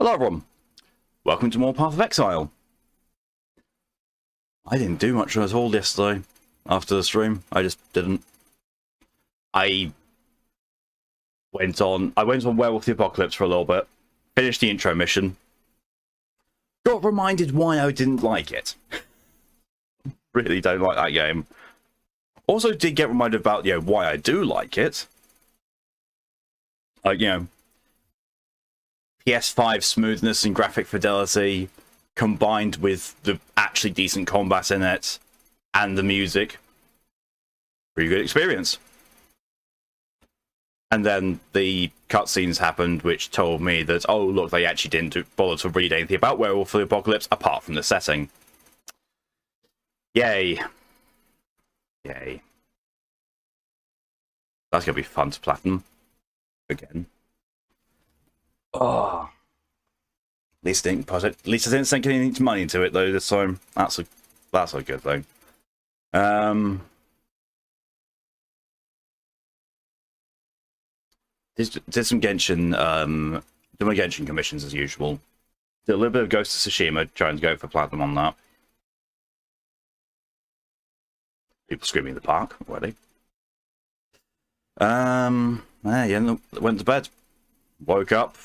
Hello everyone, welcome to more Path of Exile. I didn't do much at all yesterday after the stream. I just didn't. I went on Werewolf the Apocalypse for a little bit, finished the intro mission, got reminded why I didn't like it. Really don't like that game. Also did get reminded about, why I do like it. Like, PS5 smoothness and graphic fidelity combined with the actually decent combat in it and the music. Pretty good experience. And then the cutscenes happened, which told me that, oh, look, they actually didn't bother to read anything about Werewolf the Apocalypse apart from the setting. Yay. Yay. That's going to be fun to platinum. Again. Oh. At least I didn't sink any money into it though this time. That's a good thing. Did some Genshin did my Genshin commissions as usual. Did a little bit of Ghost of Tsushima, trying to go for platinum on that. People screaming in the park already. Yeah, went to bed. Woke up.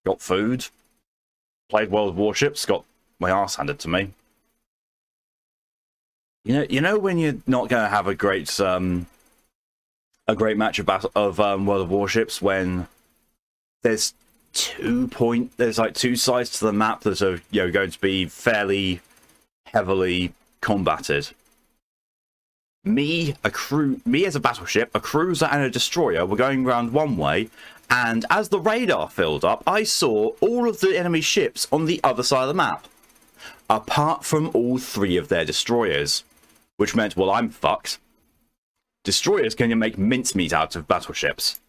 Got food. Played World of Warships. Got my arse handed to me. You know when you're not going to have a great match of World of Warships when there's like two sides to the map that are going to be fairly heavily combated. Me as a battleship, a cruiser and a destroyer were going around one way, and as the radar filled up, I saw all of the enemy ships on the other side of the map, apart from all three of their destroyers, which meant, well, I'm fucked. Destroyers can make mincemeat out of battleships.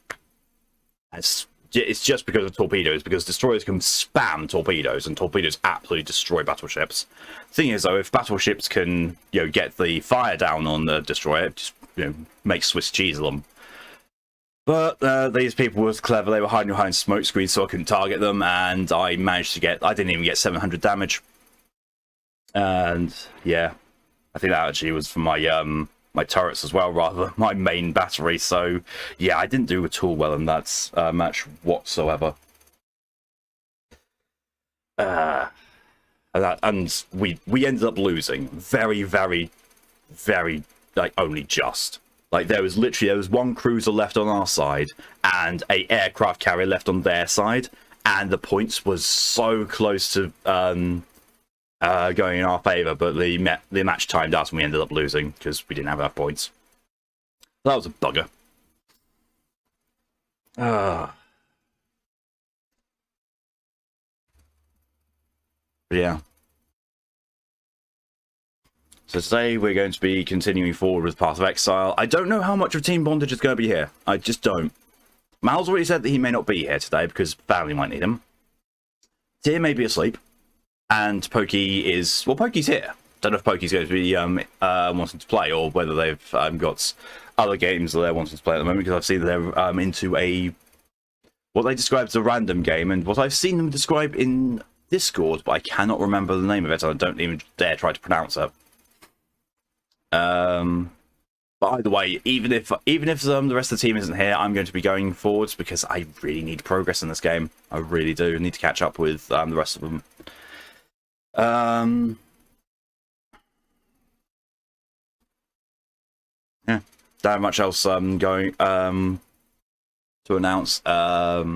It's just because of torpedoes, because destroyers can spam torpedoes, and torpedoes absolutely destroy battleships. Thing is, though, if battleships can, get the fire down on the destroyer, it just, make Swiss cheese of them. But these people were clever. They were hiding behind smoke screens, so I couldn't target them, and I managed to I didn't even get 700 damage. And yeah, I think that actually was for my my turrets as well, rather than my main battery. So yeah, I didn't do at all well in that match whatsoever. And we ended up losing very, very, very, like, only just. Like, there was one cruiser left on our side and a aircraft carrier left on their side, and the points was so close to going in our favor, but the match timed out and we ended up losing because we didn't have our points. That was a bugger. But yeah. So today we're going to be continuing forward with Path of Exile. I don't know how much of Team BondAGE is going to be here. I just don't. Mal's already said that he may not be here today because family might need him. Tyr may be asleep. And Pokey is... Well, Pokey's here. Don't know if Pokey's going to be wanting to play, or whether they've got other games that they're wanting to play at the moment, because I've seen they're into what they describe as a random game, and what I've seen them describe in Discord, but I cannot remember the name of it, and I don't even dare try to pronounce it. But either way, even if the rest of the team isn't here, I'm going to be going forwards because I really need progress in this game. I really do. I need to catch up with the rest of them. Yeah, don't have much else going to announce. Yeah.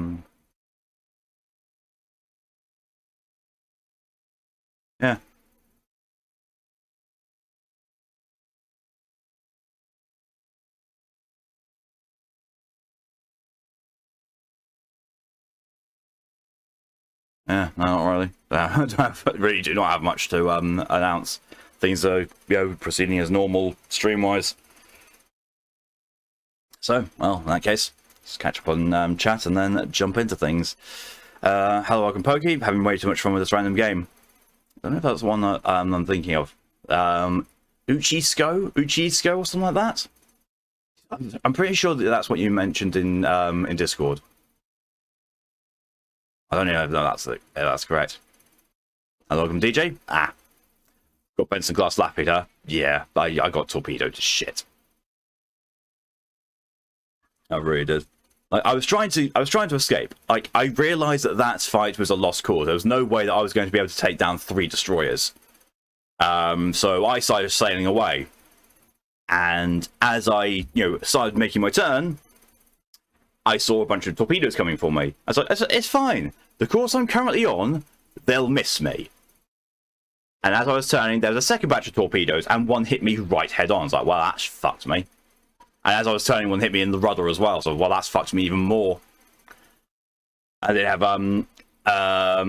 Yeah, no, not really. Really do not have much to announce. Things are, proceeding as normal, stream-wise. So, well, in that case, let's catch up on chat and then jump into things. Hello, welcome, Pokey. Having way too much fun with this random game. I don't know if that's the one that I'm thinking of. Uchisco, or something like that. I'm pretty sure that that's what you mentioned in Discord. I don't even know if that's correct. And welcome, DJ. Got Benson Glass Lapida. Yeah, I got torpedoed to shit. I really did. Like, I was trying to escape. Like, I realized that fight was a lost cause. There was no way that I was going to be able to take down 3 destroyers. So I started sailing away. And as I, started making my turn, I saw a bunch of torpedoes coming for me. I was like, it's fine. The course I'm currently on, they'll miss me. And as I was turning, there was a second batch of torpedoes, and one hit me right head on. I was like, well, that's fucked me. And as I was turning, one hit me in the rudder as well. So, well, that's fucked me even more. I didn't have I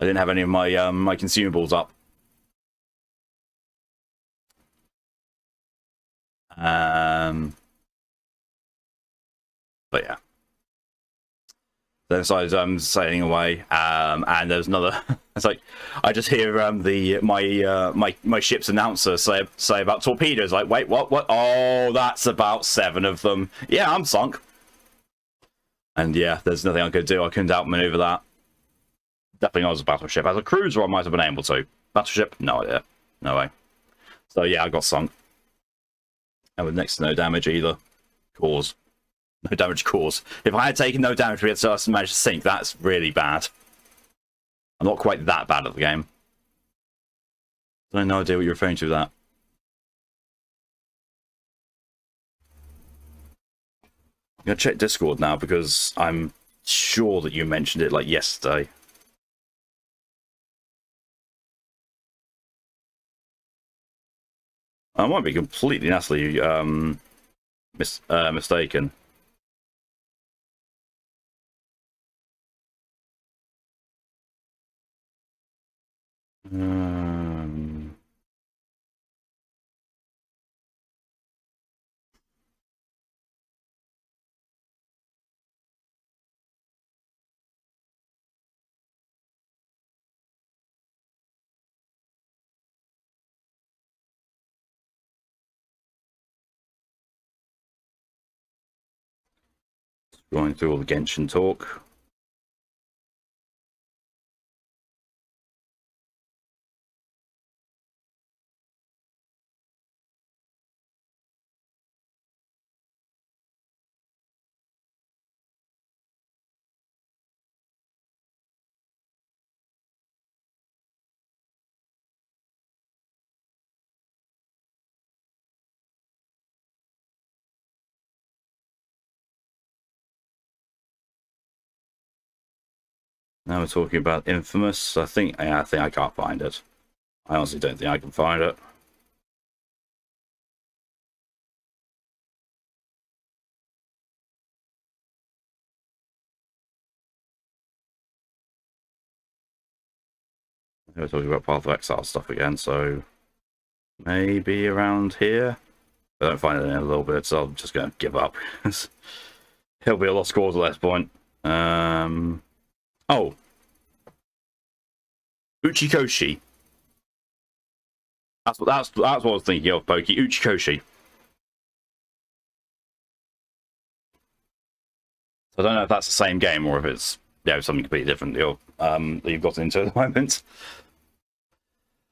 didn't have any of my my consumables up. But yeah. Then so I was sailing away, and there's another. It's like I just hear my ship's announcer say about torpedoes. Like, wait, what? Oh, that's about 7 of them. Yeah, I'm sunk. And yeah, there's nothing I could do. I couldn't outmaneuver that. Definitely not as a battleship. As a cruiser, I might have been able to. Battleship, no idea, no way. So yeah, I got sunk. And with next to no damage either. Cause. No damage cause. If I had taken no damage, we had to manage to sink. That's really bad. I'm not quite that bad at the game. I have no idea what you're referring to with that. I'm going to check Discord now because I'm sure that you mentioned it like yesterday. I might be completely and utterly mistaken. Going through all the Genshin talk. Now we're talking about Infamous. I think I can't find it. I honestly don't think I can find it. We're talking about Path of Exile stuff again, so maybe around here. If I don't find it in a little bit, so I'm just going to give up. It'll be a lost cause at this point. Oh. Uchikoshi. That's what I was thinking of, Pokey. Uchikoshi. I don't know if that's the same game or if it's something completely different that you've got into at the moment.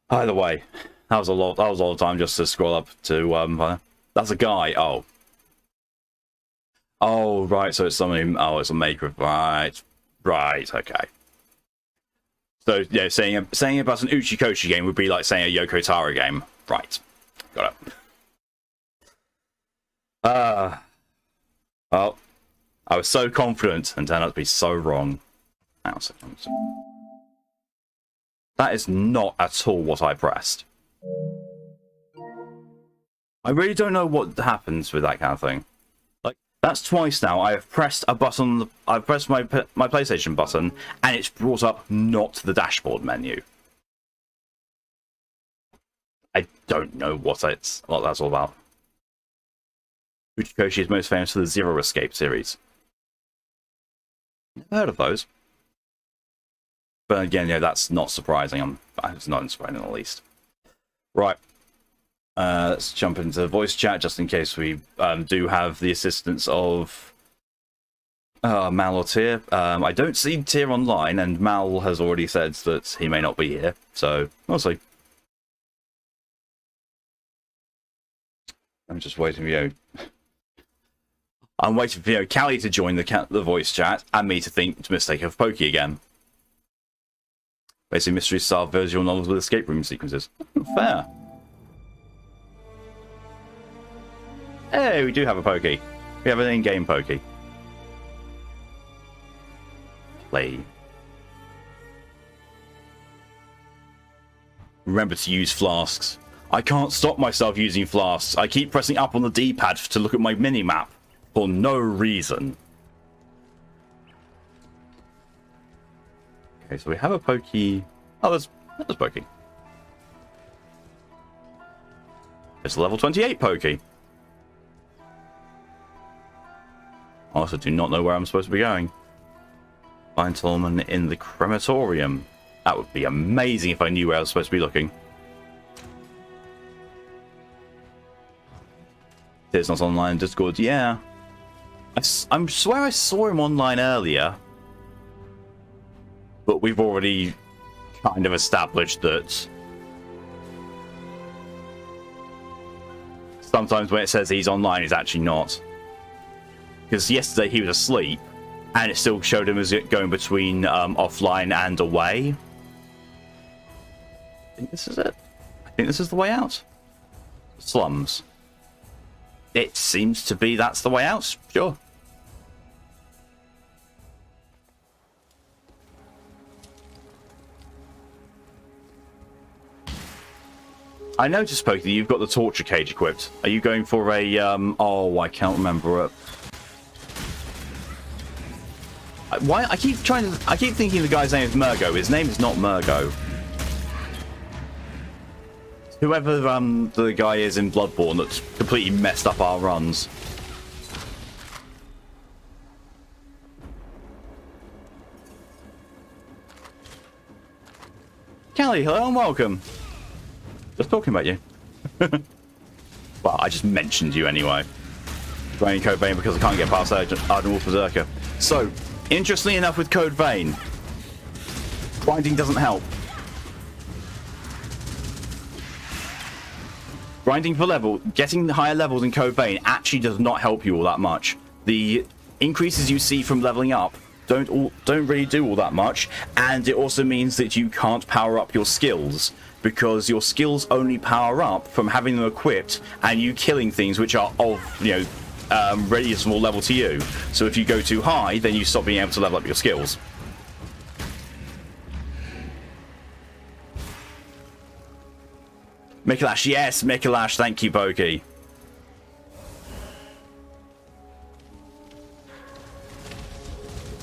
Either way, that was a lot of time just to scroll up to that's a guy. Oh right, so it's somebody. Oh, it's a maker. Right, okay. So yeah, saying about an Uchikoshi game would be like saying a Yoko Taro game. Right, got it. Well, I was so confident and turned out to be so wrong. Hang on a second. That is not at all what I pressed. I really don't know what happens with that kind of thing. Like, that's twice now I have pressed a button. I've pressed my PlayStation button, and it's brought up not the dashboard menu. I don't know what that's all about. Uchikoshi is most famous for the Zero Escape series. Never heard of those. But again, that's not surprising. It's not surprising in the least. Right. Let's jump into the voice chat just in case we do have the assistance of Mal or Tyr. I don't see Tyr online, and Mal has already said that he may not be here, so we'll see. I'm just waiting for you. I'm waiting for Callie to join the voice chat and me to think to mistake of Pokey again. Basically, mystery style visual novels with escape room sequences. Fair. Hey, we do have a Pokey. We have an in-game Pokey. Play. Remember to use flasks. I can't stop myself using flasks. I keep pressing up on the D-pad to look at my mini-map for no reason. Okay, so we have a Pokey. Oh, there's Pokey. It's a level 28 Pokey. I also do not know where I'm supposed to be going. Find Solomon in the crematorium. That would be amazing if I knew where I was supposed to be looking. It's not online in Discord. Yeah. I swear I saw him online earlier. But we've already kind of established that sometimes when it says he's online, he's actually not. Because yesterday he was asleep, and it still showed him as going between offline and away. I think this is it. I think this is the way out. Slums. It seems to be that's the way out. Sure. I noticed, Pokey, you've got the torture cage equipped. Are you going for a, oh, I can't remember it. Why? I keep thinking the guy's name is Murgo. His name is not Murgo. Whoever, the guy is in Bloodborne that's completely messed up our runs. Callie, hello and welcome. Just talking about you. Well, I just mentioned you anyway. Grinding Code Vein because I can't get past Arden Wolf Berserker. So, interestingly enough with Code Vein, grinding doesn't help. Grinding for level, getting higher levels in Code Vein actually does not help you all that much. The increases you see from leveling up don't really do all that much, and it also means that you can't power up your skills, because your skills only power up from having them equipped and you killing things which are of, reasonable level to you. So if you go too high, then you stop being able to level up your skills. Mikalash, yes, Mikalash, thank you, Pokey.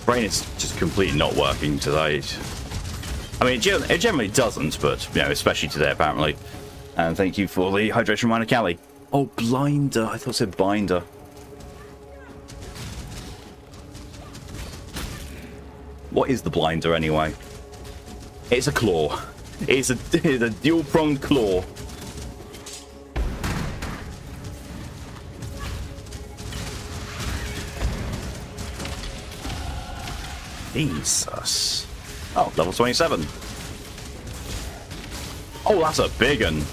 Brain is just completely not working today. I mean, it generally doesn't, but, especially today, apparently. And thank you for the hydration reminder, Callie. Oh, Blinder. I thought it said Binder. What is the Blinder, anyway? It's a claw. It's a dual-pronged claw. Jesus. Oh, level 27. Oh, that's a big one.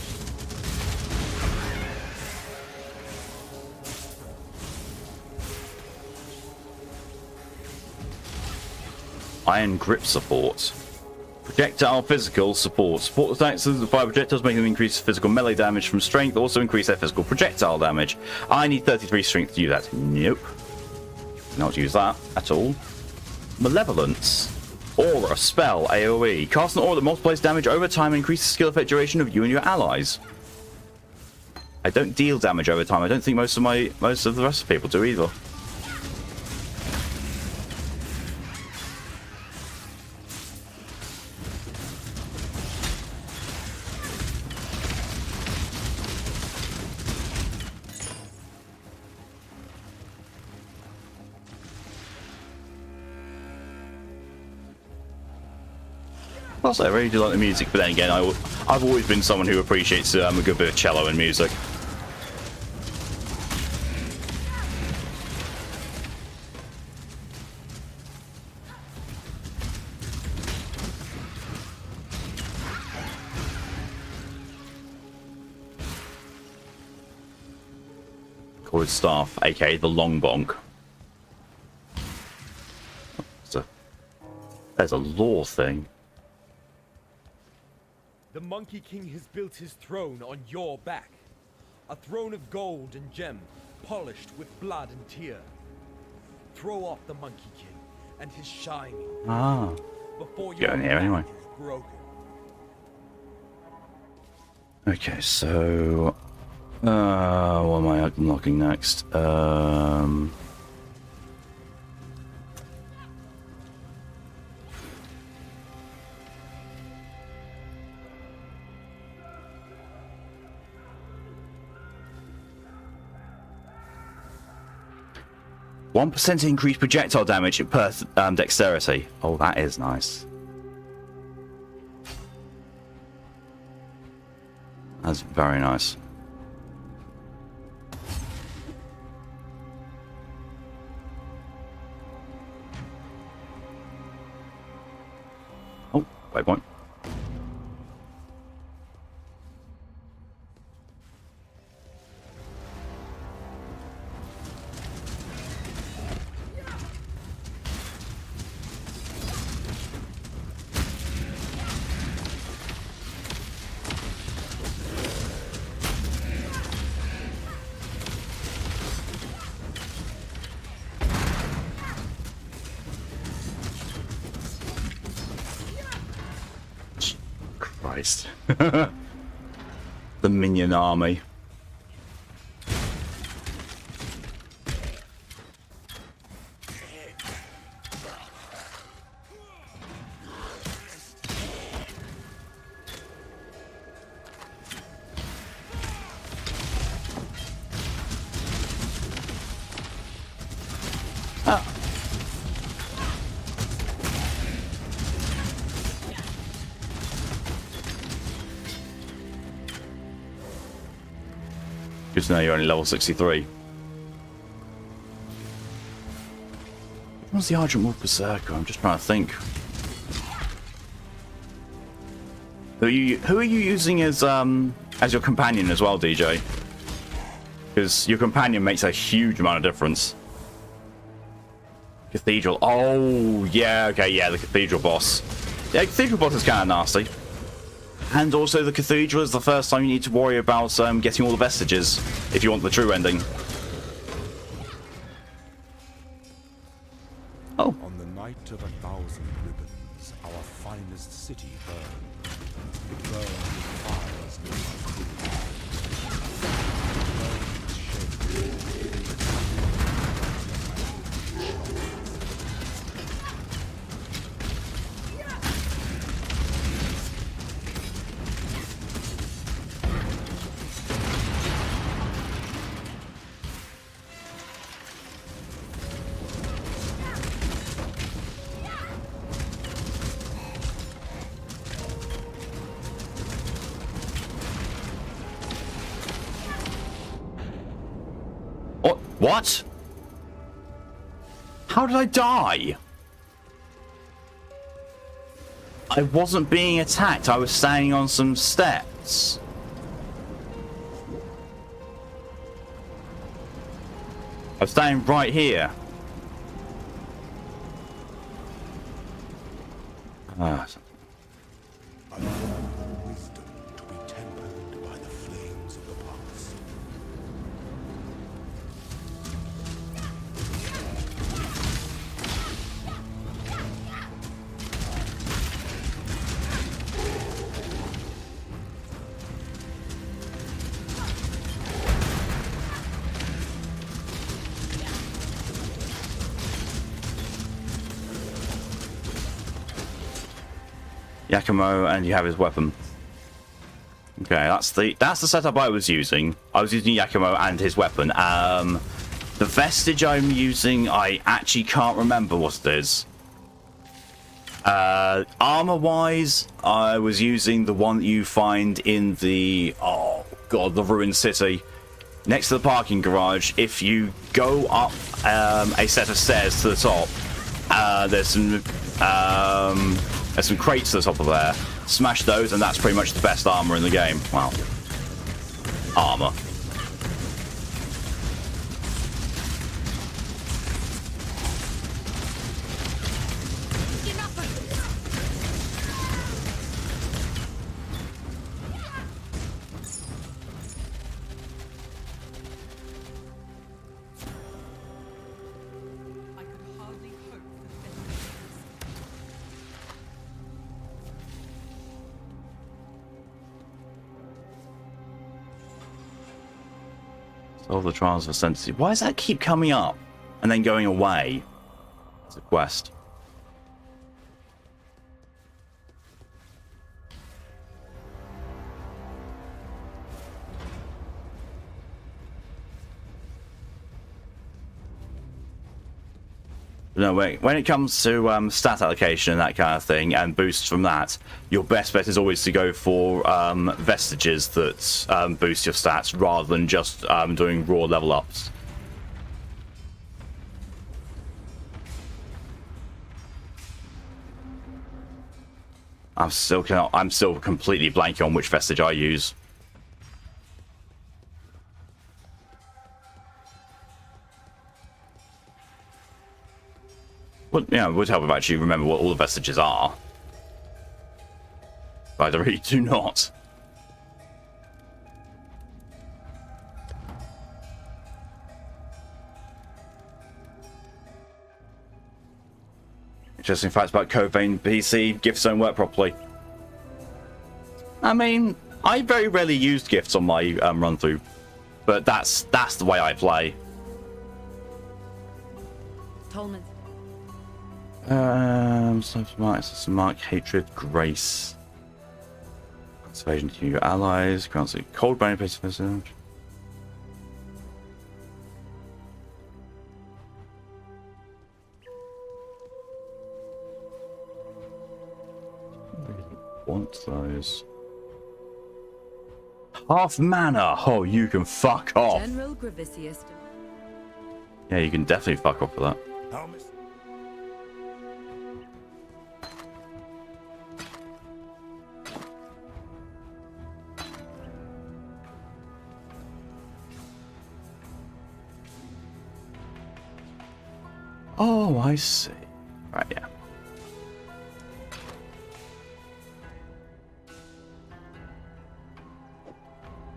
Iron grip support. Projectile physical support. Support attacks of the fire projectiles, making them increase physical melee damage from strength, also increase their physical projectile damage. I need 33 strength to do that. Nope. Not use that at all. Malevolence. Aura, spell, AoE. Cast an aura that multiplies damage over time and increases the skill effect duration of you and your allies. I don't deal damage over time. I don't think most of the rest of the people do either. Also, I really do like the music, but then again, I've always been someone who appreciates a good bit of cello and music. Recorded staff, aka the long bonk. There's a lore thing. The Monkey King has built his throne on your back. A throne of gold and gem, polished with blood and tear. Throw off the Monkey King and his shining before your in here anyway. back is broken. Okay, so what am I unlocking next? 1% increased projectile damage per dexterity. Oh, that is nice. That's very nice. Oh, waypoint. Christ. The minion army. Good to know you're only level 63. What's the Argent Wolf Berserker? I'm just trying to think. Who are you using as your companion as well, DJ? Because your companion makes a huge amount of difference. Cathedral. Oh, yeah, okay, yeah, the Cathedral boss. Yeah, Cathedral boss is kind of nasty. And also the Cathedral is the first time you need to worry about getting all the vestiges, if you want the true ending. Oh. On the night of 1,000 ribbons, our finest city burned. It burned with fires near my crew. What? How did I die? I wasn't being attacked. I was standing on some steps. I was standing right here. Ah. I want the wisdom to be tempered by the flames of the past. Yakumo, and you have his weapon. Okay, that's the setup I was using. I was using Yakumo and his weapon. The vestige I'm using, I actually can't remember what it is. Armor-wise, I was using the one that you find in the the ruined city, next to the parking garage. If you go up a set of stairs to the top, there's some crates to the top of there. Smash those, and that's pretty much the best armor in the game. Well, armor. Solve the trials for sentences. Why does that keep coming up and then going away? It's a quest. No, wait. When it comes to stat allocation and that kind of thing, and boosts from that, your best bet is always to go for vestiges that boost your stats rather than just doing raw level ups. I'm still completely blanking on which vestige I use. Well, yeah, it would help if I actually remember what all the vestiges are. But I really do not. Interesting facts about Code Vein PC. Gifts don't work properly. I mean, I very rarely used gifts on my run through, but that's the way I play. Tolman. Mark, hatred, grace. Conservation to your allies. Grants a cold brain place message. Want those. Half mana! Oh, you can fuck off. General Gravicius. Yeah, you can definitely fuck off for that. Oh, I see. Right, yeah.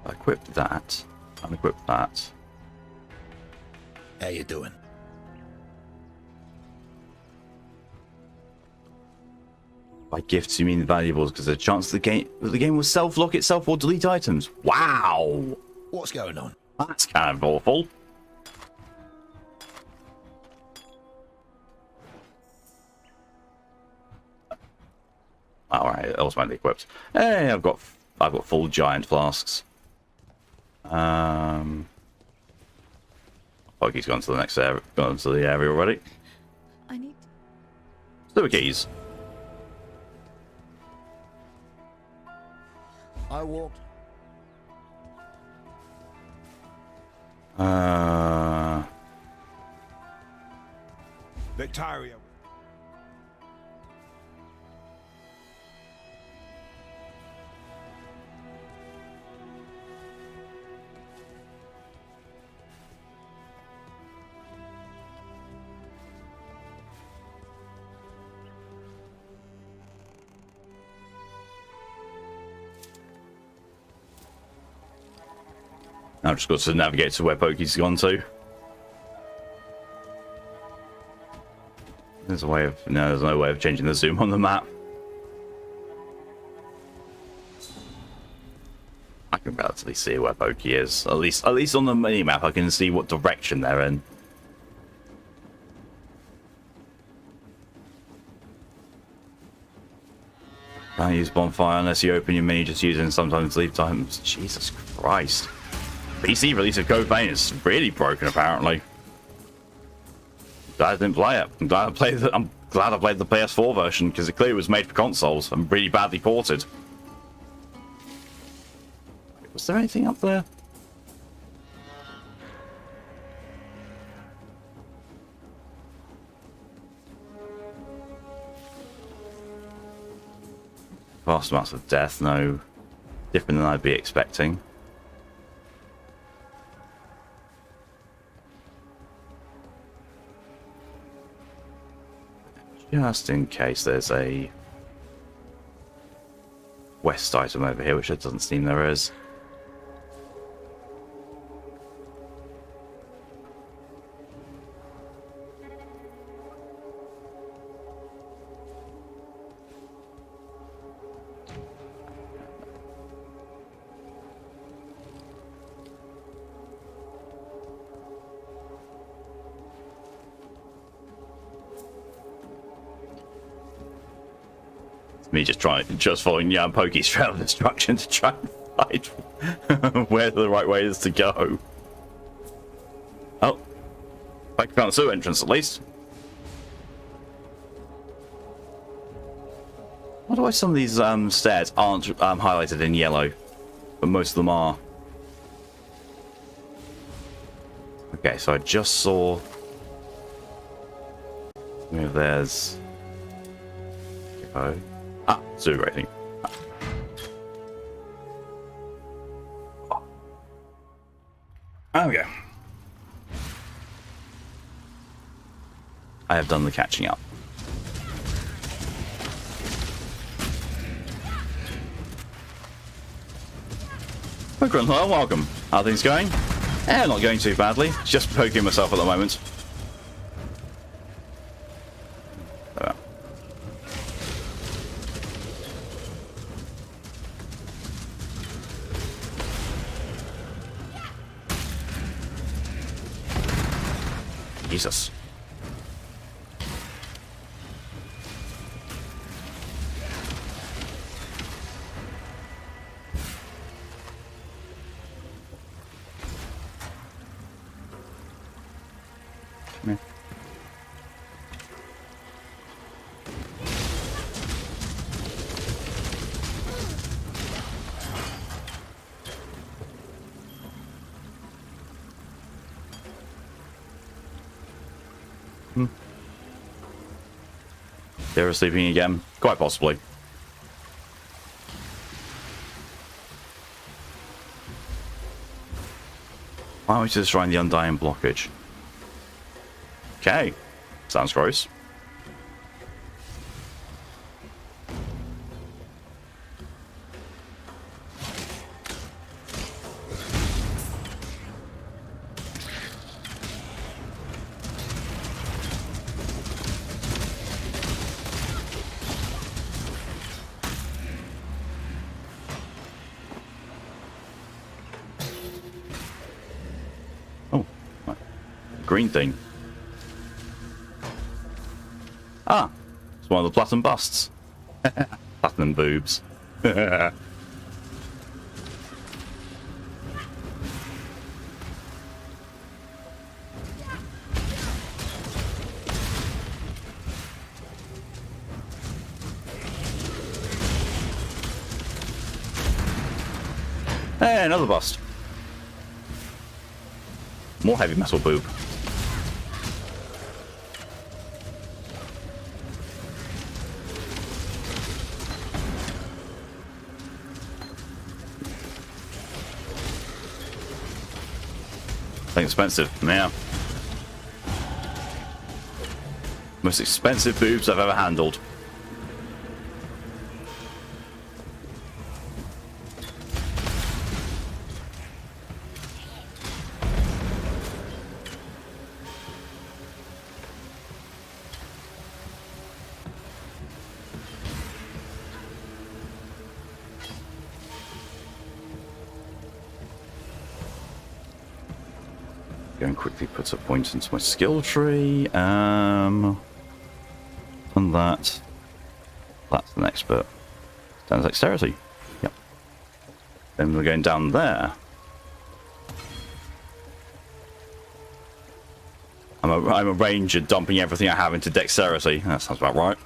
I equipped that. Unequip that. How you doing? By gifts, you mean valuables, because there's a chance the game will self-lock itself or delete items. Wow! What's going on? That's kind of awful. Alright, automatically equipped. Hey, I've got full giant flasks. Pokey's gone to the next area, gone to the area already. I need Sewer keys. I walked. Victoria. Now I've just got to navigate to where Pokey's gone to. There's no way of changing the zoom on the map. I can relatively see where Pokey is. At least on the mini map I can see what direction they're in. Can't use bonfire unless you open your menu, just use it and sometimes leave times. Jesus Christ. PC release of Code Vein is really broken apparently. Glad I didn't play it. I'm glad I played the PS4 version because it clearly was made for consoles and really badly ported. Was there anything up there? Vast amounts of death, no. Different than I'd be expecting. Just in case there's a quest item over here, which it doesn't seem there is. Me just following Pokey's trail of destruction to try and find where the right way is to go. Oh, I found the sewer entrance at least. I wonder why some of these stairs aren't highlighted in yellow, but most of them are. Okay, so I just saw. There's. Oh. Ah, sewer rating. There we go. I have done the catching up. Hi, Grunthal, welcome. How are things going? Not going too badly. Just poking myself at the moment. Jesus. Yeah. They're sleeping again? Quite possibly. Why don't we just try the Undying blockage? Okay. Sounds gross. Green thing. Ah, it's one of the platinum busts. Platinum boobs. Hey, another bust. More heavy metal boob. Expensive, yeah. Most expensive boobs I've ever handled. Go and quickly put a point into my skill tree. And that. That's an expert. Stands dexterity. Yep. Then we're going down there. I'm a ranger dumping everything I have into dexterity. That sounds about right.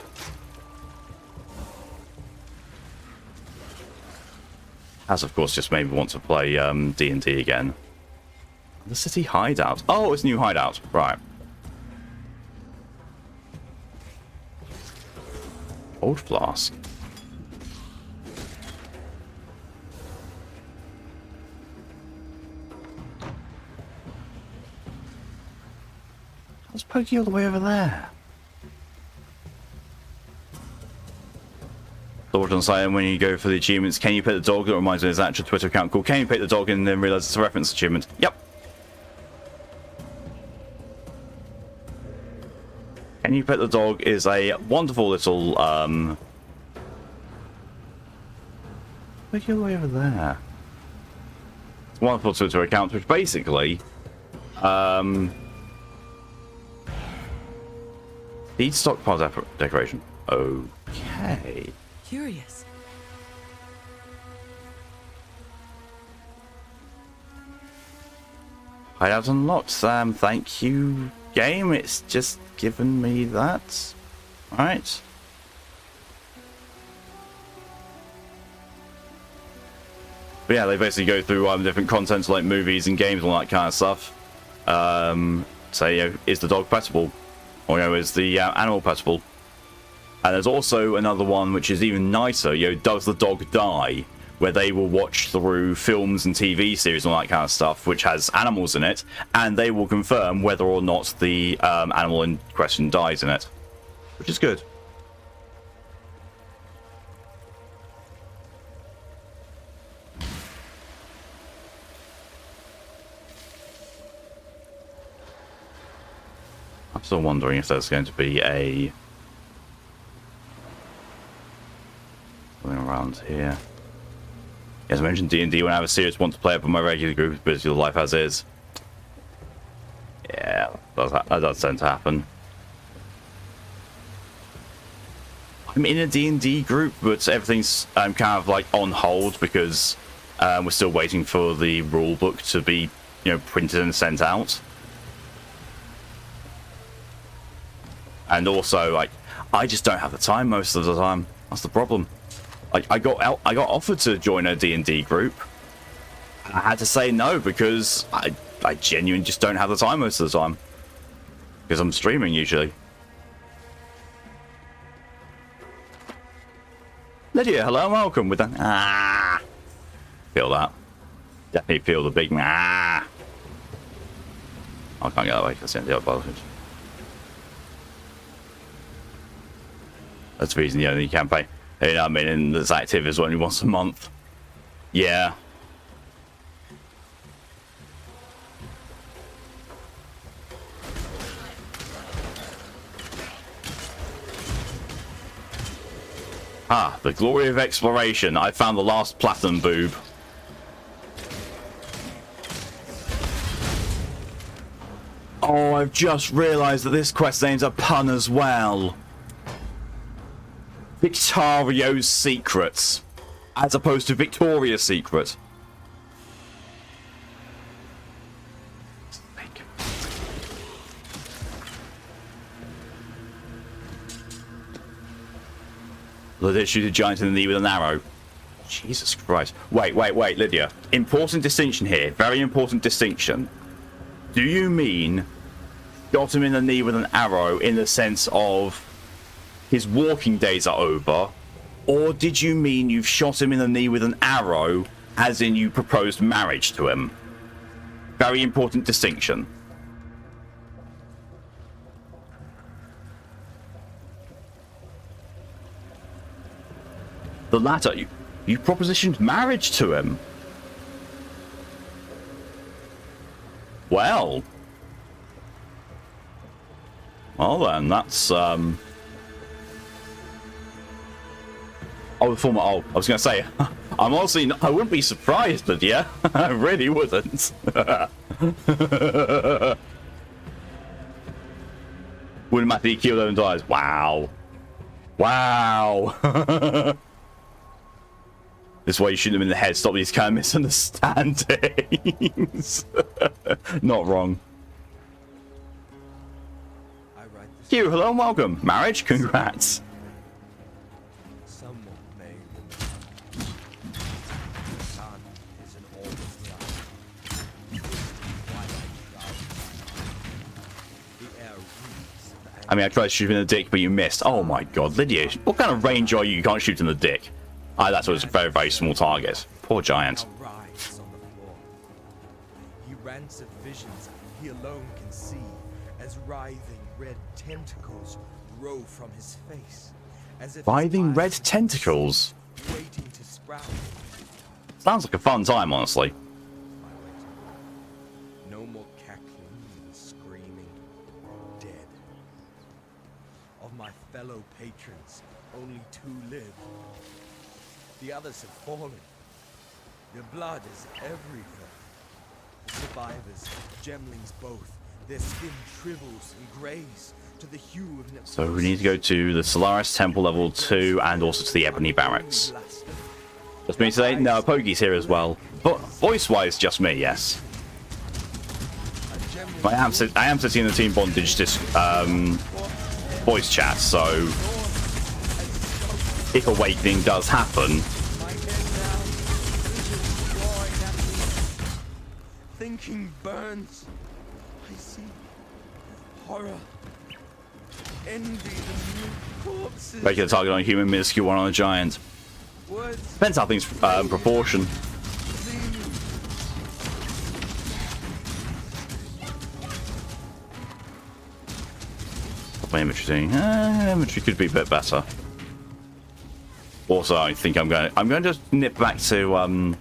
Has of course just made me want to play D&D again. The city hideout. Oh, it's a new hideout. Right. Old flask. How's Pokey all the way over there? Thought on saying when you go for the achievements, can you pet the dog? That reminds me of his actual Twitter account called Can You Pet the Dog, and then realise it's a reference achievement. Yep. Can You Pet the Dog is a wonderful little look all the way over there. It's a wonderful Twitter account which basically feed stockpile decoration. Okay. Curious. Hideout unlocked, Sam. Thank you, game. It's just given me that. Alright. But yeah, they basically go through different contents like movies and games and all that kind of stuff. Say, you know, is the dog petable? Or, you know, is the animal petable? And there's also another one which is even nicer, you know, does the dog die? Where they will watch through films and TV series and all that kind of stuff, which has animals in it, and they will confirm whether or not the animal in question dies in it. Which is good. I'm still wondering if there's going to be a... something around here. As I mentioned, D&D when I have a serious want to play up with my regular group, but your life as is. Yeah, that does tend to happen. I'm in a D&D group, but everything's kind of like on hold because we're still waiting for the rule book to be, you know, printed and sent out. And also, like, I just don't have the time most of the time. That's the problem. I got offered to join a D&D group. I had to say no because I genuinely just don't have the time most of the time. Because I'm streaming usually. Lydia, hello and welcome with that. Feel that. Definitely feel the big I can't get that way because the other That's the reason you only campaign. You know what I mean? And it's active is only once a month. Yeah. Ah, the glory of exploration. I found the last platinum boob. Oh, I've just realised that this quest name's a pun as well. Victario's Secrets, as opposed to Victoria's Secret. Lydia shoot a giant in the knee with an arrow. Jesus Christ. Wait, Lydia. Important distinction here. Very important distinction. Do you mean shot him in the knee with an arrow in the sense of his walking days are over, or did you mean you've shot him in the knee with an arrow, as in you proposed marriage to him? Very important distinction. The latter, you propositioned marriage to him. Well then, that's Oh, the former. Oh, I was going to say, I'm honestly, I wouldn't be surprised, but yeah, I really wouldn't. Wouldn't matter if he killed him and dies. Wow. Wow. This is why you shoot him in the head. Stop these kind of misunderstandings. Not wrong. You, hello and welcome. Marriage? Congrats. I mean, I tried to shoot in the dick, but you missed. Oh my god, Lydia, what kind of range are you? You can't shoot in the dick. That was a very, very small target. Poor giant. He rants of visions he alone can see, as writhing red tentacles grow from his face, as if writhing red tentacles. Waiting to sprout. Sounds like a fun time, honestly. No more cackling and screaming. Dead. Of my fellow patrons, only 2 live. The others have fallen. Their blood is everywhere. The survivors, gemlings both, their skin shrivels and grays, to the hue of So we need to go to the Solaris Temple level 2 and also to the Ebony Barracks. Just me today? No, Pokey's here as well. But voice-wise, just me, yes. I am sitting in the Team BondAGE voice chat, so if awakening does happen, thinking burns. I see horror. Envy the new corpses. making the target on a human, minuscule one on a giant. Words Depends how things proportion. My imagery, imagery could be a bit better. Also, I think I'm going to just nip back to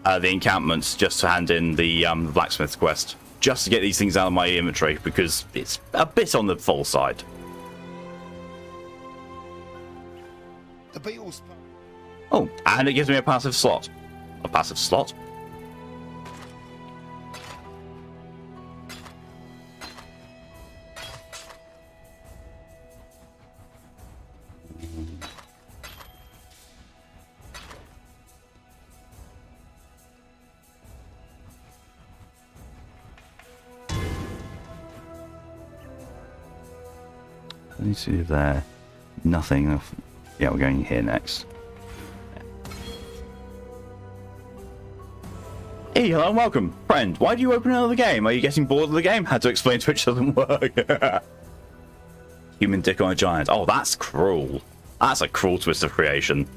the encampments just to hand in the blacksmith quest, just to get these things out of my inventory because it's a bit on the full side. The beetles. Oh, and it gives me a passive slot. A passive slot? Let me see if there. Nothing. Yeah, we're going here next. Hey, hello and welcome. Friend, why do you open another game? Are you getting bored of the game? Had to explain Twitch doesn't work. Human dick on a giant. Oh, that's cruel. That's a cruel twist of creation.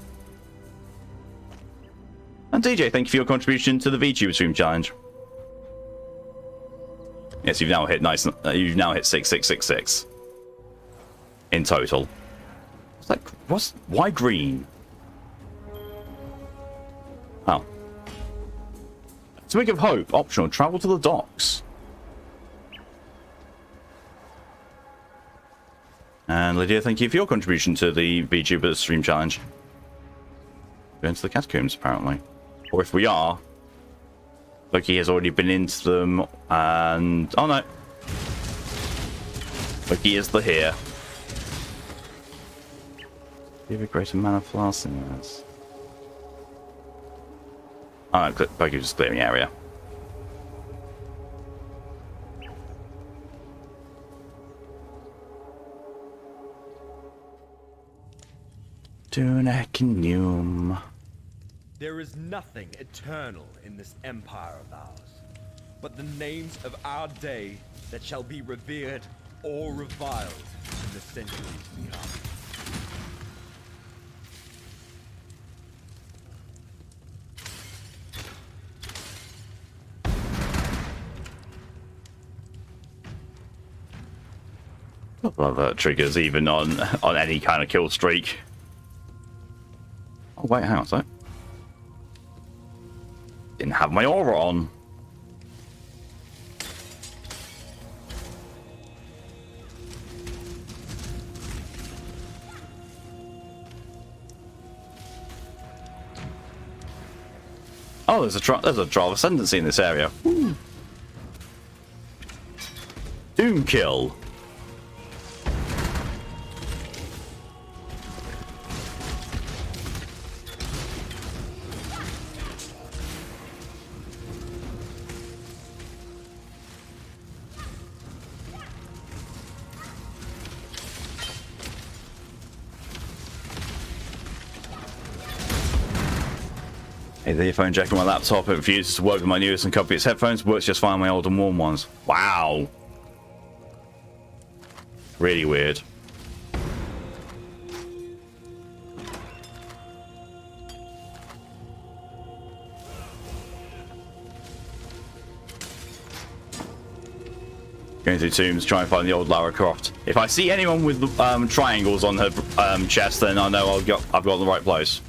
And DJ, thank you for your contribution to the VTuber stream challenge. Yes, you've now hit 6666 in total. Why green? Oh. Twig of Hope, optional. Travel to the docks. And Lydia, thank you for your contribution to the VTuber stream challenge. Going to the catacombs, apparently. Or if we are, Pokey has already been into them, and... oh no. Pokey is the here. Give a greater mana flask in this. Oh no, Pokey just clearing the area. Dunekinium. There is nothing eternal in this empire of ours, but the names of our day that shall be revered or reviled in the centuries beyond. Love that triggers even on any kind of kill streak. Oh wait, hang on a sec. Didn't have my aura on. Oh, there's a trial of ascendancy in this area. Woo. Doom kill. Hey, the earphone jack on my laptop. It refuses to work with my newest and comfiest headphones. Works just fine with my old and worn ones. Wow. Really weird. Going through tombs, try and find the old Lara Croft. If I see anyone with triangles on her chest, then I know I've got the right place.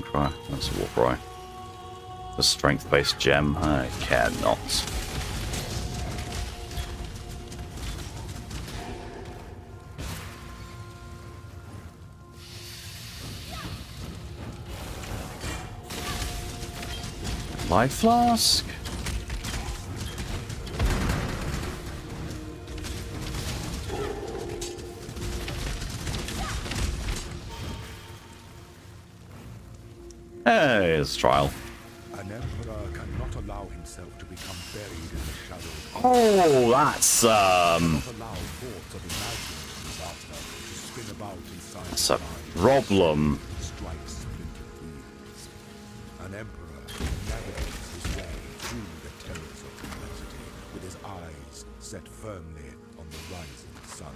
Cry. That's a war cry. The strength-based gem. I cannot. Life flask. Hey, it's a trial. An emperor cannot allow himself to become buried in the shadows. Oh, that's Not allow thoughts of imagined disaster to spin about inside that's his a mind. problem. Strike splinter fields. An emperor navigates his way through the terrors of complexity with his eyes set firmly on the rising sun.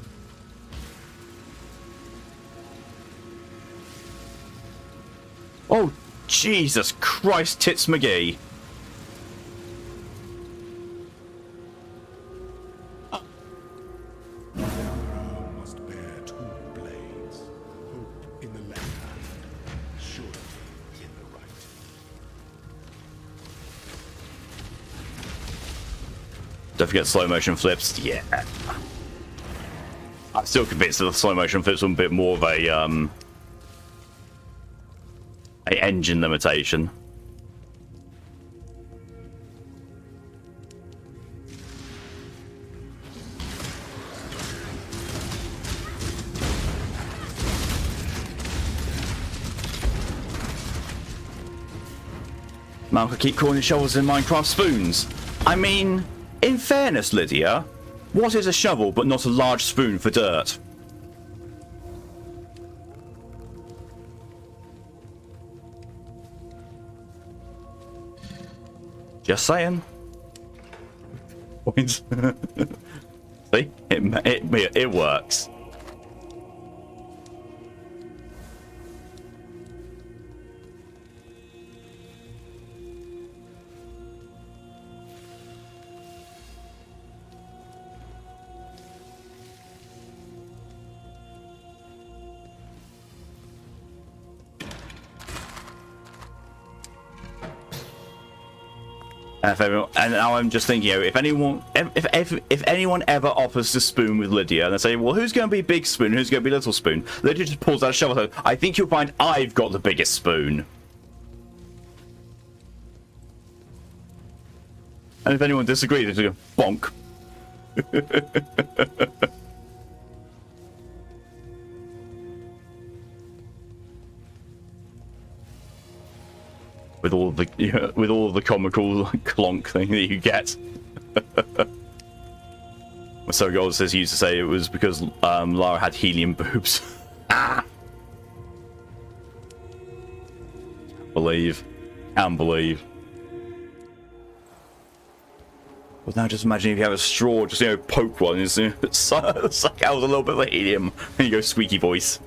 Oh, Jesus Christ, Tits McGee. The emperor must bear two blades. Hope in the left hand, surety in the right. Don't forget slow motion flips. Yeah. I'm still convinced that the slow motion flips are a bit more of a engine limitation. Man could keep calling the shovels in Minecraft spoons. I mean, in fairness, Lydia, what is a shovel but not a large spoon for dirt? Just saying. Points. See, it works. And now I'm just thinking, if anyone ever offers to spoon with Lydia, and they say, well, who's going to be big spoon, who's going to be little spoon? Lydia just pulls out a shovel. So I think you'll find I've got the biggest spoon. And if anyone disagrees, they go bonk. With all the comical clonk thing that you get. So God says he used to say it was because Lara had helium boobs. Ah! Can't believe. But now just imagine if you have a straw, just poke one, and suck out a little bit of helium, and you go squeaky voice.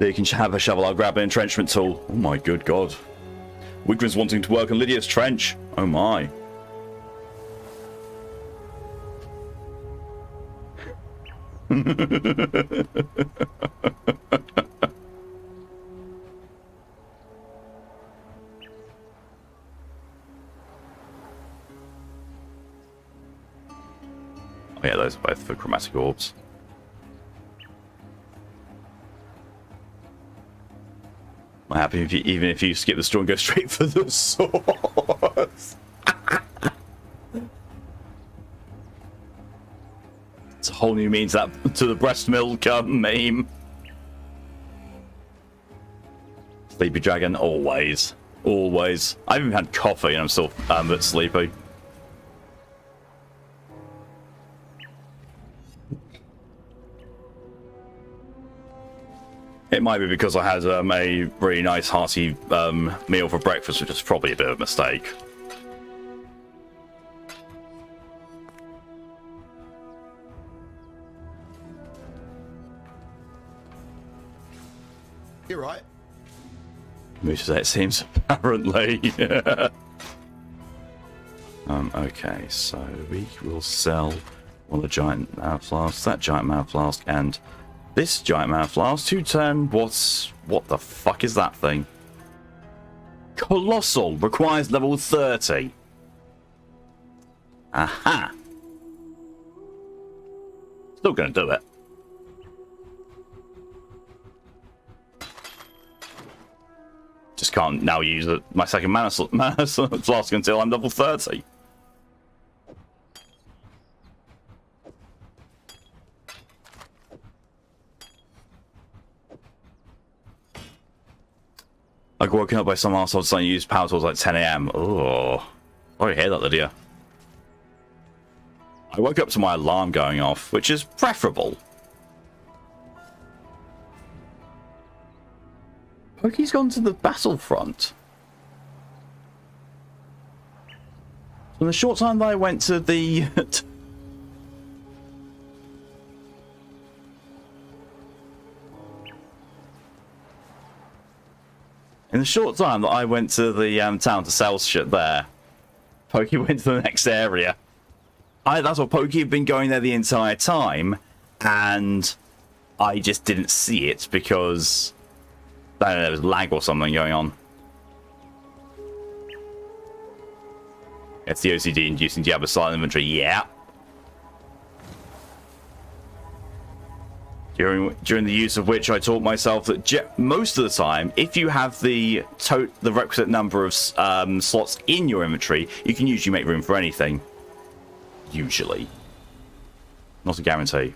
You can have a shovel, I'll grab an entrenchment tool. Oh my good god. Wigman's wanting to work on Lydia's trench. Oh my. Oh yeah, those are both for chromatic orbs. I'm happy if even if you skip the straw and go straight for the swords. It's a whole new means that to the breast milk meme. Sleepy dragon, always. Always. I haven't even had coffee and I'm still a bit sleepy. It might be because I had a really nice hearty meal for breakfast, which is probably a bit of a mistake. You're right. Much as it seems, apparently. Okay, so we will sell one of the giant mouth flasks, that giant mouth flask, and This giant man flask, 210. What the fuck is that thing? Colossal requires level 30. Aha. Still gonna do it. Just can't now use my second mana flask until I'm level 30. I got woken up by some arsehole starting to use power tools like 10 AM. Oh, sorry to hear that, Lydia. I woke up to my alarm going off, which is preferable. Pokey's gone to the battlefront. In the short time that I went to the... In the short time that I went to the town to sell shit there, Pokey went to the next area. That's what Pokey had been going there the entire time, and I just didn't see it because I don't know, there was lag or something going on. It's the OCD inducing Diablo silent inventory, yeah. During the use of which I taught myself that most of the time, if you have the requisite number of slots in your inventory, you can usually make room for anything. Usually. Not a guarantee.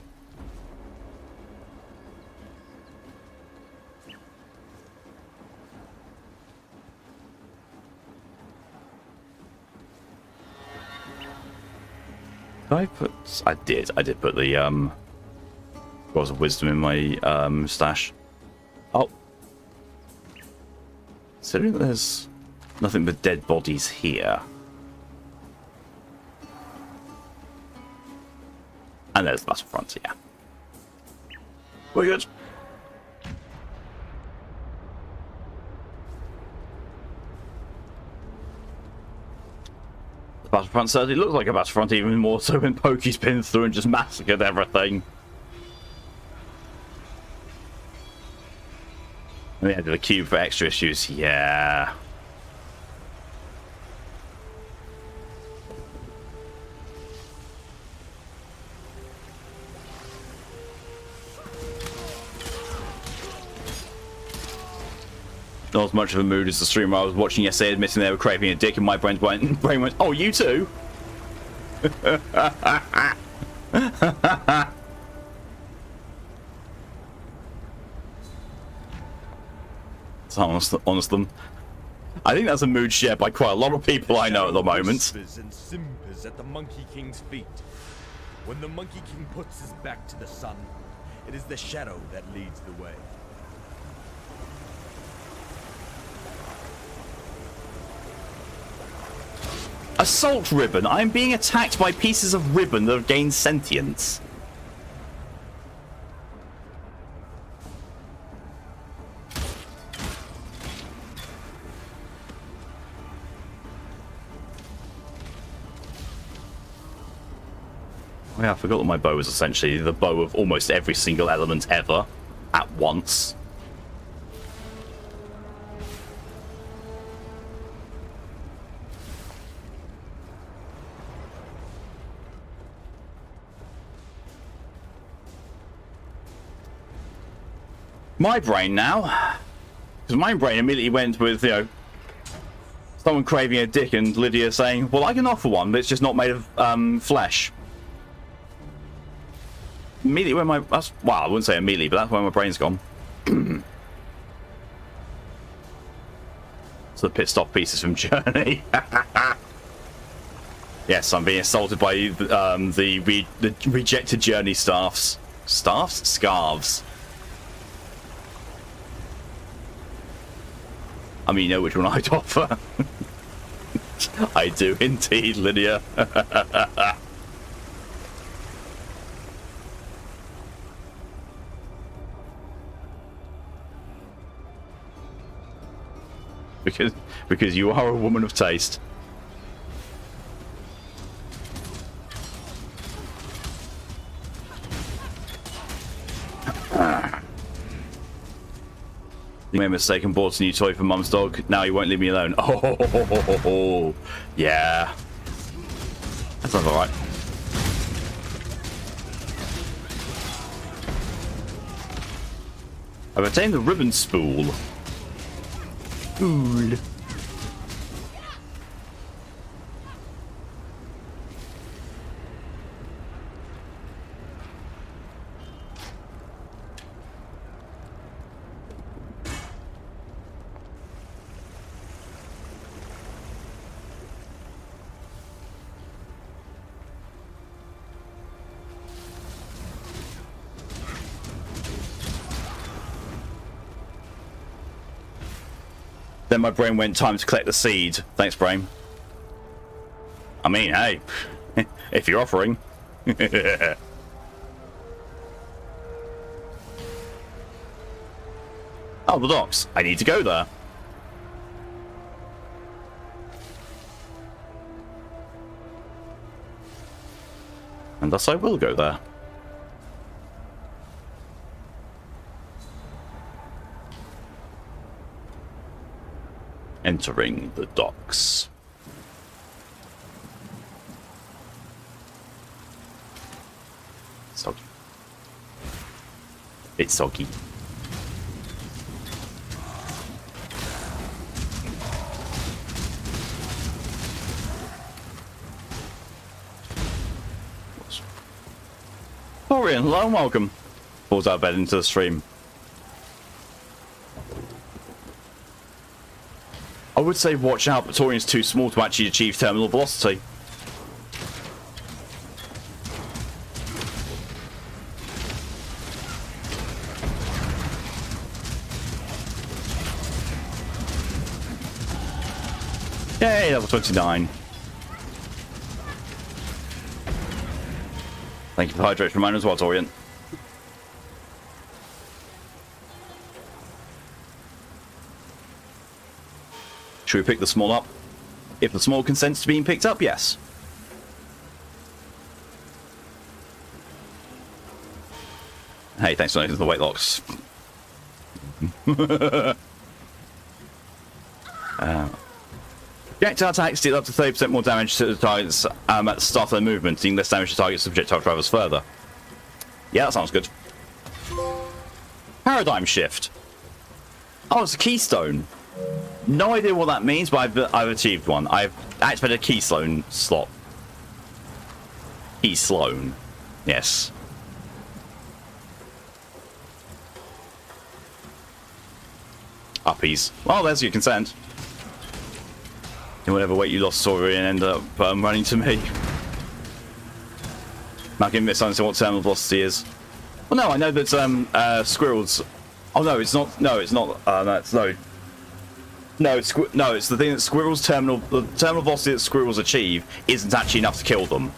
I did put the Scrolls of Wisdom in my stash. Oh. Considering that there's nothing but dead bodies here. And there's the battlefront, yeah. We're good. The battlefront certainly looks like a battlefront, even more so when Pokey's been through and just massacred everything. And they added a cube for extra issues, yeah. Not as much of a mood as the streamer I was watching yesterday admitting they were craving a dick, and my brain went, oh, you too? It's honest them. I think that's a mood shared by quite a lot of people I know at the moment. And simpers at the Monkey King's feet. When the Monkey King puts his back to the sun, it is the shadow that leads the way. Assault ribbon. I'm being attacked by pieces of ribbon that have gained sentience. Oh yeah, I forgot that my bow is essentially the bow of almost every single element ever at once. My brain now, because my brain immediately went with, you know, someone craving a dick and Lydia saying, well, I can offer one, but it's just not made of flesh. Immediately when my, well, I wouldn't say immediately, but that's where my brain's gone. So the pissed off pieces from Journey. Yes, I'm being assaulted by the rejected Journey staffs. Staffs? Scarves. I mean, you know which one I'd offer. I do indeed, Lydia. because you are a woman of taste. You made a mistake and bought a new toy for Mum's dog. Now he won't leave me alone. Oh, yeah. That sounds alright. I've attained the ribbon spool. Spool. Then my brain went, time to collect the seed. Thanks, brain. I mean, hey, if you're offering. Oh, the docks. I need to go there. And thus I will go there. Entering the docks. Soggy. It's soggy. Dorian, hello and welcome. Falls out of bed into the stream. I would say watch out, but Torian's too small to actually achieve terminal velocity. Yay, level 29. Thank you for the hydration reminder as well, Torian. Should we pick the small up? If the small consents to being picked up, yes. Hey, thanks for noticing the weight locks. Projectile attacks deal up to 30% more damage to the targets at the start of their movement, dealing less damage to targets as the projectile travels further. Yeah, that sounds good. Paradigm shift. Oh, it's a keystone. No idea what that means, but I've achieved one. I've activated a keystone slot. Keystone. Yes. Uppies. Well, there's your consent. In whatever weight you lost, sorry, and end up running to me. Now give me what terminal velocity is. Well, no, I know that squirrels. Oh no, it's not. No, it's not. That's no. No, it's the thing that the terminal velocity that squirrels achieve isn't actually enough to kill them.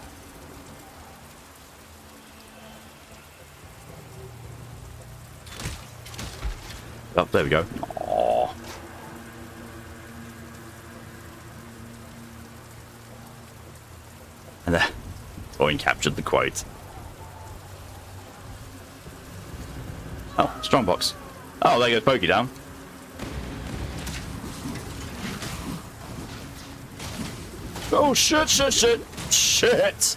Oh, there we go. Aww. And there, Owen captured the quote. Oh, strongbox. Oh, there goes Pokey down. Oh shit, shit, shit, shit!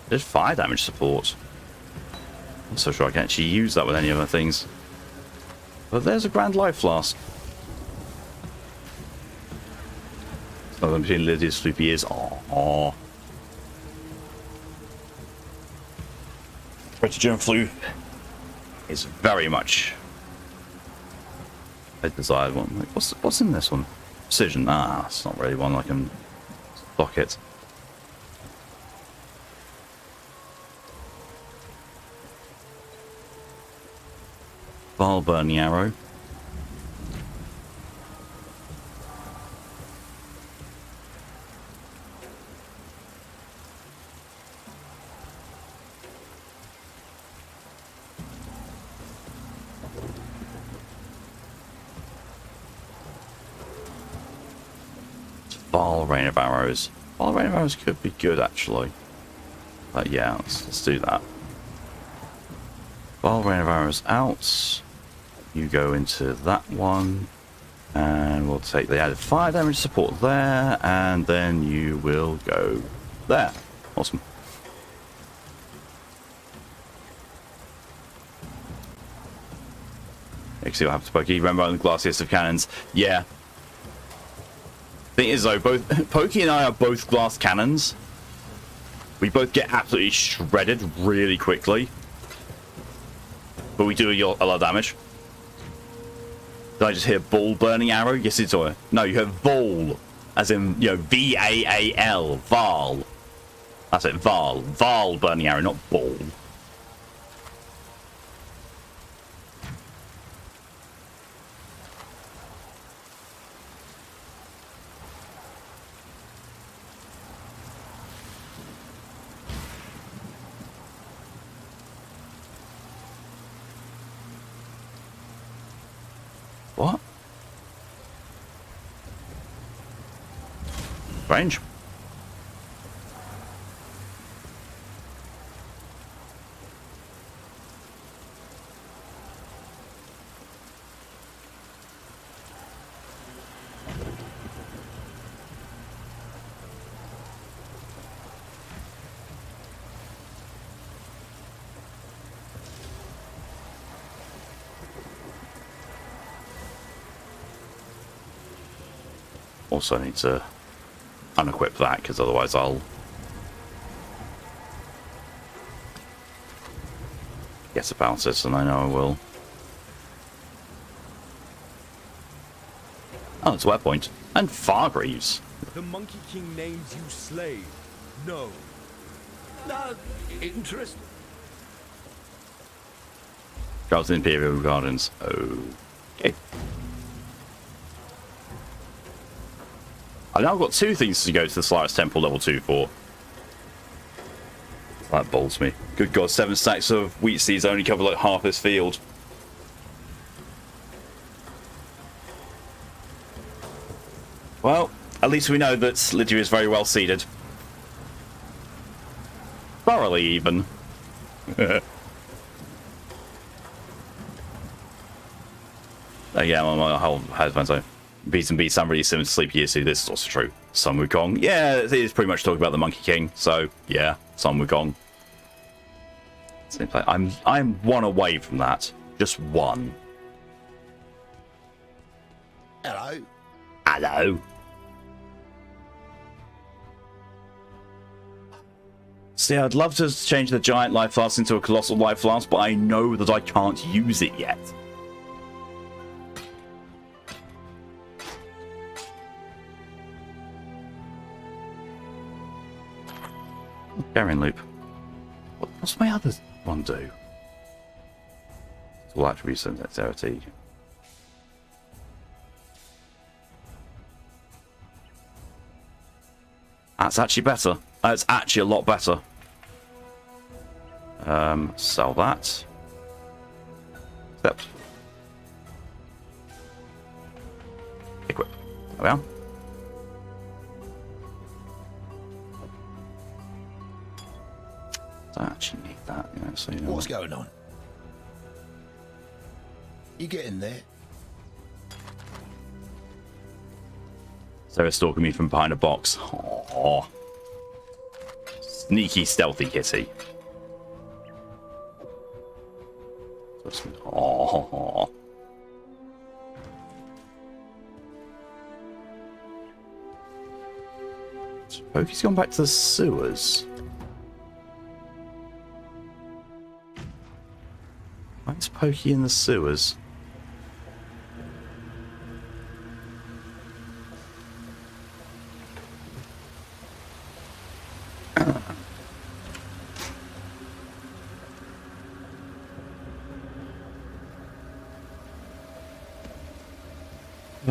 There's fire damage support. I'm not so sure I can actually use that with any other things. But there's a Grand Life Flask. It's not between Lydia's sleepy ears. Aww. Pretogen flu is very much a desired one. What's in this one? Precision. Ah, it's not really one I can stock it. Vile burning arrow. Vile Rain of Arrows. Vile Rain of Arrows could be good, actually. But yeah, let's do that. Vile Rain of Arrows out. You go into that one. And we'll take the added fire damage support there. And then you will go there. Awesome. You can see what happens to Pokey. Remember on the glassiest of cannons? Yeah. Thing is though, both Pokey and I are both glass cannons. We both get absolutely shredded really quickly. But we do a lot of damage. Did I just hear ball burning arrow? Yes, it's all. No, you have Vol. As in, you know, V-A-A-L. Val. That's it, Val. Val burning arrow, not ball. What? Strange. Also need to unequip that because otherwise I'll guess about it, and I know I will. Oh, it's a wear point. And Fargreaves. The Monkey King names you slave. No. Not interesting. Charles Imperial Gardens. Okay. I've now got 2 things to go to the Solaris Temple level 2 for. That bolts me. Good god, 7 stacks of wheat seeds only cover like half this field. Well, at least we know that Lydia is very well seeded. Thoroughly even. Yeah, my whole headphones on. Beats and beats, I'm really similar to Sleepy Years, this is also true. Sun Wukong. Yeah, it is pretty much talking about the Monkey King, so yeah, Sun Wukong. Seems like I'm 1 away from that. Just 1. Hello. Hello. See, I'd love to change the giant life flask into a colossal life flask, but I know that I can't use it yet. Carrying loop. What's my other one do? All attributes and dexterity. That's actually better. That's actually a lot better. Sell that. Accept. Equip. There we are. I actually need that, you know, so you know. What's going on? You getting there? Sarah's stalking me from behind a box. Aww. Sneaky, stealthy kitty. Aww. Pokey's gone back to the sewers. Why is Pokey in the sewers?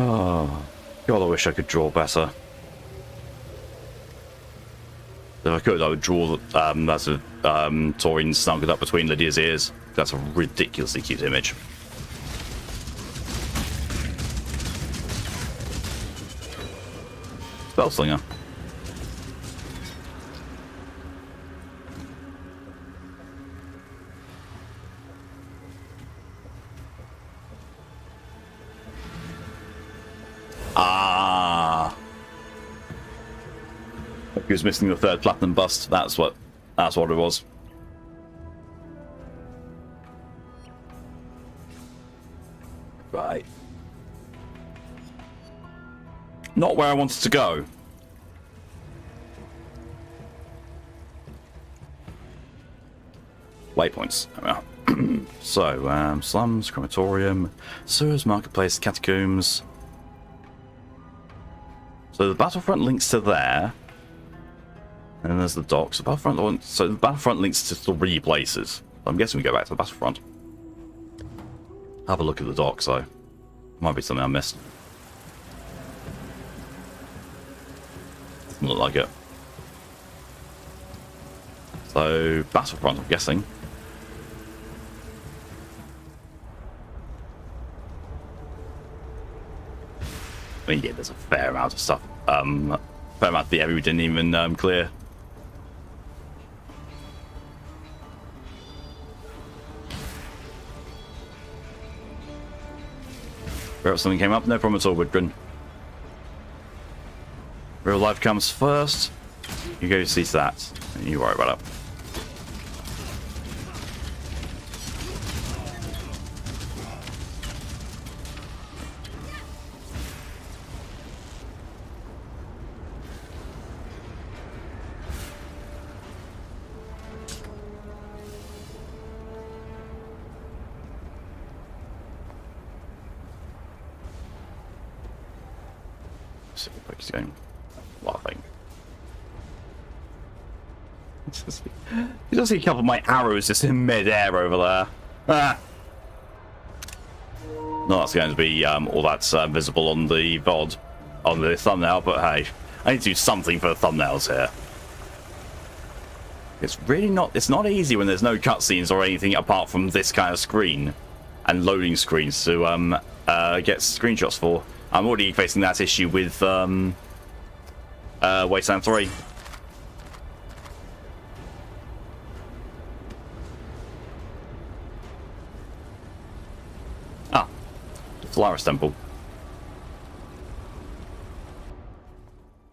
Oh, God, I wish I could draw better. If I could, I would draw that's a Taurine snuggled up between Lydia's ears. That's a ridiculously cute image. Spellslinger. Ah. He was missing the third platinum bust. That's what it was. Right. Not where I wanted to go. Waypoints. So, slums, crematorium, sewers, marketplace, catacombs. So the battlefront links to there. And then there's the docks. The battlefront. So the battlefront links to 3 places. I'm guessing we go back to the battlefront. Have a look at the docks, though. Might be something I missed. Doesn't look like it. So battlefront, I'm guessing. I mean, yeah, there's a fair amount of stuff. Fair amount of the area we didn't even clear. Something came up, no problem at all, Woodgren. Real life comes first. You go see that. You worry about it. Pokey's going laughing. You just see a couple of my arrows just in mid-air over there. Ah. No, that's going to be all that's visible on the VOD, on the thumbnail, but hey, I need to do something for the thumbnails here. It's really not, it's not easy when there's no cutscenes or anything apart from this kind of screen and loading screens to get screenshots for. I'm already facing that issue with Wasteland 3. Ah, Solaris Temple.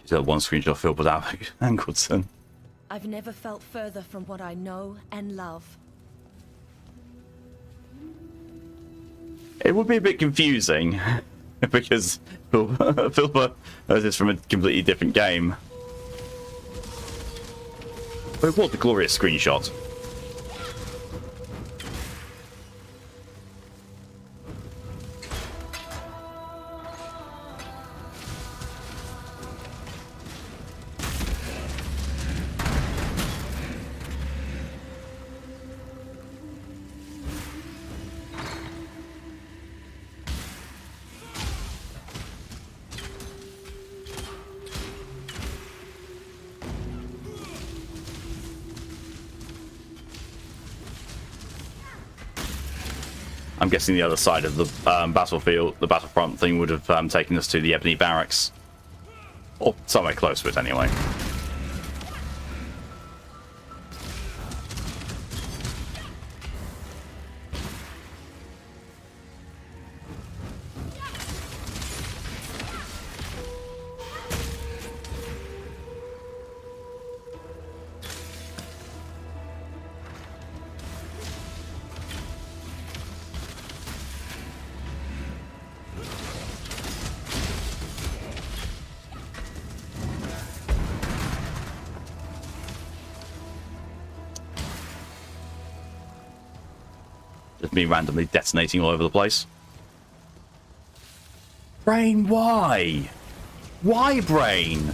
She's got one screenshot filled with Angleton. I've never felt further from what I know and love. It would be a bit confusing because Philpa is from a completely different game. But what a glorious screenshot. I'm guessing the other side of the battlefield, the battlefront thing, would have taken us to the Ebony Barracks. Or somewhere close to it, anyway. Me randomly detonating all over the place. Brain, why? Why, Brain?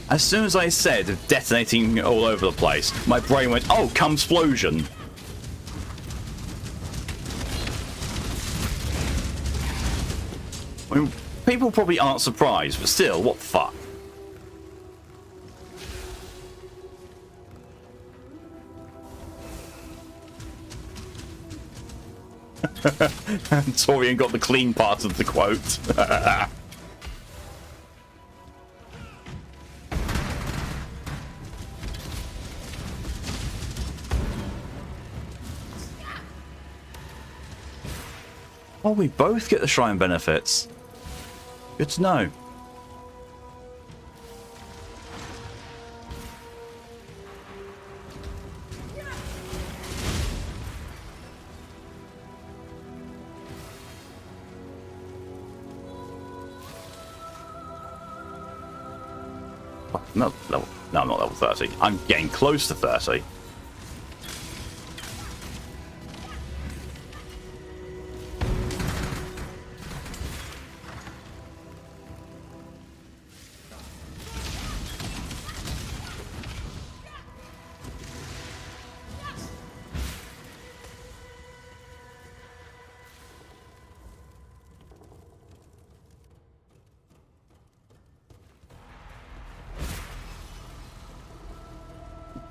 As soon as I said detonating all over the place, my brain went, oh, come explosion. I mean, people probably aren't surprised, but still, what the fuck? And Torian got the clean part of the quote. Oh, we both get the shrine benefits. Good to know. No, level, no, I'm not level 30. I'm getting close to 30.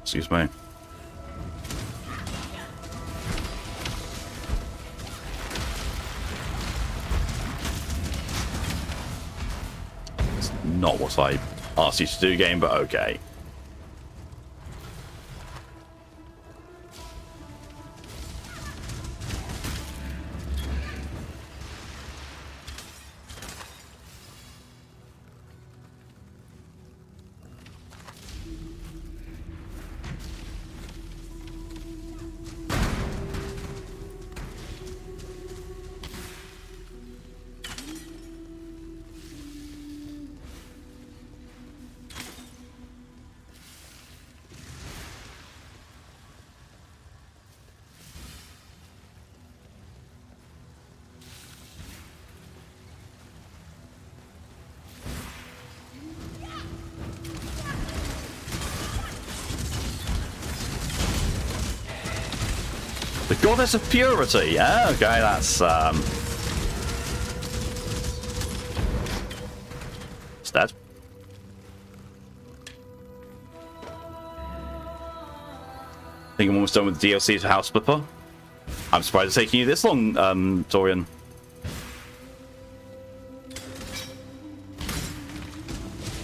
Excuse me. It's not what I asked you to do, game, but okay. The goddess of purity. Yeah, okay, that's it's dead. I think I'm almost done with the DLC to House Flipper. I'm surprised it's taking you this long, Torian.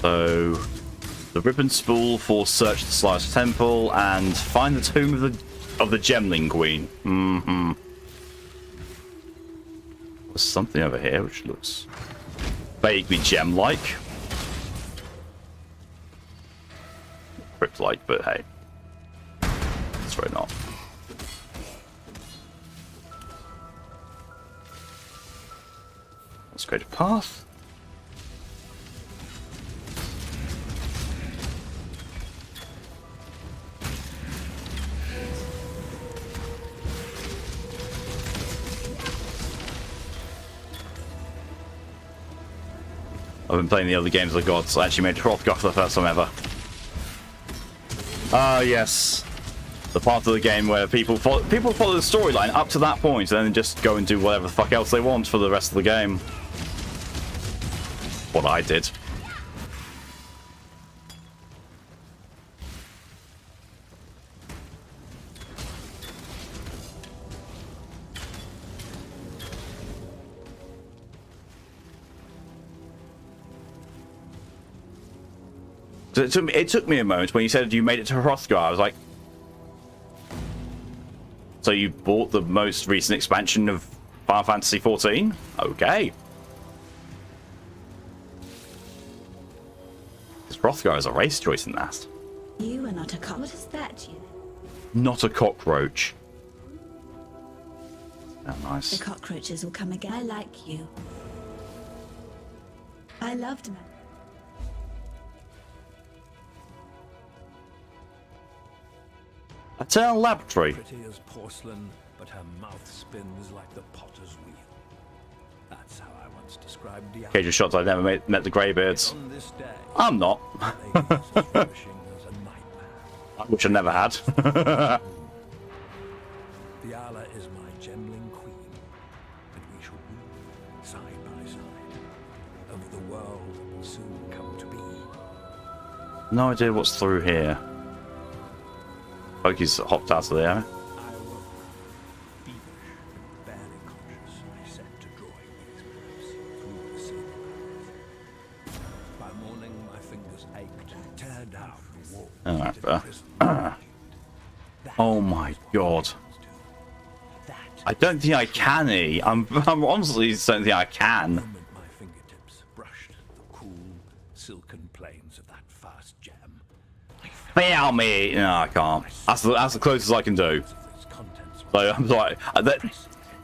So, the ribbon spool for search the Slayer's Temple and find the tomb of the Gemling Queen. Mm-hmm. There's something over here which looks vaguely gem-like. Crypt-like, but hey. It's very not. Let's create a path. I've been playing the other games of the gods. I actually made Hrothgar for the first time ever. Ah, yes. The part of the game where people follow the storyline up to that point and then just go and do whatever the fuck else they want for the rest of the game. What I did. It took me a moment when you said you made it to Hrothgar. I was like, so you bought the most recent expansion of Final Fantasy XIV? Okay. Because Hrothgar is a race choice in that. You are not a cockroach. What is that, you? Not a cockroach. Oh, nice. The cockroaches will come again. I like you. I loved man. Eternal Laboratory. Pretty as porcelain, but her mouth spins like the potter's wheel. That's how I once described the Cage of shots. I never met the Greybeards. on this day. I'm not. They is as flourishing as a nightmare. I wish I never had. Diala is my gemling queen, and we shall rule side by side over the world that will soon come to be. No idea what's through here. Pokey's hopped out of there. I will feverish and bearing around the wall. Alright, oh my god. I don't think I can, I'm honestly don't think I can. The moment my fingertips brushed the cool, silken plains of that fast gem, I Fail me! No, I can't. That's the closest I can do. felt its contents So I'm like,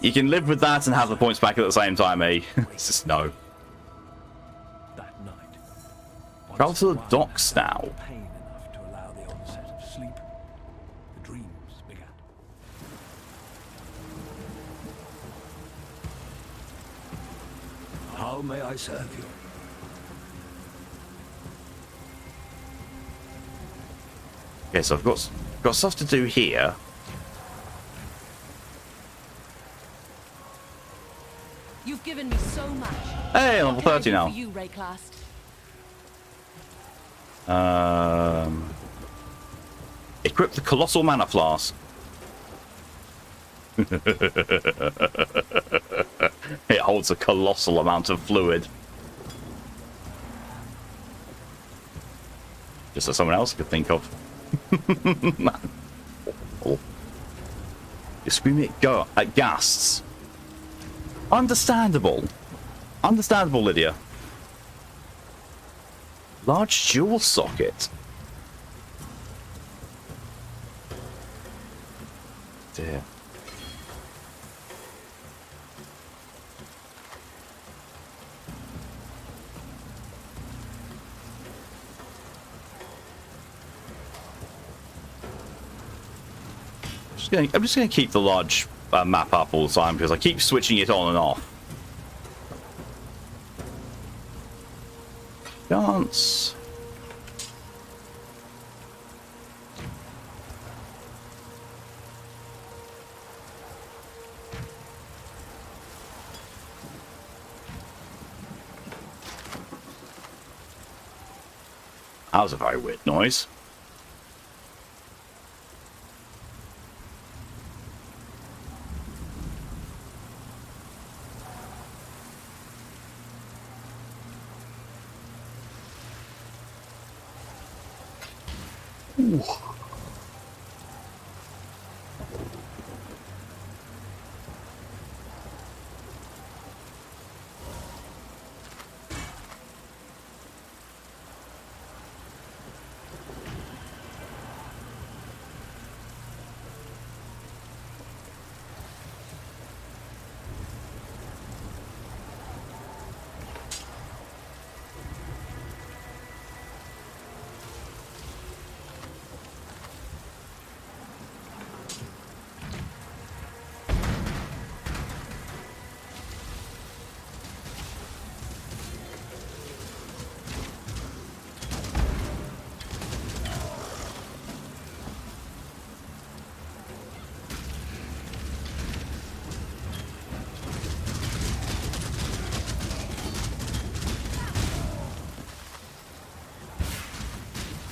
you can live with that and have the points back at the same time, It's just no. that night. Travel to the Once docks now. pain enough to allow the onset of sleep, the dreams began. How may I serve you? Okay, so I've got stuff to do here. You've given me so much. Hey, level What can I 30 do now. for you, Rayclast? Equip the colossal mana flask. It holds a colossal amount of fluid. Just so someone else could think of. Oh. You're screaming at ghasts. Understandable. Understandable, Lydia. Large jewel socket. Dear. I'm just going to keep the large map up all the time because I keep switching it on and off. Dance. That was a very weird noise. Ooh.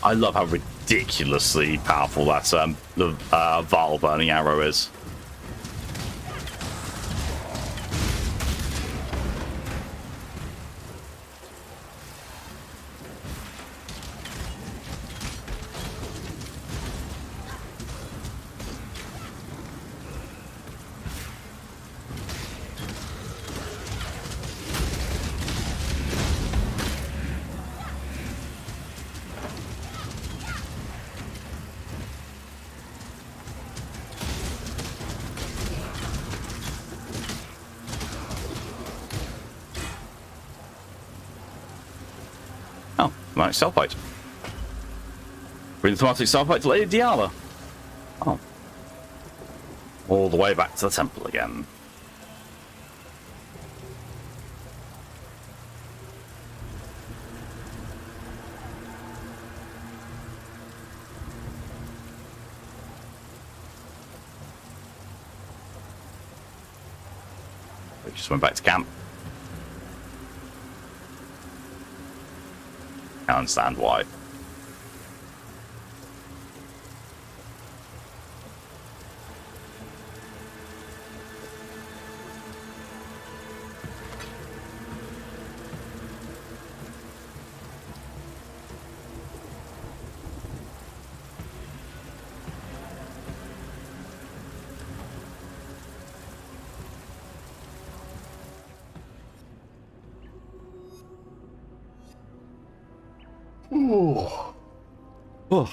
I love how ridiculously powerful that the Vile Burning Arrow is. Oh, thematic Self-Fight. Bring the thematic Self-Fight to Lady Diala. Oh. All the way back to the temple again. We just went back to camp. I understand why. Oh. Oh.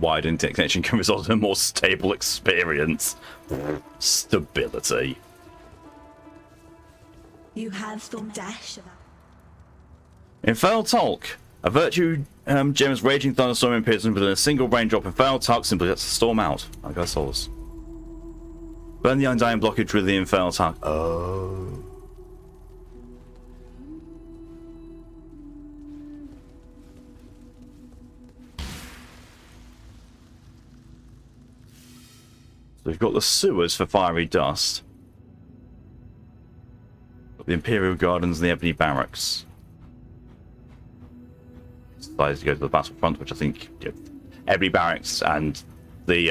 Wide internet connection can result in a more stable experience. Stability. You have storm dash about. Infernal Talk. A virtue gem's raging thunderstorm appears within a single raindrop. Infernal Talk simply lets the storm out. I got souls. Burn the undying blockage with the Infernal Talk. Oh. So we've got the sewers for fiery dust. Got the Imperial Gardens and the Ebony Barracks. Decided to go to the battlefront, which I think Ebony Barracks and the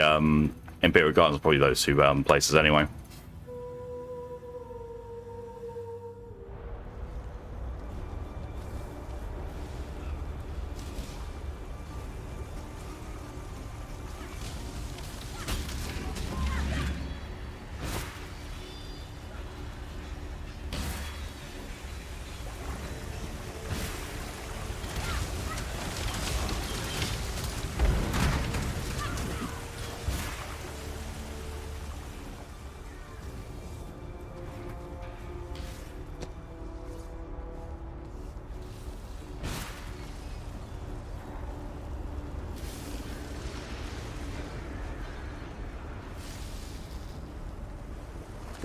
Imperial Gardens are probably those two places anyway.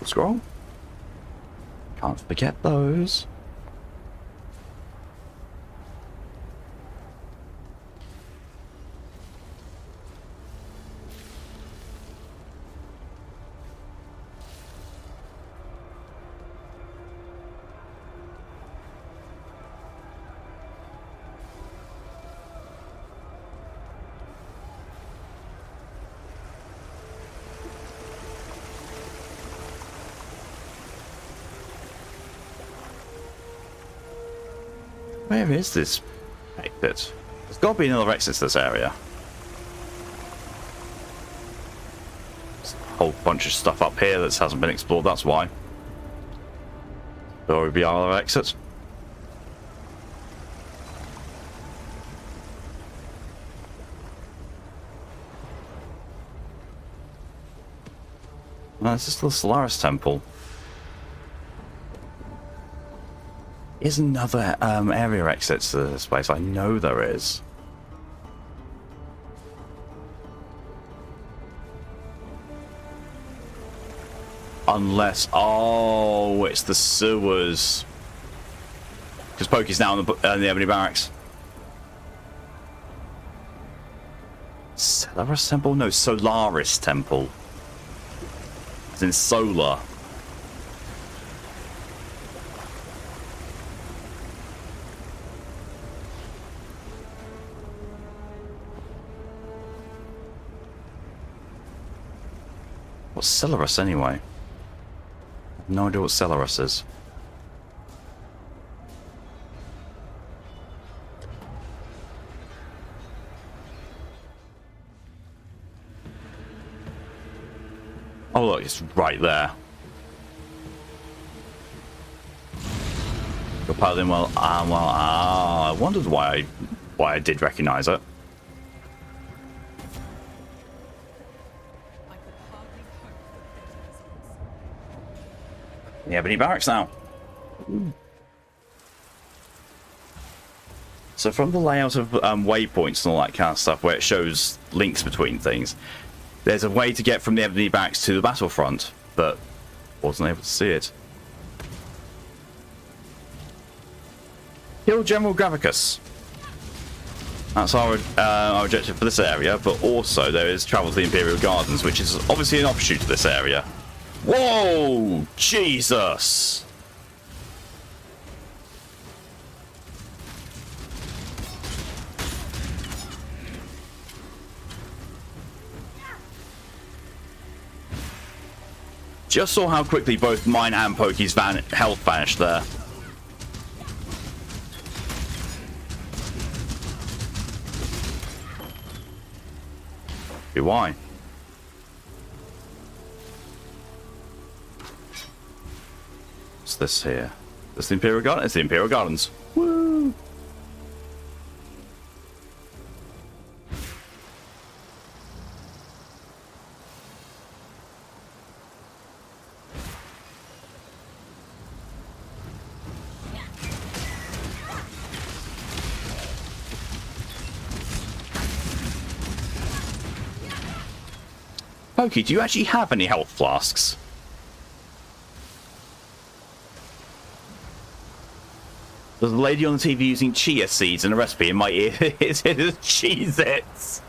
Scroll. Can't forget those. Where is this exit? There's got to be another exit to this area. There's a whole bunch of stuff up here that hasn't been explored, that's why. There will be other exits. No, this is the Solaris Temple. Is another area exit to this place? I know there is. Unless, oh, it's the sewers. Because Pokey's now in the Ebony Barracks. Solaris Temple? No, Solaris Temple. It's in solar. What's Solaris anyway? I have no idea what Solaris is. Oh look, it's right there. Your paladin, I wondered why I did recognise it. The Ebony Barracks now. So from the layout of waypoints and all that kind of stuff, where it shows links between things, there's a way to get from the Ebony Barracks to the battlefront, but wasn't able to see it. Kill General Gravicus. That's our objective for this area, but also there is travel to the Imperial Gardens, which is obviously an offshoot of this area. Whoa! Jesus! Just saw how quickly both mine and Pokey's health vanished there. Why? What's this here? This the Imperial Garden? It's the Imperial Gardens. Woo! Pokey, do you actually have any health flasks? There's a lady on the TV using chia seeds in a recipe in my ear. It's Cheez-Its.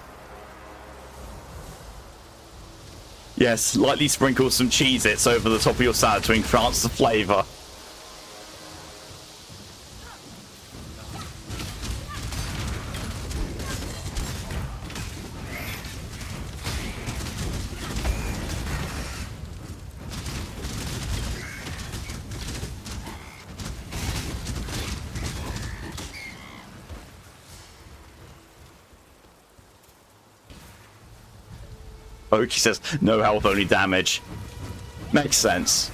Yes, lightly sprinkle some Cheez-Its over the top of your salad to enhance the flavour. Pokey says, no health, only damage. Makes sense.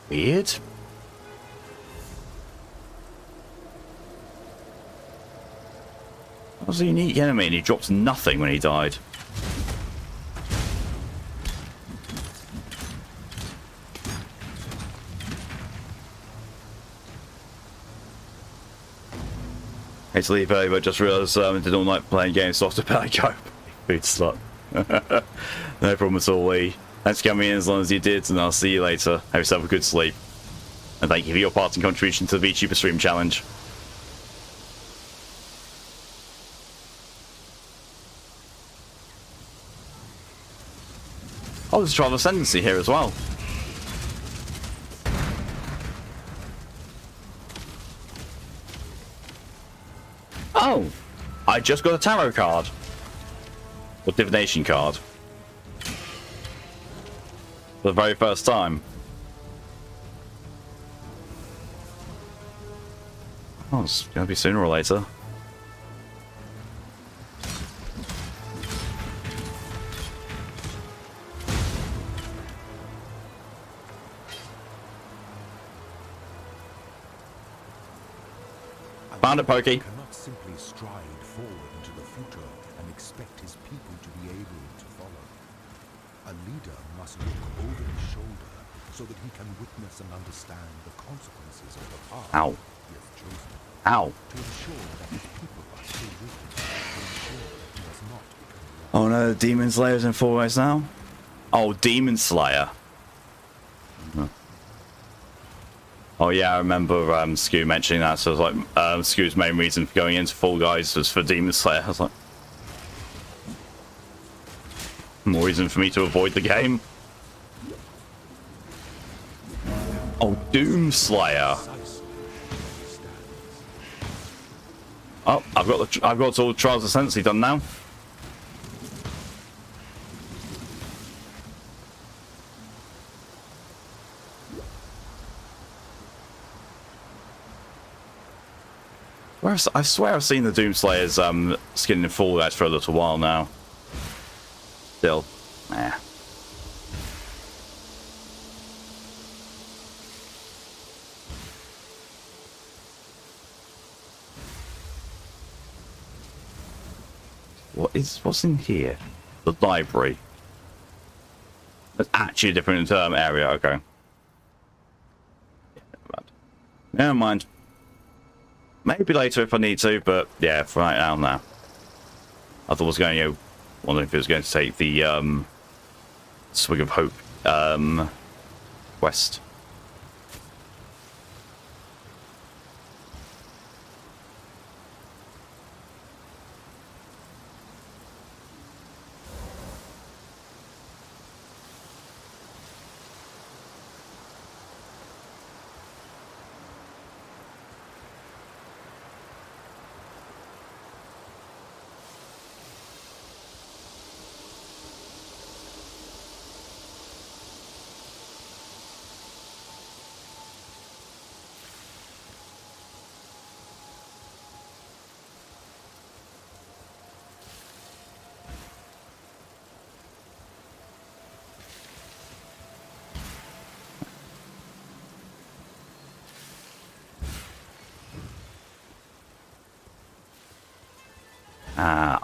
Weird. That was a unique enemy and he dropped nothing when he died. Hate to leave early, but just realised I did all night playing games, so after I go. Food slut. No problem at all, Lee. Thanks for coming in as long as you did, and I'll see you later. Have yourself a good sleep. And thank you for your part and contribution to the VTuber Stream Challenge. Oh, there's a Trial of Ascendancy here as well. Oh! I just got a tarot card. Or divination card. For the very first time. Oh, it's gonna be sooner or later. Found it, Pokey. Cannot simply stride forward into the future and expect his people to be able to follow. A leader must look over his shoulder so that he can witness and understand the consequences of the path Ow. he has chosen. Ow. To ensure that his people are still with him, to ensure that he has not become Oh no, Demon Slayer's in 4 ways now? Oh, Demon Slayer. Oh yeah, I remember Skew mentioning that, so I was like, Skew's main reason for going into Fall Guys was for Demon Slayer. I was like, more reason for me to avoid the game. Oh, Doom Slayer. Oh, I've got all Trials of Ascendancy done now. I swear I've seen the Doomslayer's skin in Fall Guys for a little while now. Still, eh. What's in here? The library. That's actually a different area. Okay. Never mind. Maybe later if I need to, but yeah, for right now, now. I thought I was going to, wondering if it was going to take the Swig of Hope quest.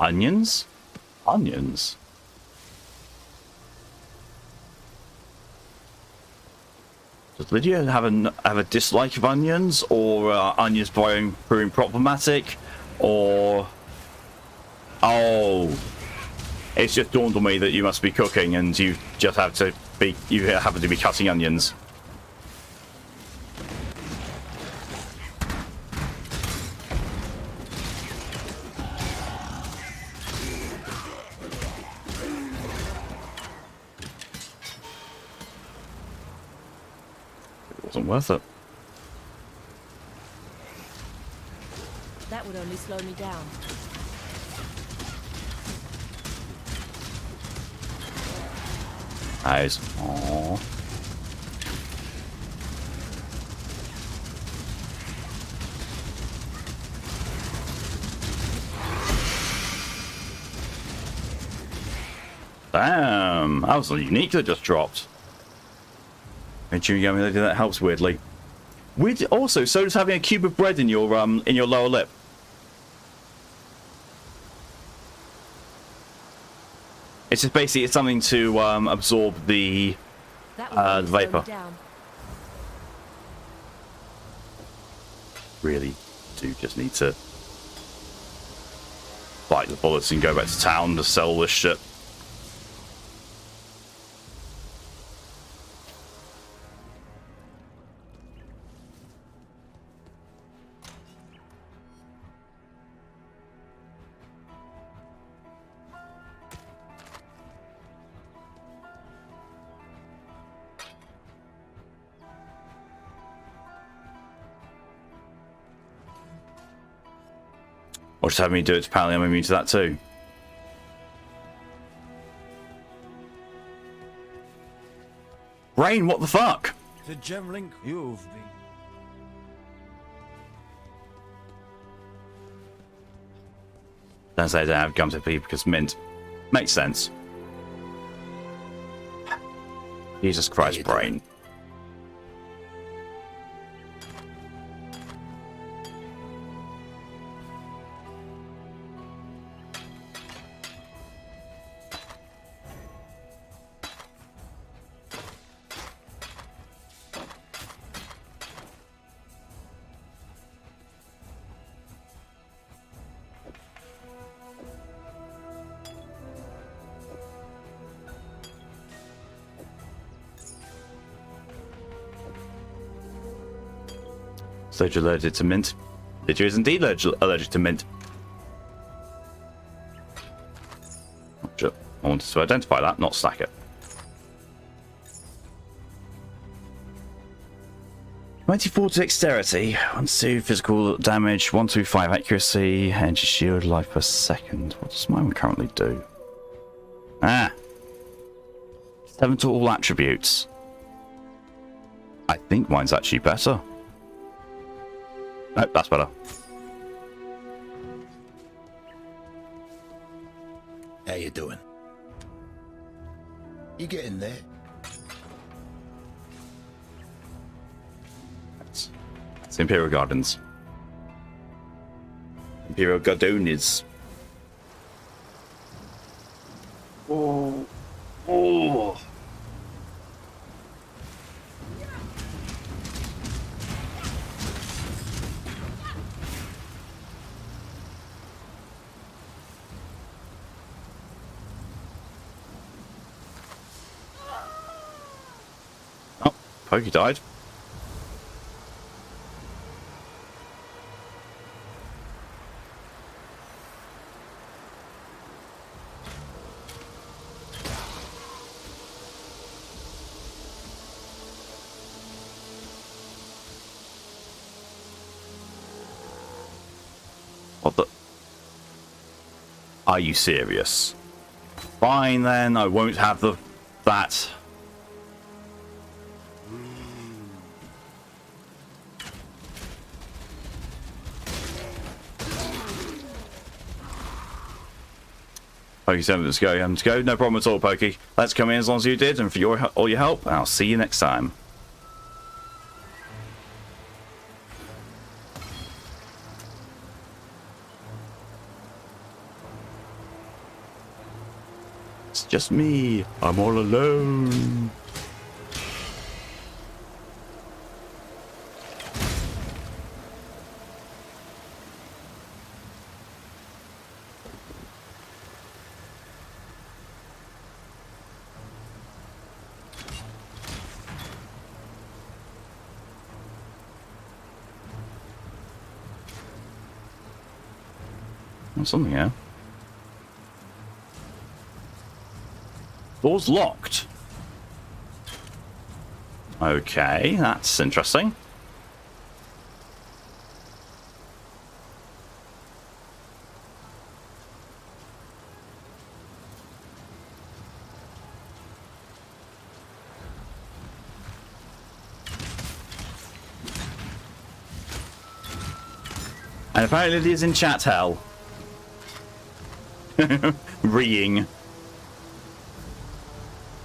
Onions? Onions? Does Lydia have a dislike of onions, or onions proving problematic, or oh, it's just dawned on me that you must be cooking and you happen to be cutting onions. Wasn't worth it. That would only slow me down. Nice. Aww. Damn, that was a unique that just dropped. And chewing gum, that helps weirdly. Also, so does having a cube of bread in your lower lip. It's just basically something to absorb the vapor. Really do just need to bite the bullets and go back to town to sell this shit. Or just have me do it, apparently I'm immune to that too. Rain, what the fuck? The Gemlink you've been. Don't say I don't have gums to pee because mint. Makes sense. Jesus Christ, Brain. So you're allergic to mint. Lydia is indeed allergic to mint. I wanted to identify that, not stack it. 24 dexterity, 1-2 physical damage, 1-5 accuracy, energy shield, life per second. What does mine currently do? 7 to all attributes. I think mine's actually better. Nope, that's better. How you doing? You getting there? It's Imperial Gardens. Imperial Gardens. Oh. Oh. Oh, Pokey died. What the? Are you serious? Fine then, I won't have that. Pokey 7, let's go. To go. No problem at all, Pokey. Let's come in as long as you did, and for all your help. I'll see you next time. It's just me. I'm all alone. There's something here. Door's locked. Okay, that's interesting. And apparently Lydia's in chat hell. Reeing.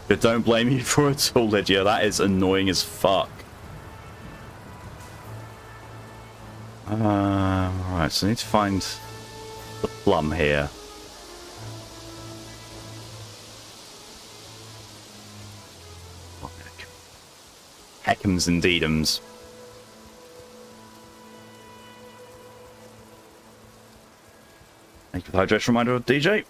But don't blame you for it all, Lydia. That is annoying as fuck. Alright, so I need to find the plum here. Heckums and deedums. Thank you for the hydration reminder, DJ.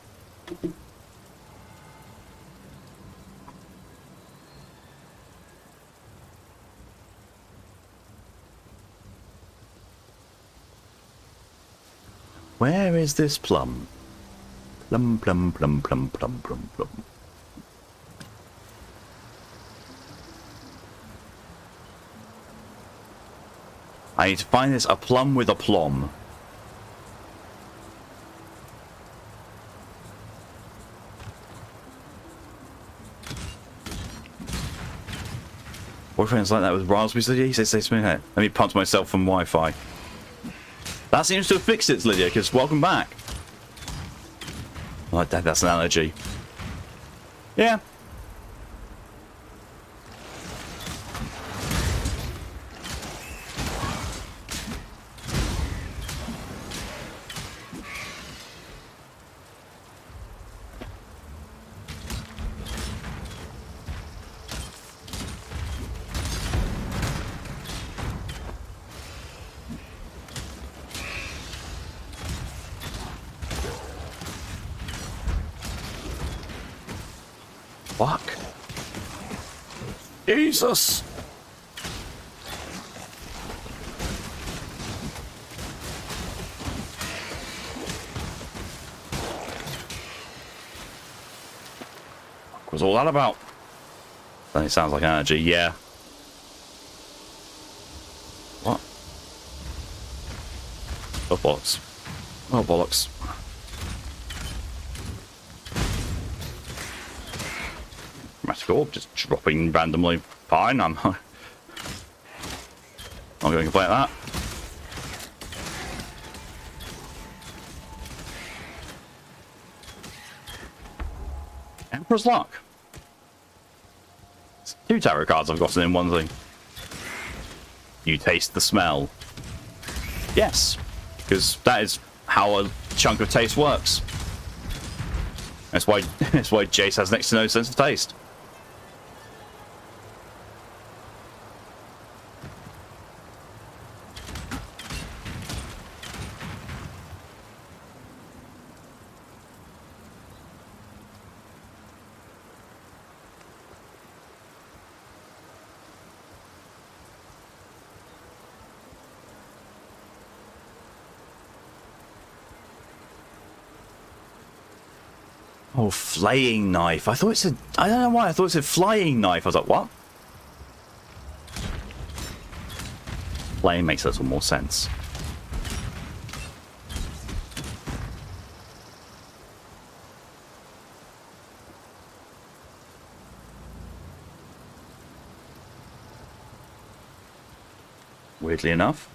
Where is this plum? Plum, plum, plum, plum, plum, plum, plum. I need to find this, a plum with a plum. Boyfriend's like that with raspberries, Lydia. He says, let me punch myself from Wi-Fi. That seems to have fixed it, Lydia, because welcome back. Oh, that's an allergy. Yeah. Fuck. Jesus. What was all that about? Then it sounds like energy, yeah. What? Oh, bollocks. Oh, bollocks. Orb just dropping randomly. Fine, I'm not going to complain at that. Emperor's Luck. It's 2 tarot cards I've gotten in one thing. You taste the smell. Yes, because that is how a chunk of taste works. That's why that's why Jace has next to no sense of taste. Oh, flaying knife. I thought it said... I don't know why. I thought it said flying knife. I was like, what? Flaying makes a little more sense. Weirdly enough.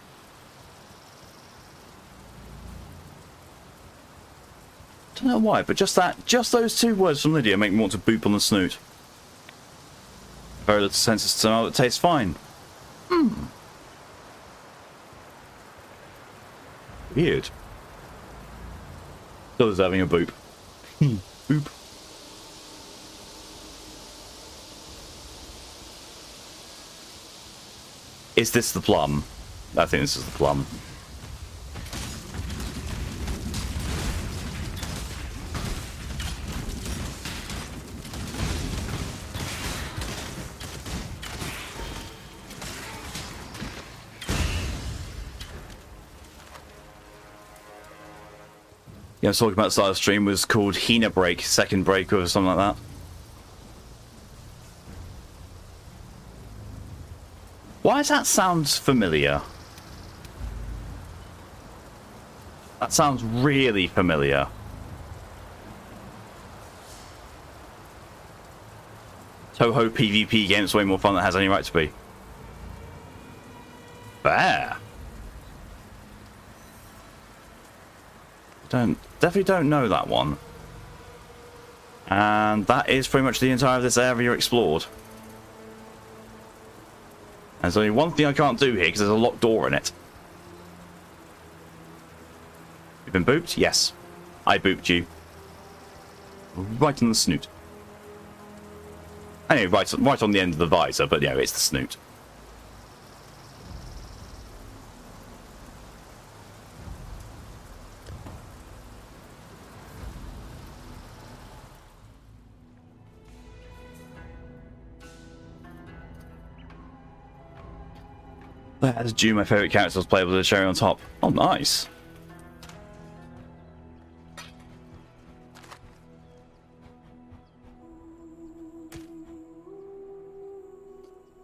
I don't know why, but just those two words from Lydia make me want to boop on the snoot. Very little sense of smell that tastes fine. Weird. Still deserving a boop. Boop. Is this the plum? I think this is the plum. Yeah, I was talking about the start of the stream was called Hina Break, second break or something like that. Why does that sound familiar? That sounds really familiar. Toho PvP game's way more fun than it has any right to be. Fair. Definitely don't know that one. And that is pretty much the entire of this area explored. There's only one thing I can't do here because there's a locked door in it. You've been booped? Yes. I booped you. Right on the snoot. Anyway, right on the end of the visor, but yeah, it's the snoot. That's Jew, my favourite character was playable with a cherry on top. Oh, nice.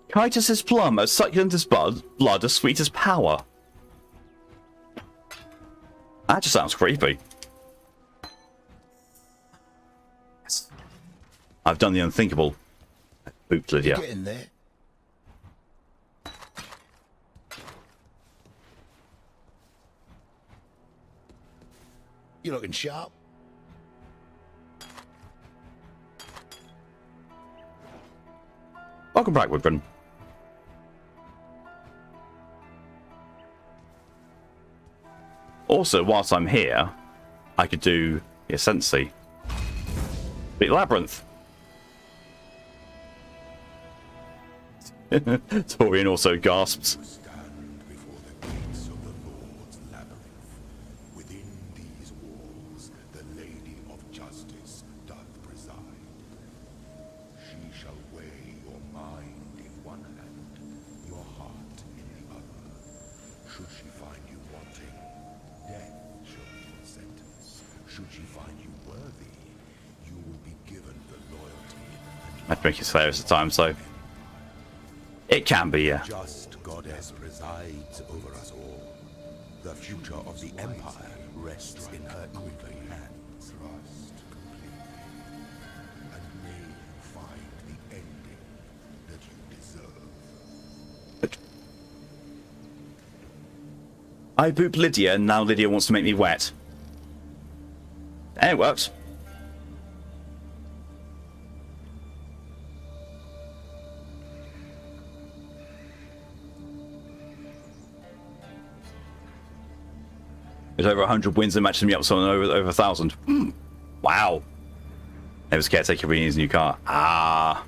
Kitus is plum, as succulent as blood, as sweet as power. That just sounds creepy. Yes. I've done the unthinkable. I booped Lydia. Get in there. You're looking sharp. Welcome back, Woodburn. Also, whilst I'm here, I could do the Ascendancy. Big Labyrinth. Torian also gasps. Stand before the gates of the Lord's labyrinth. Within these walls, the Lady of Justice doth preside. She shall weigh your mind in one hand, your heart in the other. Should she find you wanting, death shall be your sentence. Should she find you worthy, you will be given the loyalty and I think it's hilarious at times, so it can be, yeah. just goddess presides over us all. The future of the Empire rests in her queenly hands. Trust completely, and may you find the ending that you deserve. I boop Lydia, and now Lydia wants to make me wet. And it works. There's over 100 wins and matches me up with someone over 1,000. Wow. It was caretaker bringing his new car. Ah.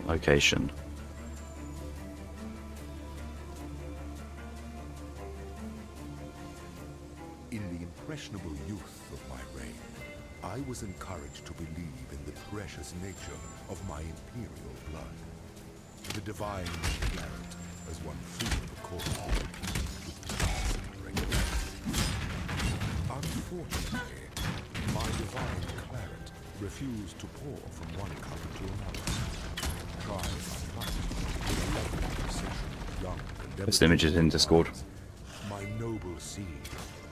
Location. In the impressionable youth of my reign, I was encouraged to believe in the precious nature of my imperial blood. The divine claret, as one frequently called it, with class and regularity. Unfortunately, my divine claret refused to pour from one cup to another. Try as I might, with a lovely precision, young and This image is in Discord. my noble seed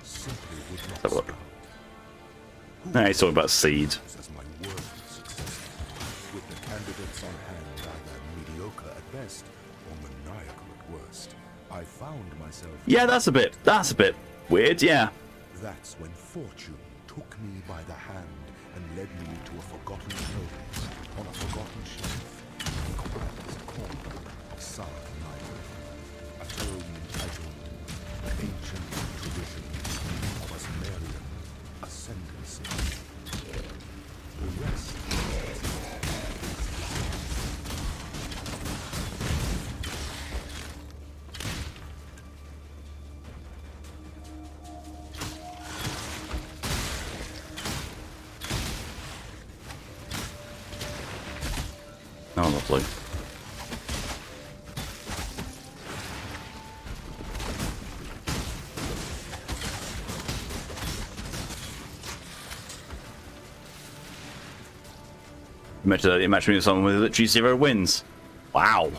simply would not Have a look. sprout. No, he's talking about seed. As my worthy successor, with the candidates on hand either mediocre at best or maniacal at worst, I found myself. Yeah, that's a bit weird, yeah. That's when fortune took me by the hand and led me to a forgotten throne on a forgotten shelf, in the quietest corner of South Night. A tome entitled Ancient Tradition of Asmerian Ascendancy. The rest. Oh, lovely. You match me with someone with literally 0 wins. Wow.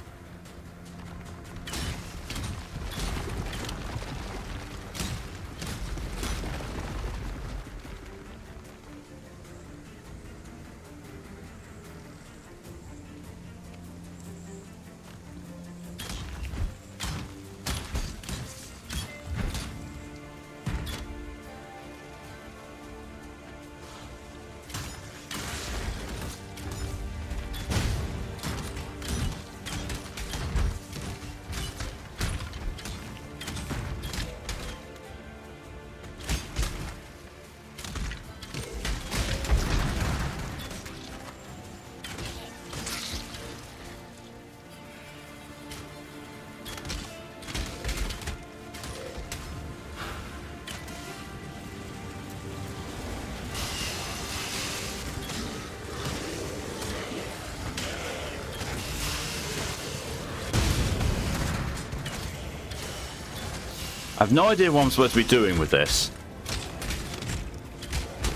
I've no idea what I'm supposed to be doing with this.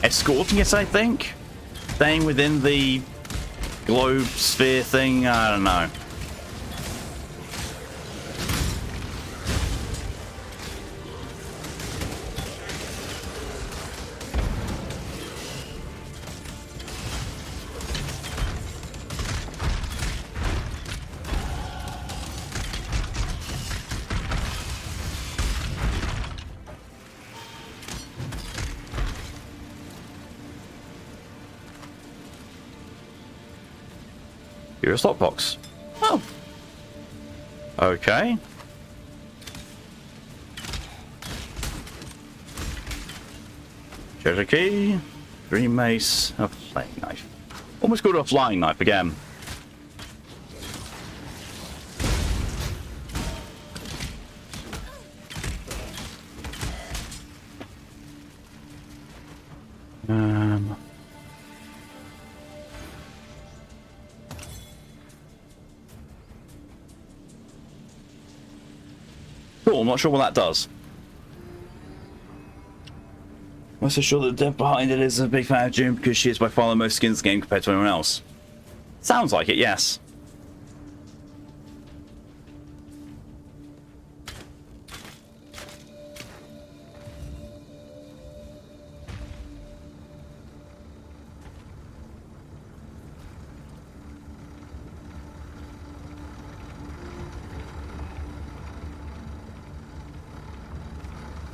Escorting it, I think? Staying within the globe sphere thing? I don't know. You're a slot box. Oh. Okay. Treasure key. Green mace. A flaying knife. Almost called a flying knife again. Cool, I'm not sure what that does. I'm so sure that the dev behind it is a big fan of June because she is by far the most skins game compared to anyone else. Sounds like it, yes.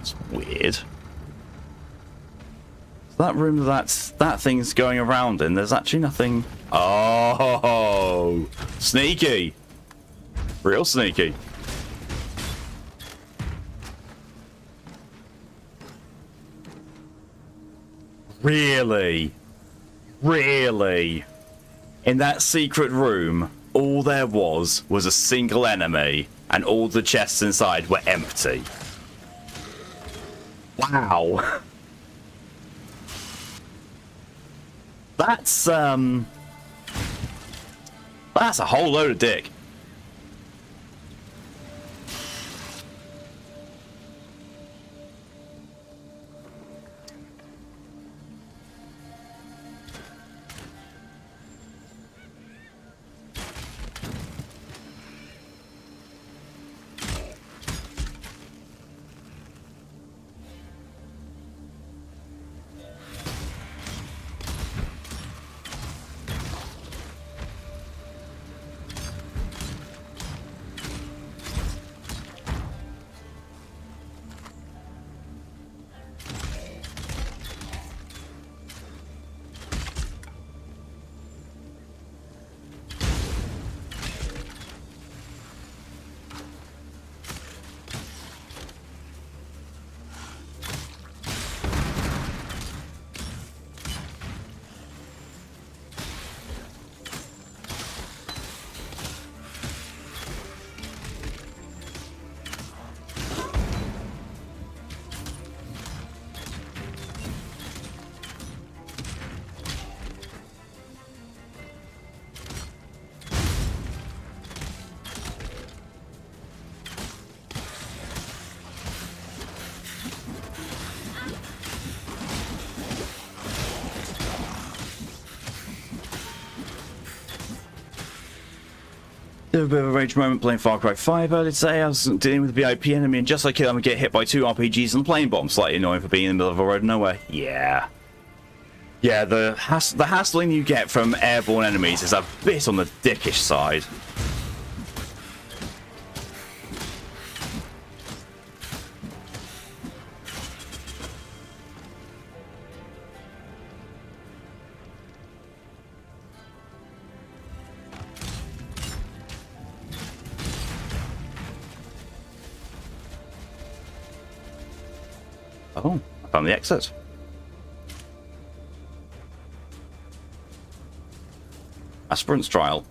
It's weird. That room that thing's going around in, there's actually nothing. Oh, sneaky. Real sneaky. Really? Really? In that secret room, all there was a single enemy, and all the chests inside were empty. Wow. That's a whole load of dick. A bit of a rage moment playing Far Cry 5 earlier today. I was dealing with a VIP enemy, and just like it, I'm gonna get hit by 2 RPGs and a plane bomb. Slightly annoying for being in the middle of a road of nowhere. Yeah. Yeah, the hassling you get from airborne enemies is a bit on the dickish side. Oh, I found the exit. Aspirant's trial.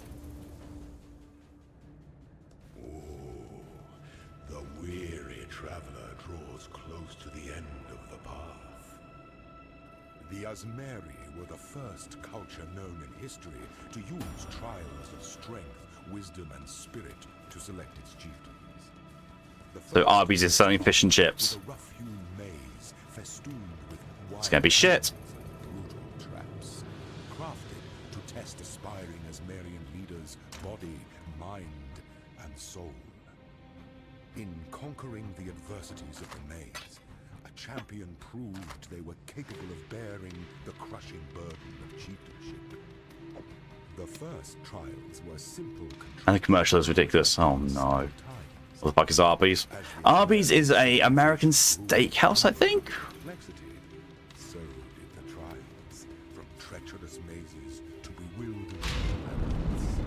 The weary traveler draws close to the end of the path. The Asmeri were the first culture known in history to use trials of strength, wisdom, and spirit to select its chieftains. So Arby's is selling fish and chips. It's gonna be shit. Brutal traps, crafted to test aspiring Asmerian leaders' body, mind, and soul. In conquering the adversities of the maze, a champion proved they were capable of bearing the crushing burden of chieftainship. The first trials were simple. And the commercial is ridiculous. Oh no. What the fuck is Arby's? Arby's is a American steakhouse, I think? So did the trials, from treacherous mazes to bewildering labyrinths.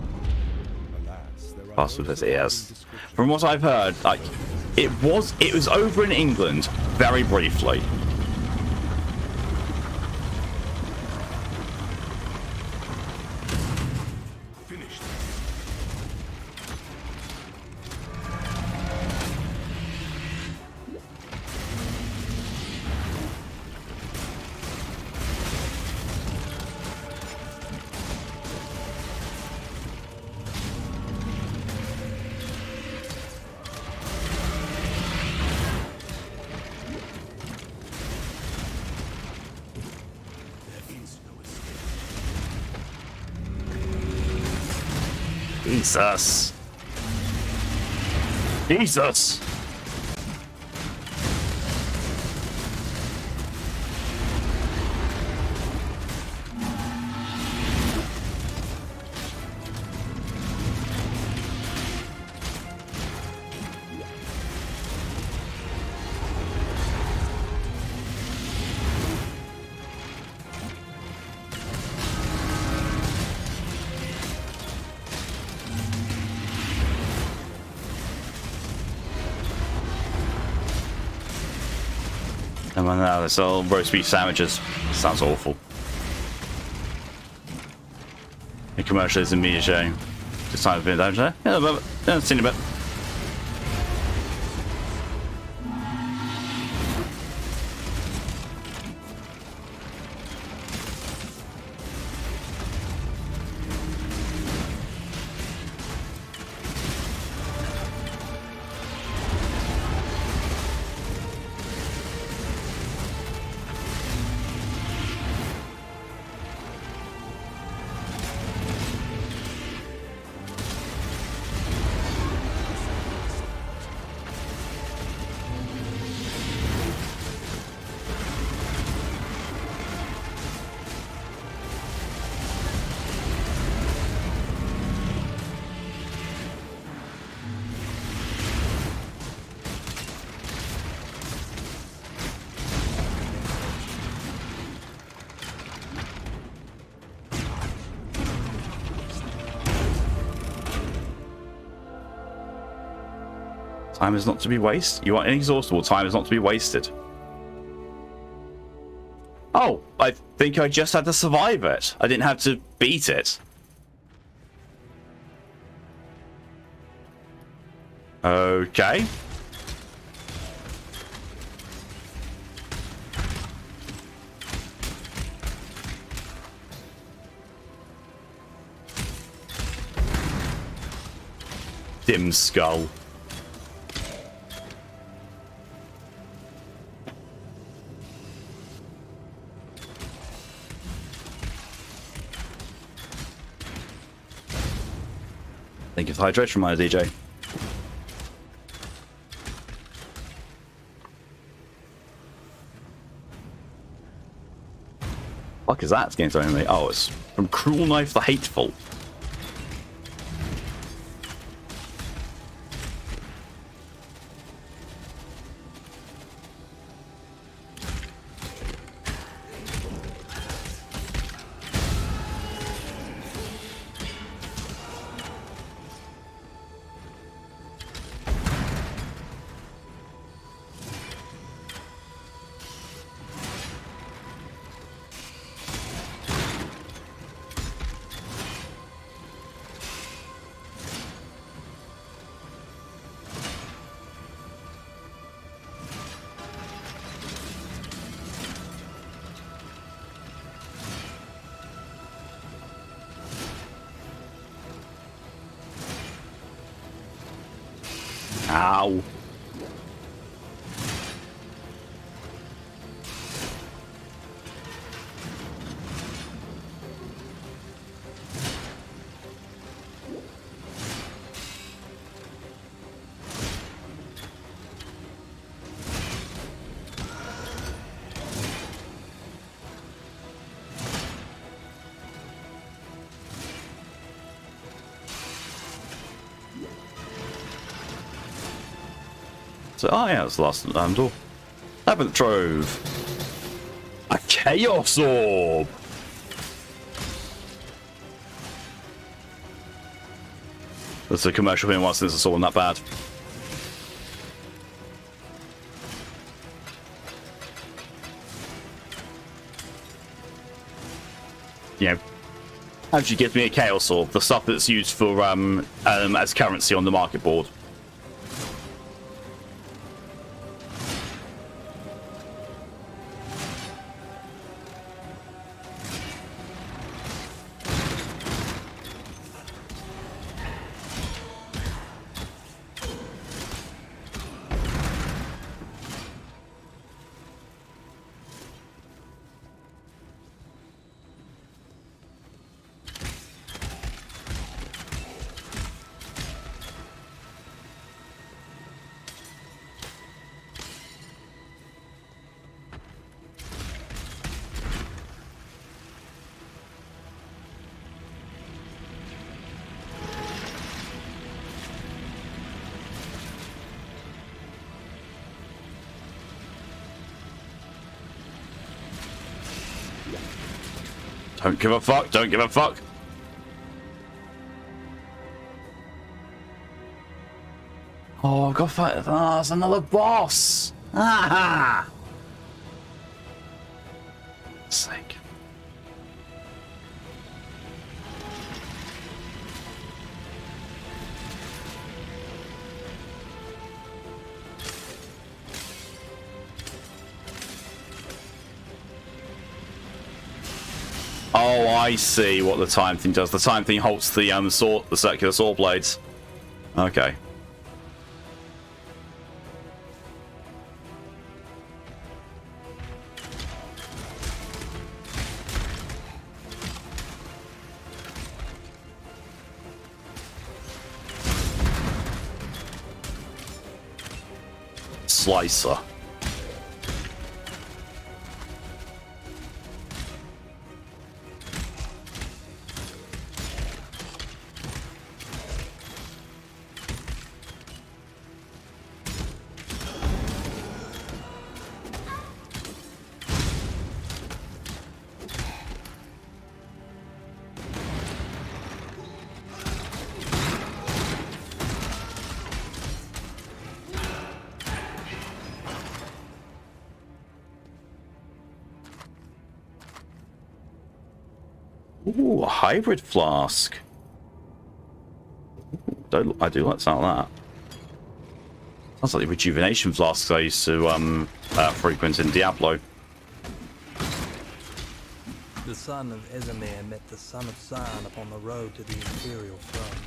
Alas, there are Fast with those his ears. descriptions From what I've heard, like it was over in England very briefly. finished. Jesus. Jesus. And then there's all roast beef sandwiches. Sounds awful. The commercial is immediately showing. Just time a bit damage there. Yeah, but I've seen a bit. Time is not to be wasted. You are inexhaustible. Time is not to be wasted. Oh, I think I just had to survive it. I didn't have to beat it. Okay. Dim skull. Thank you for the hydration, my DJ. Fuck is that? It's getting thrown at me. Oh, it's from Cruel Knife the Hateful. Ow. So, oh yeah, that's the last door. Labyrinth Trove. A Chaos Orb! That's a commercial thing once since I saw one that bad. You know, actually gives me a Chaos Orb, the stuff that's used for as currency on the market board. Don't give a fuck, don't give a fuck. Oh, I've got to fight. Oh, it's another boss. Ah! Sake. Oh, I see what the time thing does. The time thing halts the sword, the circular saw blades. Okay. Slicer. Ooh, a hybrid flask. I do like the sound of that. Sounds like the rejuvenation flasks I used to frequent in Diablo. The son of Esamir met the son of San upon the road to the Imperial throne.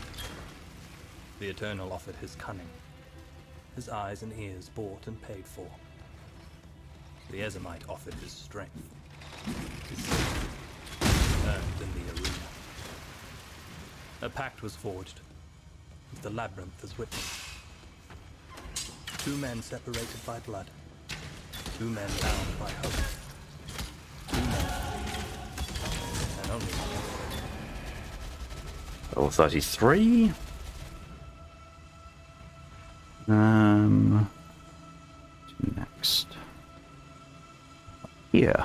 The Eternal offered his cunning, his eyes and ears bought and paid for. The Esamite offered his strength, his safety, earned in the arena. A pact was forged, with the labyrinth as witness. 2 men separated by blood, 2 men bound by hope, 2 men, and only one. Level 33. Next. Here.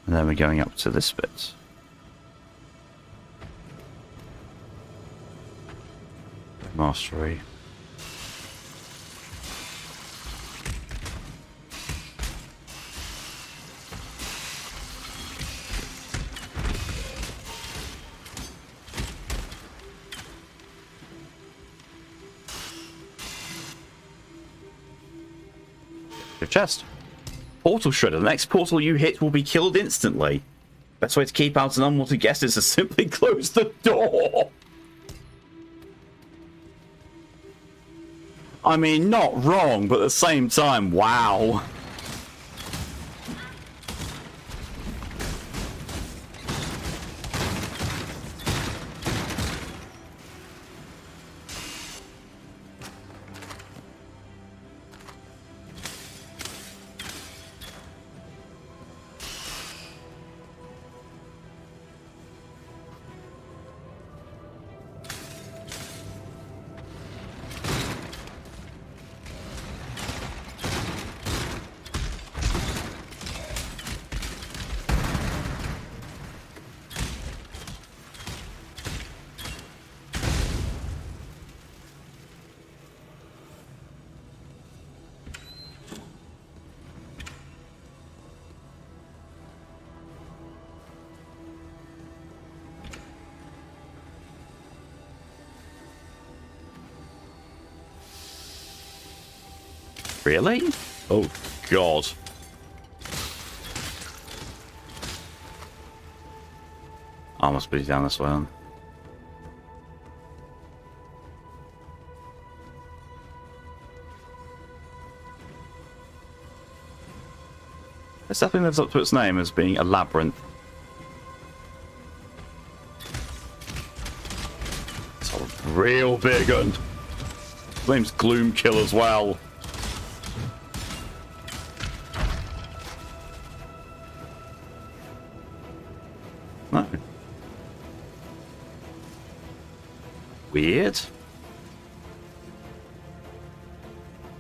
And then we're going up to this bit. Mastery. Your chest. Portal Shredder. The next portal you hit will be killed instantly. Best way to keep out an unwanted guest is to simply close the door. I mean, not wrong, but at the same time, wow. Really? Oh, God. I must be down this way then. It definitely lives up to its name as being a labyrinth. It's a real big one. His name's Gloomkill as well. No. Weird.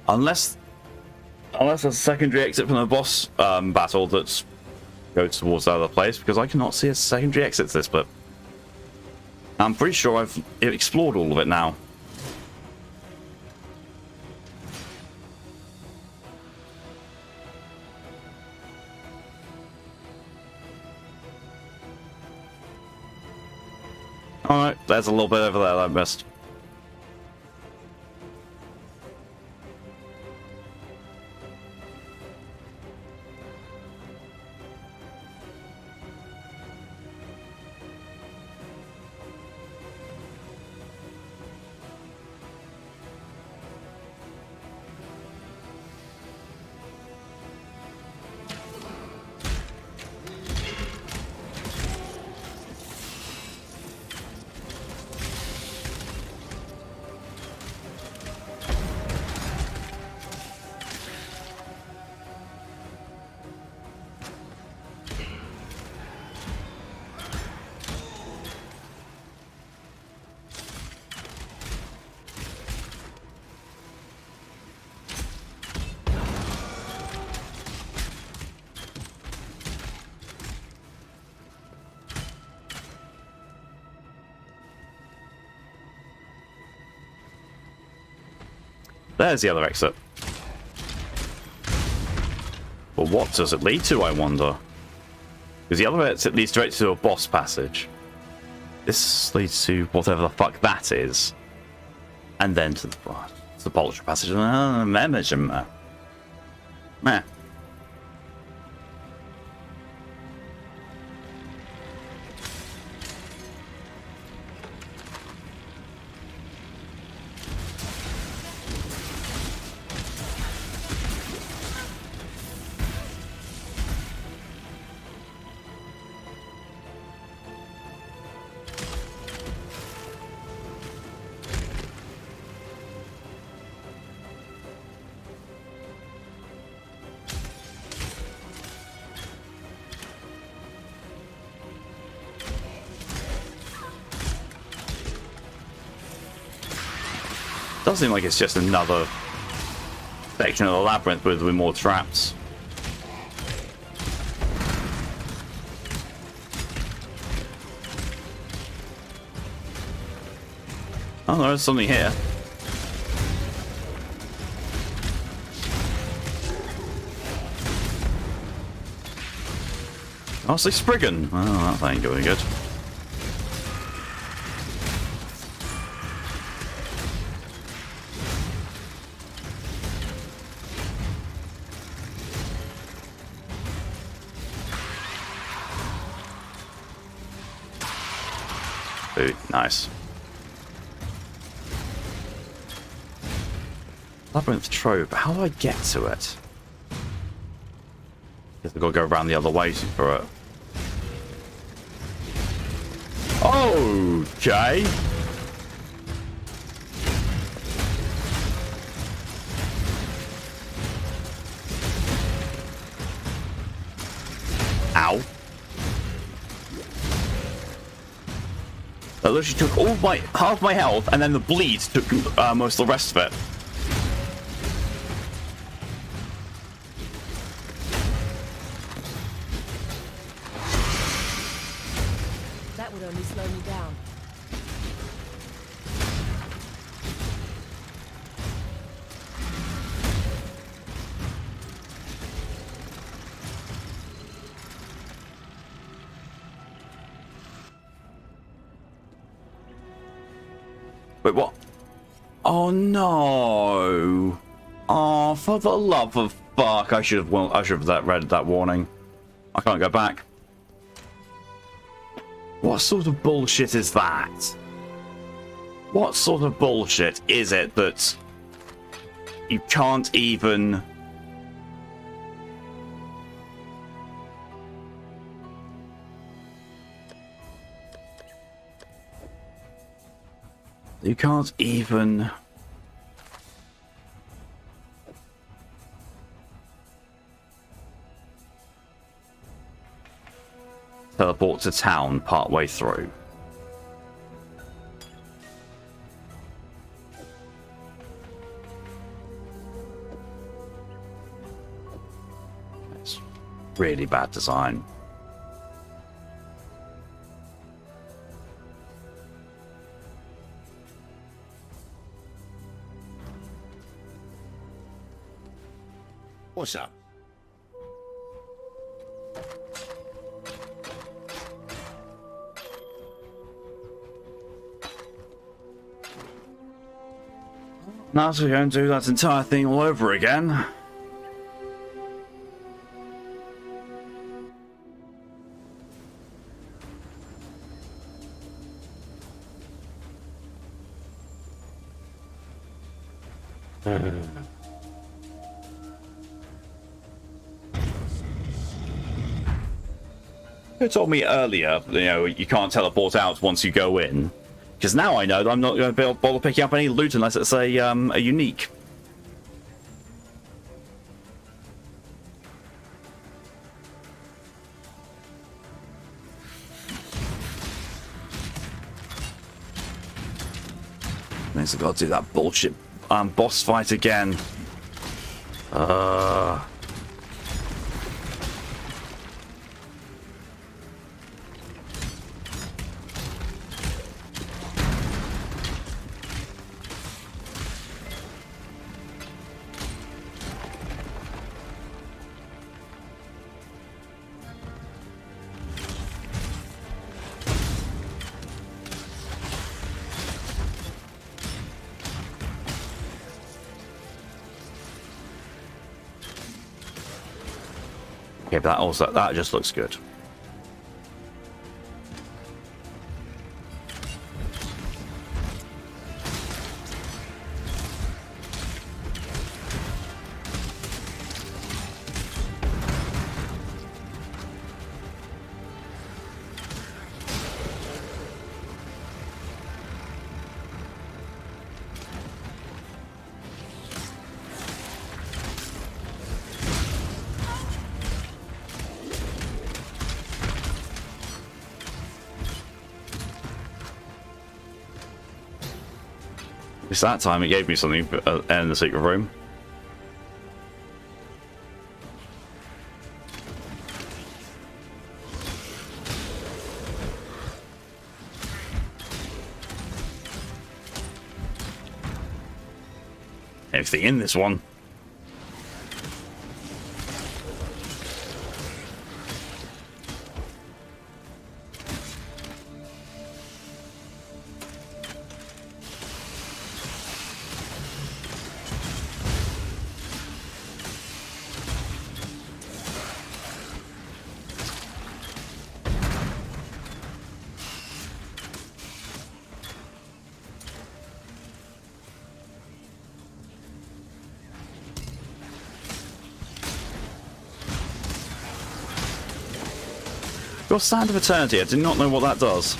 Unless there's a secondary exit from the boss battle that goes towards the other place, because I cannot see a secondary exit to this, but I'm pretty sure I've explored all of it now. Alright, there's a little bit over there that I missed. There's the other exit. But what does it lead to, I wonder? Because the other exit leads direct to a boss passage. This leads to whatever the fuck that is. And then to the Bolter passage. Meh. Does seem like it's just another section of the labyrinth with more traps. Oh, there's something here. Honestly, Spriggan. Oh, that ain't going good. Ooh, nice. Labyrinth Trove. How do I get to it? Guess I've got to go around the other way for it. Okay. Ow. That literally took all my half my health, and then the bleed took most of the rest of it. That would only slow me down. Wait, what? Oh no! Oh, for the love of fuck! I should have read that warning. I can't go back. What sort of bullshit is that? What sort of bullshit is it that you can't even... You can't even... teleport to town partway through. It's really bad design. What's up? Now to go and do that entire thing all over again. You told me earlier, you know, you can't teleport out once you go in. Because now I know that I'm not going to be able to bother picking up any loot unless it's a unique. Means I've got to do that bullshit boss fight again. Okay, but that just looks good. It's that time it gave me something in the secret room. Everything in this one. Your Sand of Eternity, I did not know what that does.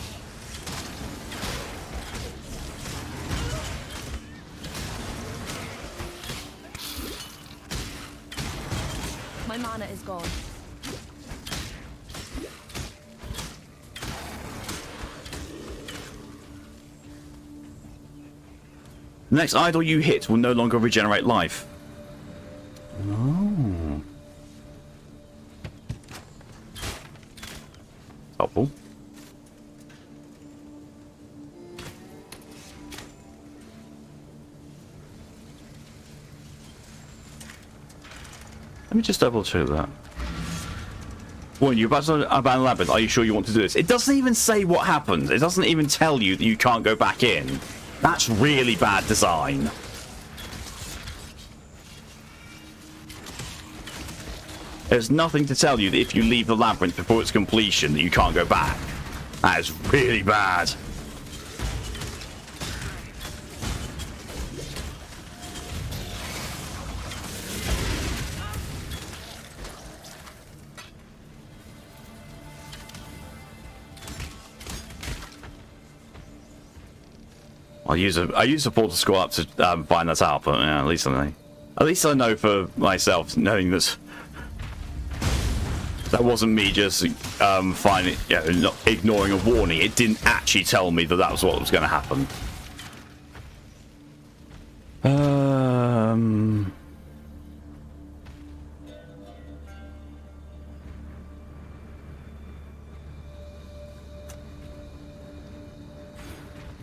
My mana is gone. The next idol you hit will no longer regenerate life. Oh. Helpful. Let me just double check that. When you're about to abandon Labyrinth, are you sure you want to do this? It doesn't even say what happens. It doesn't even tell you that you can't go back in. That's really bad design. There's nothing to tell you that if you leave the labyrinth before its completion that you can't go back. That is really bad. I use a portal score up to find that out, but yeah, at least I know for myself, knowing that that wasn't me just finding, not ignoring a warning. It didn't actually tell me that that was what was going to happen.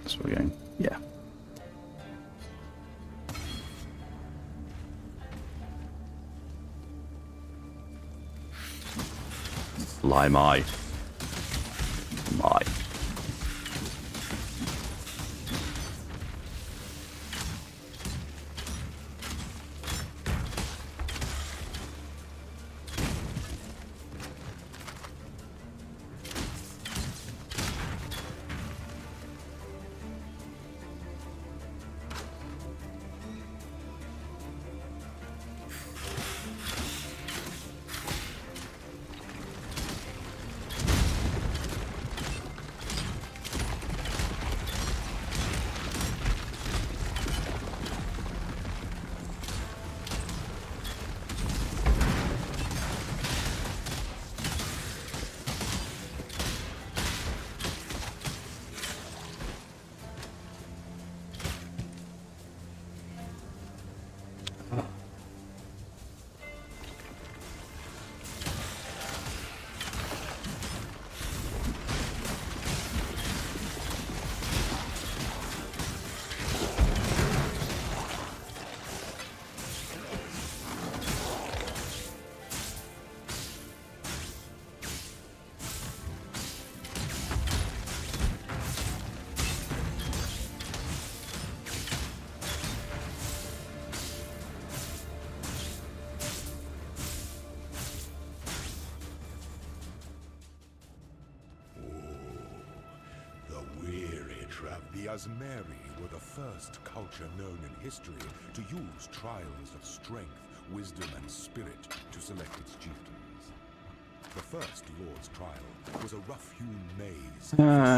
So we're going, yeah. Lie my. The Asmeri were the first culture known in history to use trials of strength, wisdom, and spirit to select its chieftains. The first Lord's trial was a rough-hewn maze.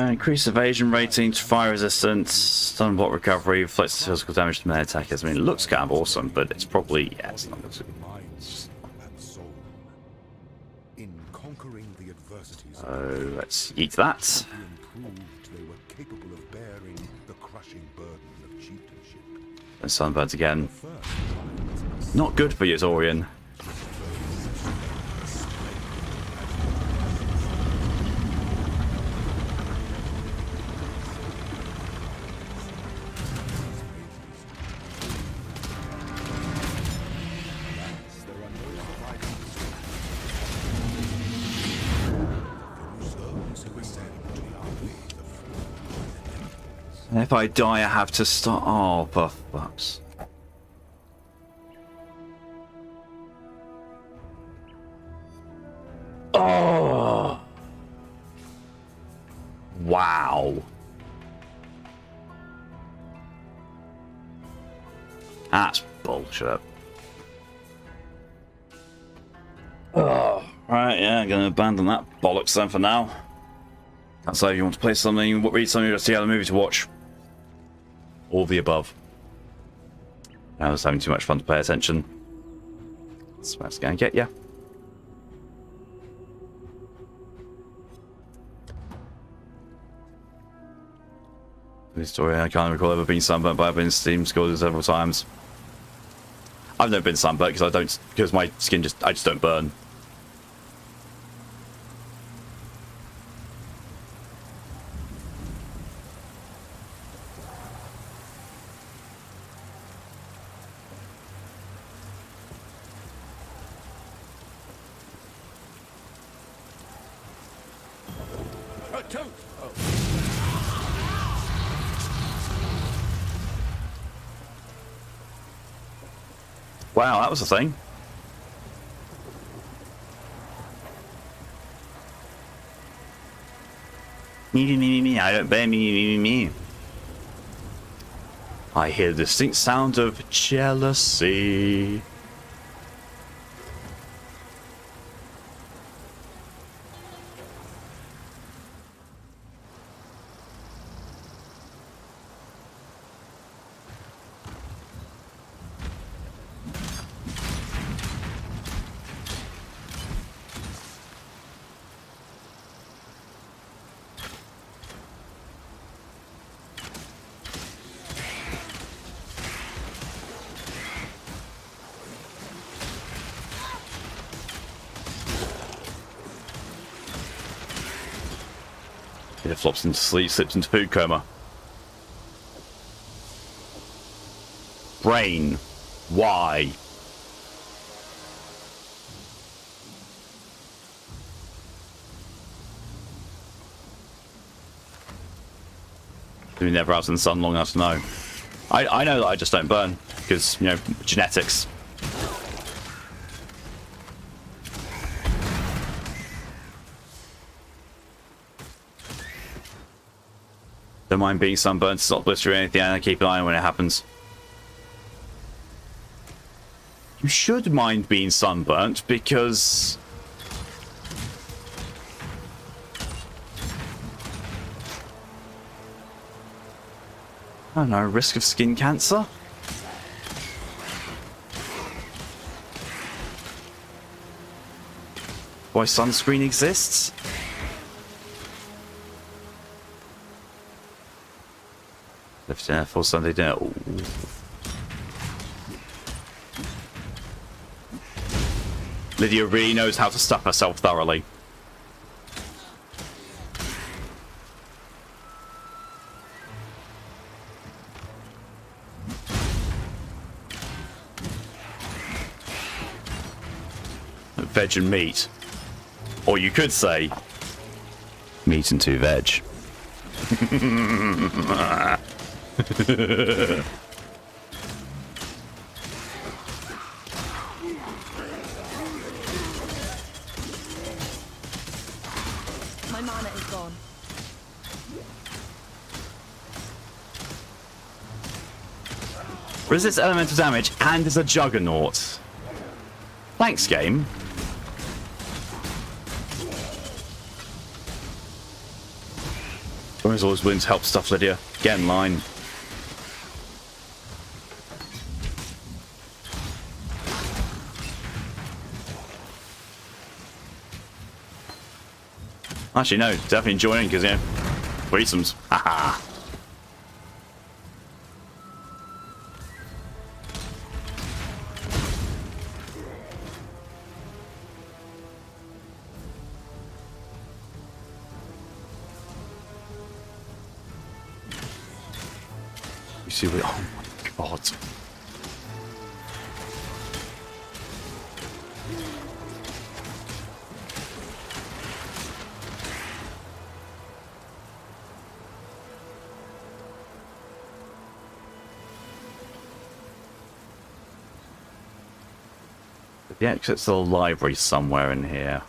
Increase evasion rating to fire resistance, stun block recovery, inflicts physical damage to melee attackers. I mean, it looks kind of awesome, but it's probably, yeah, it's not good. Minds and soul. In conquering the adversities, So let's eat that. improved, they were capable of bearing the crushing burden of chieftainship. And sunburns again. First, Not good for you, Zorian. And if I die, I have to start. Oh, for fucks. Oh. Wow. That's bullshit. Oh, right, yeah, I'm gonna abandon that bollocks then for now. So if you want to play something, read something, or see other movie to watch. All the above. I was having too much fun to pay attention. That's what it's gonna get you. This story, I can't recall ever being sunburnt, but I've been steam scalded several times. I've never been sunburnt because my skin I just don't burn. Wow, that was a thing. Me, I don't bear me. I hear the distinct sound of jealousy. It flops into sleep, slips into food coma. Brain. Why? Been never out in the sun long enough to know. I know that I just don't burn because, you know, genetics. Don't mind being sunburnt, it's not blistering or anything, and I keep an eye on when it happens. You should mind being sunburnt because... I don't know, risk of skin cancer? Why sunscreen exists? Lift dinner for Sunday dinner. Ooh. Lydia really knows how to stuff herself thoroughly. Veg and meat. Or you could say, meat and 2 veg. My mana is gone. Resists elemental damage and is a juggernaut. Thanks, game. Always willing to help stuff, Lydia. Get in line. Actually, no, definitely joining because, you know, threesomes. Haha. You see what? Oh my god. The exit's to the library somewhere in here.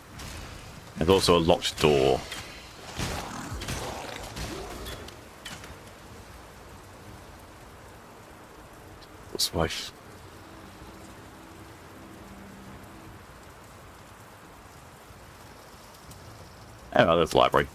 There's also a locked door. This wife. Oh, there's the library.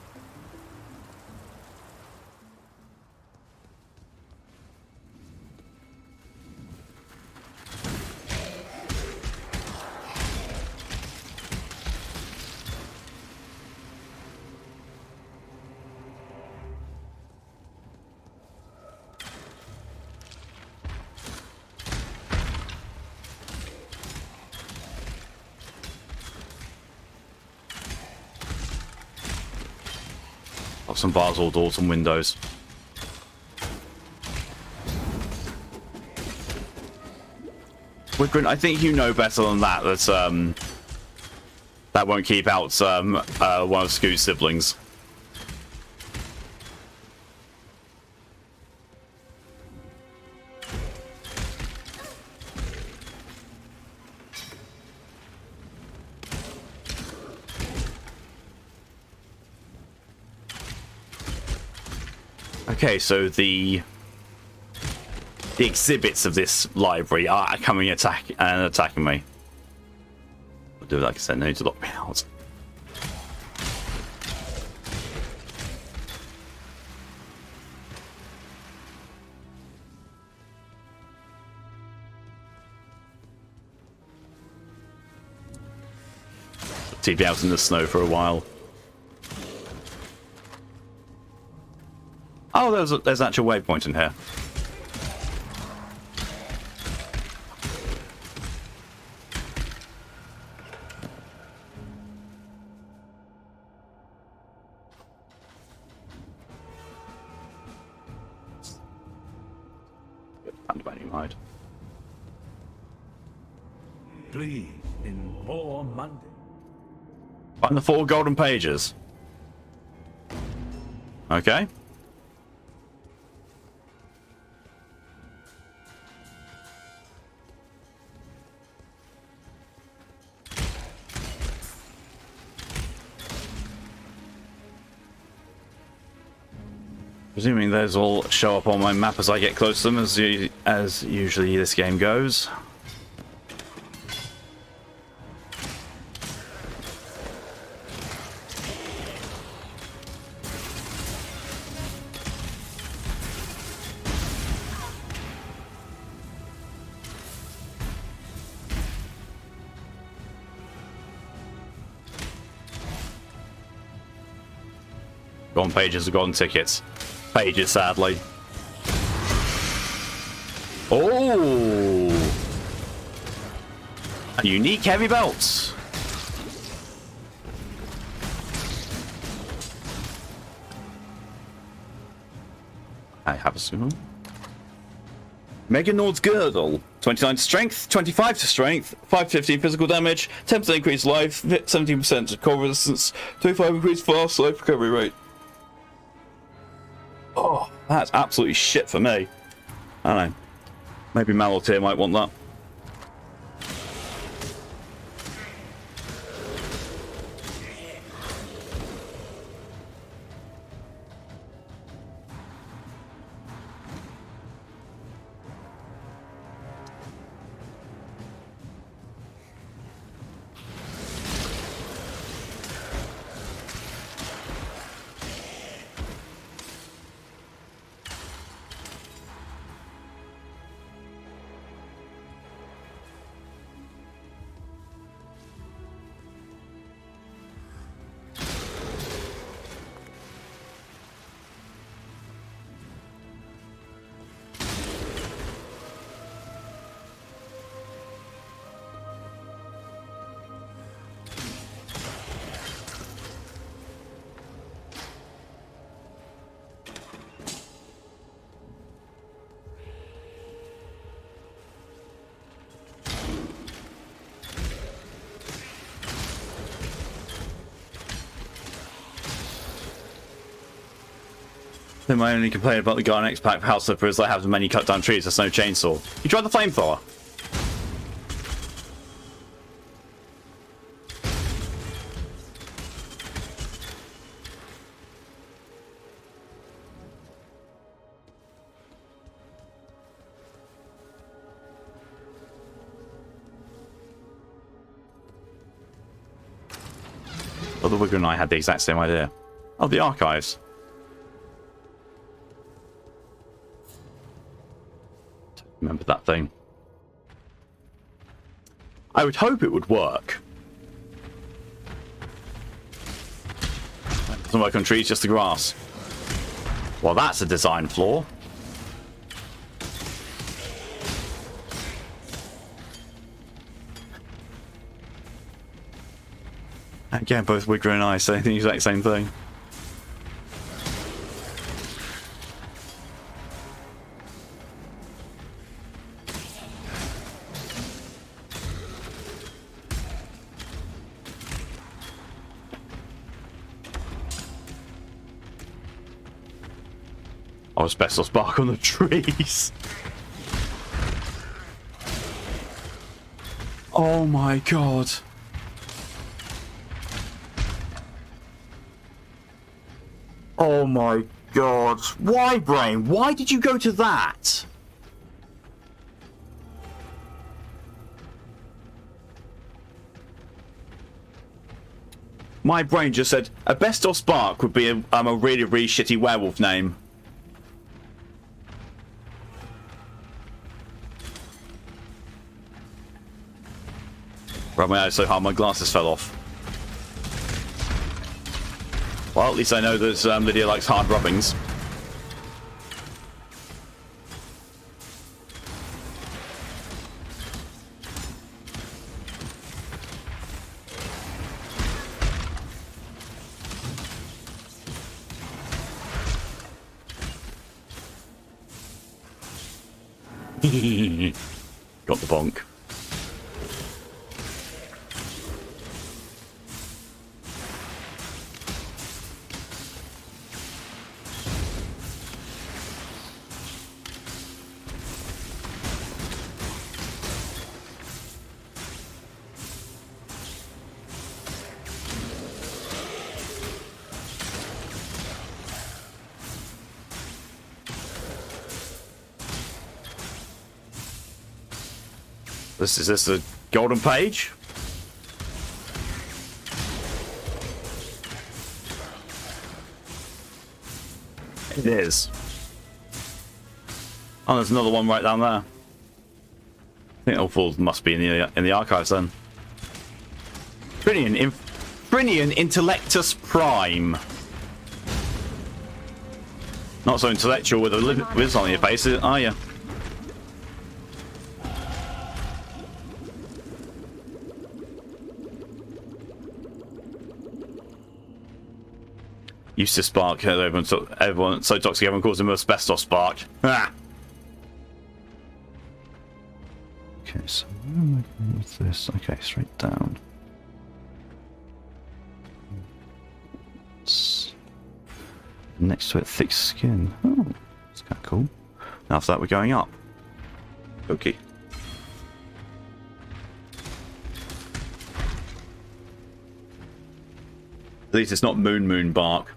Got some bars all doors and windows. Wigrin, I think you know better than that. That won't keep out one of Scoot's siblings. Okay, so the exhibits of this library are coming attacking me. I'll do it like I said, no need to lock me out. TP out in the snow for a while. Oh, there's an actual waypoint in here. Hide. Please, in 4 Monday. Find the 4 golden pages. Okay. Presuming those will show up on my map as I get close to them, as usually this game goes. Gone pages are gone tickets. Pages, sadly. Oh! A unique heavy belt. I have a spoon. Mega Nord's Girdle. 29 to strength, 25 to strength, 550 physical damage, 10% increased life, 17% core resistance, 25 increased fast life recovery rate. Oh, that's absolutely shit for me. I don't know. Maybe Malatier might want that. Then my only complaint about the guy on X-Pack House Flipper is I have many cut down trees, there's no chainsaw. You tried the flamethrower? Oh, the Wigger and I had the exact same idea. Oh, the archives. Remember that thing. I would hope it would work. It doesn't work on trees, just the grass. Well, that's a design flaw. Again, both Wigger and I say the exact same thing. Oh, asbestos bark on the trees. Oh my god. Oh my god. Why, Brain? Why did you go to that? My brain just said, asbestos bark would be a really, really shitty werewolf name. Right, my eyes so hard my glasses fell off. Well, at least I know that Lydia likes hard rubbings. Got the bonk. Is this the golden page? It is. Oh, there's another one right down there. I think all four must be in the archives then. Brinian Intellectus Prime. Not so intellectual with a whiz on your face, are you? Used to spark. Everyone so toxic. Everyone calls him asbestos spark. Ah. Okay, so where am I going with this? Okay, straight down. It's next to it, thick skin. Oh, that's kind of cool. Now after that, we're going up. Okay. At least it's not moon bark.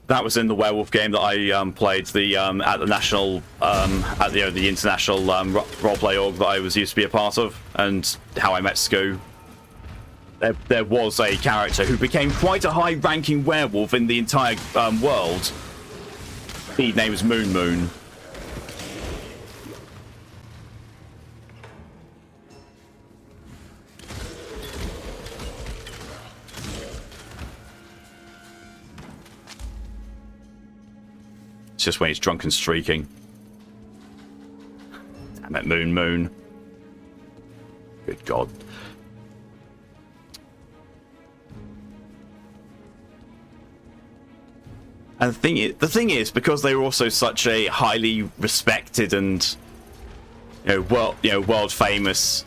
That was in the werewolf game that I played the at the national at the international roleplay org that I was used to be a part of, and how I met Scoo. There was a character who became quite a high-ranking werewolf in the entire world. His name was Moon. It's just when he's drunk and streaking. Damn it, Moon. Good God. And the thing is, because they were also such a highly respected and world famous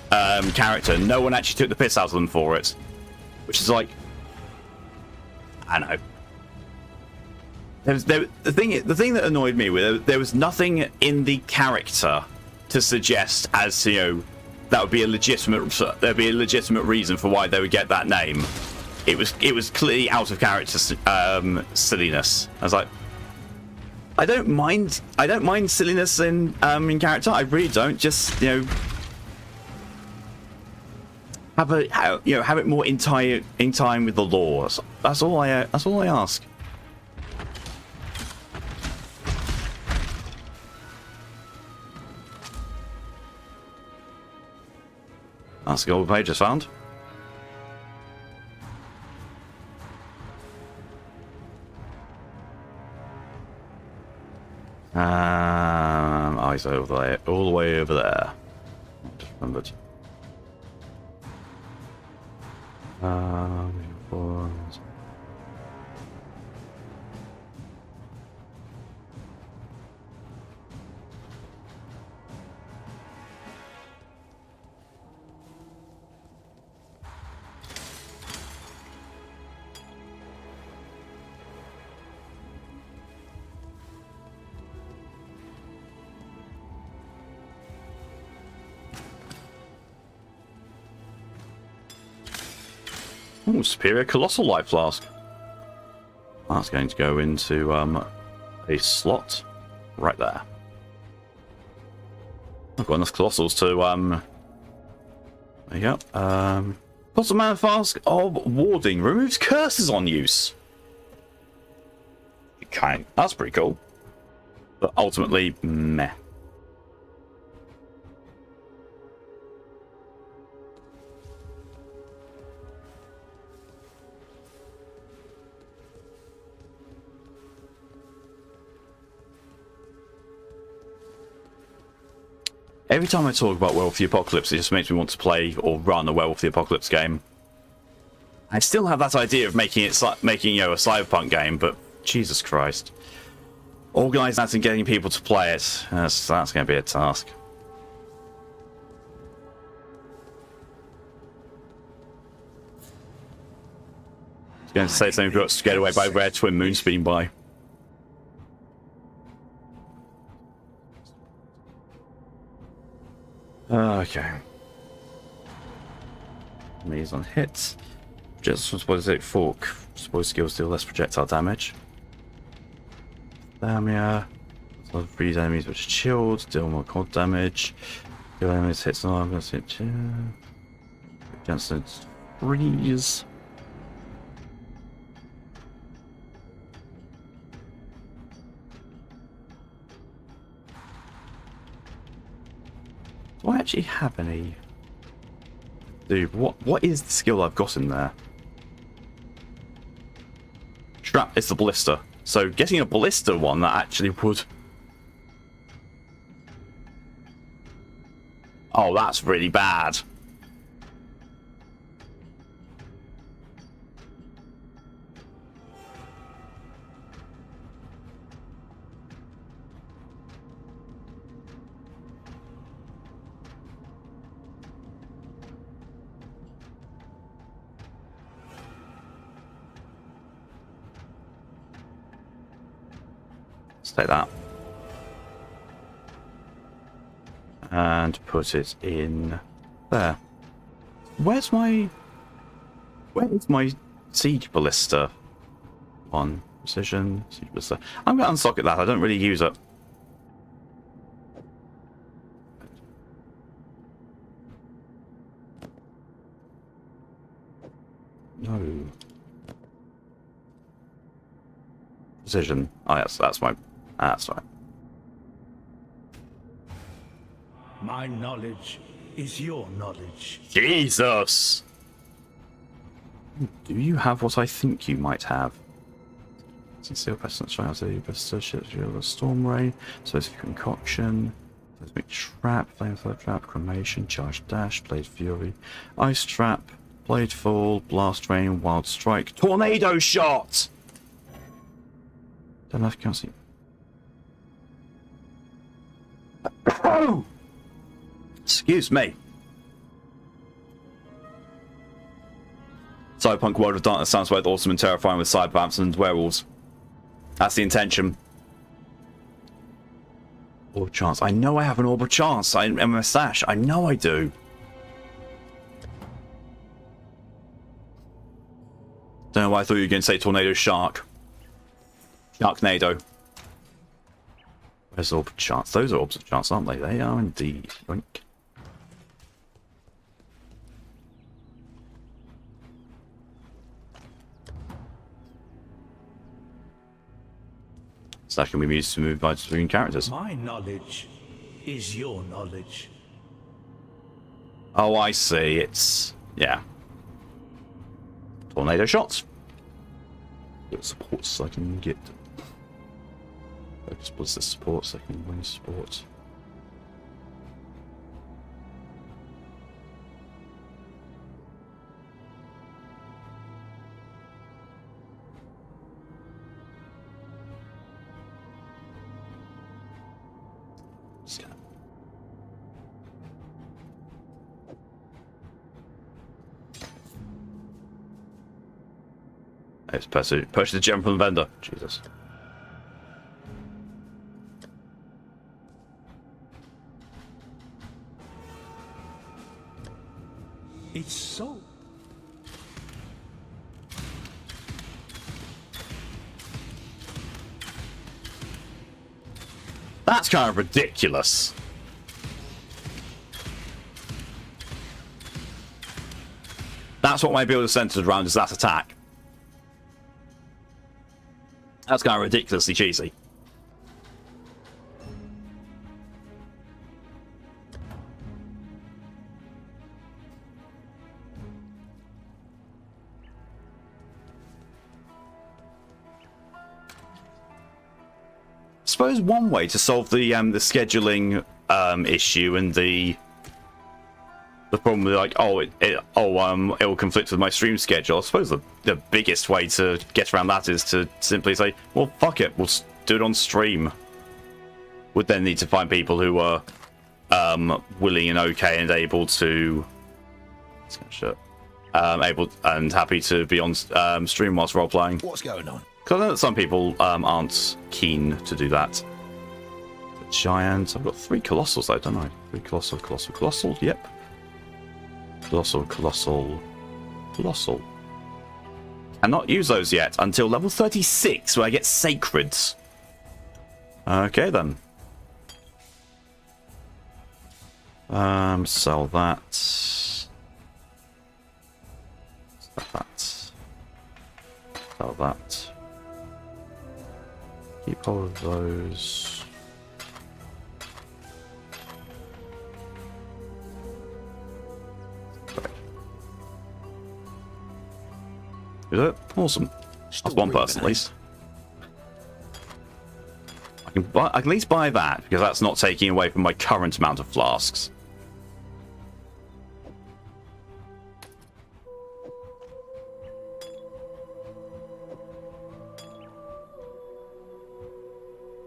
character, no one actually took the piss out of them for it. Which is like, I know. The thing that annoyed me with there was nothing in the character to suggest as that would be a legitimate reason for why they would get that name. It was clearly out of character silliness. I was like, I don't mind silliness in character. I really don't. Just have it more in time with the lore. That's all I ask. That's the gold page just found. He's over there, all the way over there. I just remembered. Ooh, superior colossal light flask. That's going to go into a slot right there. I've got enough colossals to there you go. Colossal mana flask of warding removes curses on use. Okay, that's pretty cool. But ultimately, meh. Every time I talk about Werewolf the Apocalypse, it just makes me want to play or run a Werewolf the Apocalypse game. I still have that idea of making a cyberpunk game, but Jesus Christ. Organising that and getting people to play it, that's going to be a task. I was going to say something, but got scared away by where Twin Moon's been by. Okay. Maze on hits. Just suppose fork. Suppose skills deal less projectile damage. Damia. Freeze enemies which are chilled. Deal more cold damage. Deal enemies hits and armor. Jensen freeze. Do I actually have any? Dude, what is the skill I've got in there? Trap is the ballista. So getting a ballista one that actually would. Oh, that's really bad. Take that and put it in there. Where's my siege ballista one? Precision siege ballista. I'm going to unsocket that. I don't really use it. No. Precision. Oh yes, that's my. That's right. My knowledge is your knowledge. Jesus! Do you have what I think you might have? Sincere pestilence, try out the best ships, storm ray, specific concoction, seismic trap, flamethrower trap, cremation, charge dash, blade fury, ice trap, blade fall, blast rain, wild strike, tornado shot! Don't know if you can see. Oh! Excuse me. Cyberpunk World of Darkness sounds both awesome and terrifying with cybervamps and werewolves. That's the intention. Orb of Chance. I know I have an Orb of Chance in my stash. I know I do. Don't know why I thought you were going to say Tornado Shark. Sharknado. Where's Orb of Chance? Those are Orbs of Chance, aren't they? They are indeed. Yoink. So that can be used to move by between characters. My knowledge is your knowledge. Oh, I see. It's... yeah. Tornado shots. What supports I can get? Focus plus the supports I can win support. Let's purchase the gem from the vendor. Jesus. It's so. That's kind of ridiculous. That's what my build is centered around, is that attack. That's kind of ridiculously cheesy. I suppose one way to solve the scheduling issue and the problem with like, it will conflict with my stream schedule. I suppose the biggest way to get around that is to simply say, well, fuck it, we'll do it on stream. Would then need to find people who are willing and okay and able to able and happy to be on stream whilst role playing. What's going on? Because I know that some people aren't keen to do that. The giant. I've got 3 colossals though, don't I? 3 colossal. Yep. Colossal. Cannot use those yet until level 36, where I get sacreds. Okay then. Sell that. Sell that. Keep all of those. Is it? Awesome. That's one person at least. I can at least buy that, because that's not taking away from my current amount of flasks.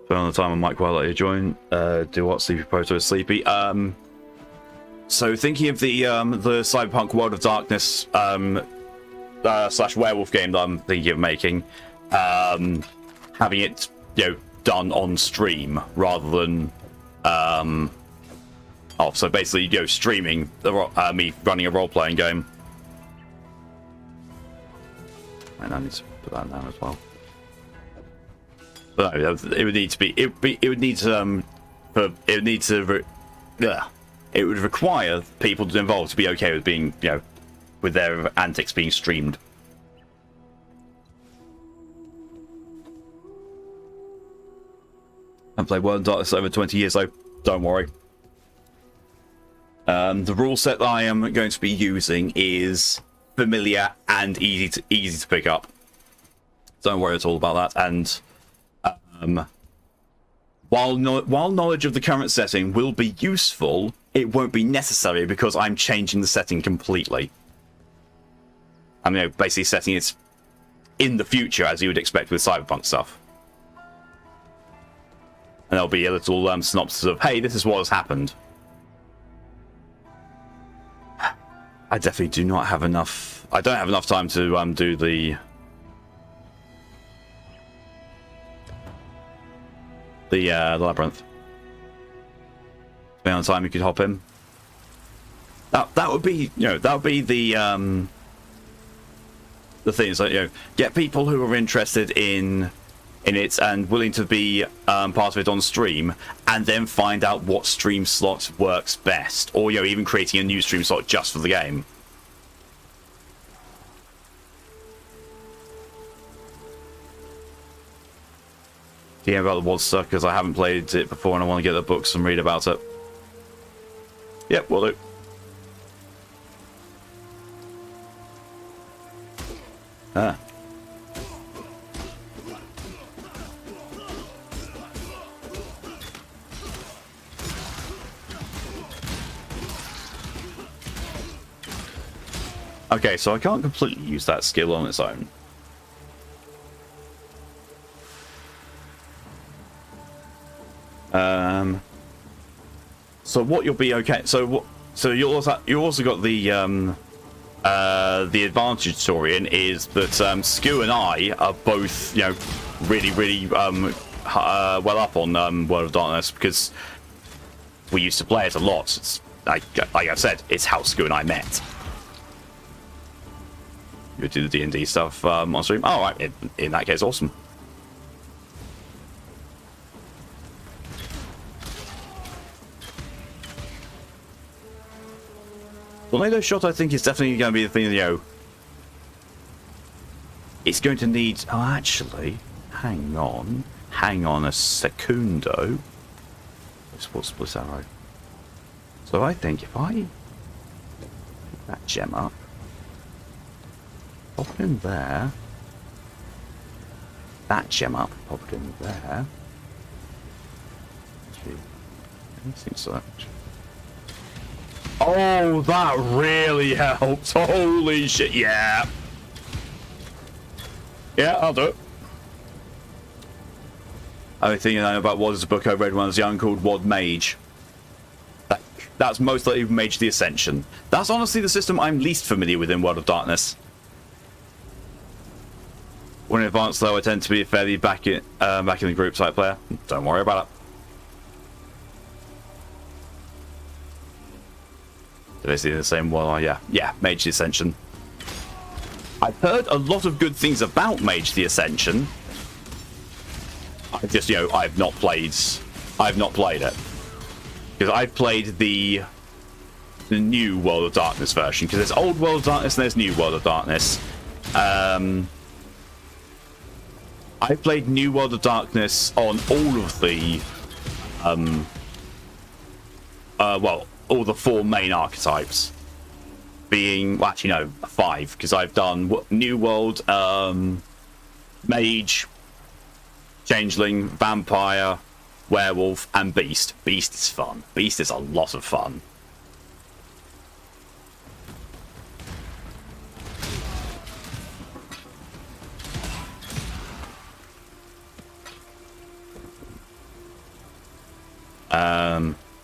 Put on the time on mic while I join. Do what? Sleepy Proto is sleepy. So thinking of the Cyberpunk World of Darkness / werewolf game that I'm thinking of making, having it, done on stream rather than so basically, streaming me running a role-playing game. And I need to put that down as well. But no, it would need to be. It would require people involved to be okay with being, with their antics being streamed. I've played World of Darkness over 20 years, though. Don't worry. The rule set that I am going to be using is familiar and easy to pick up. Don't worry at all about that. And while knowledge of the current setting will be useful, it won't be necessary because I'm changing the setting completely. I'm basically setting it in the future, as you would expect with cyberpunk stuff. And there'll be a little synopsis of, hey, this is what has happened. I definitely do not have enough I don't have enough time to do the labyrinth. Depending on the time you could hop in. That would be, you know, that would be the thing is, like, you know, get people who are interested in it and willing to be part of it on stream, and then find out what stream slot works best, or, you know, even creating a new stream slot just for the game. Yeah, about the Wodster, because I haven't played it before and I want to get the books and read about it. Yep, will do. Ah. Okay, so I can't completely use that skill on its own. So what you'll be okay. So you also got the advantage Torian is that Skew and I are both, you know, really well up on World of Darkness, because we used to play it a lot. It's, like I said, it's how Skew and I met. You do the D&D stuff on stream. Oh, right. In that case, awesome. Tornado shot, I think, is definitely going to be the thing. You know, it's going to need. Oh, actually, hang on a secundo. What's split arrow? So I think if I pick that gem up, pop it in there. That gem up, pop it in there. Anything so. Oh, that really helped. Holy shit, yeah. Yeah, I'll do it. Only thing I know about Wad is a book I read when I was young called Wad Mage. That's most likely Mage the Ascension. That's honestly the system I'm least familiar with in World of Darkness. When in advanced, though, I tend to be a fairly back in the group type player. Don't worry about it. Basically the same. Well, yeah, Mage the Ascension. I've heard a lot of good things about Mage the Ascension. I just, you know, I've not played it because I've played the new World of Darkness version, because there's old World of Darkness and there's new World of Darkness. I played new World of Darkness on all of the all the 4 main archetypes, being, well, actually no, 5, because I've done New World, Mage, Changeling, Vampire, Werewolf, and Beast. Beast is fun. Beast is a lot of fun.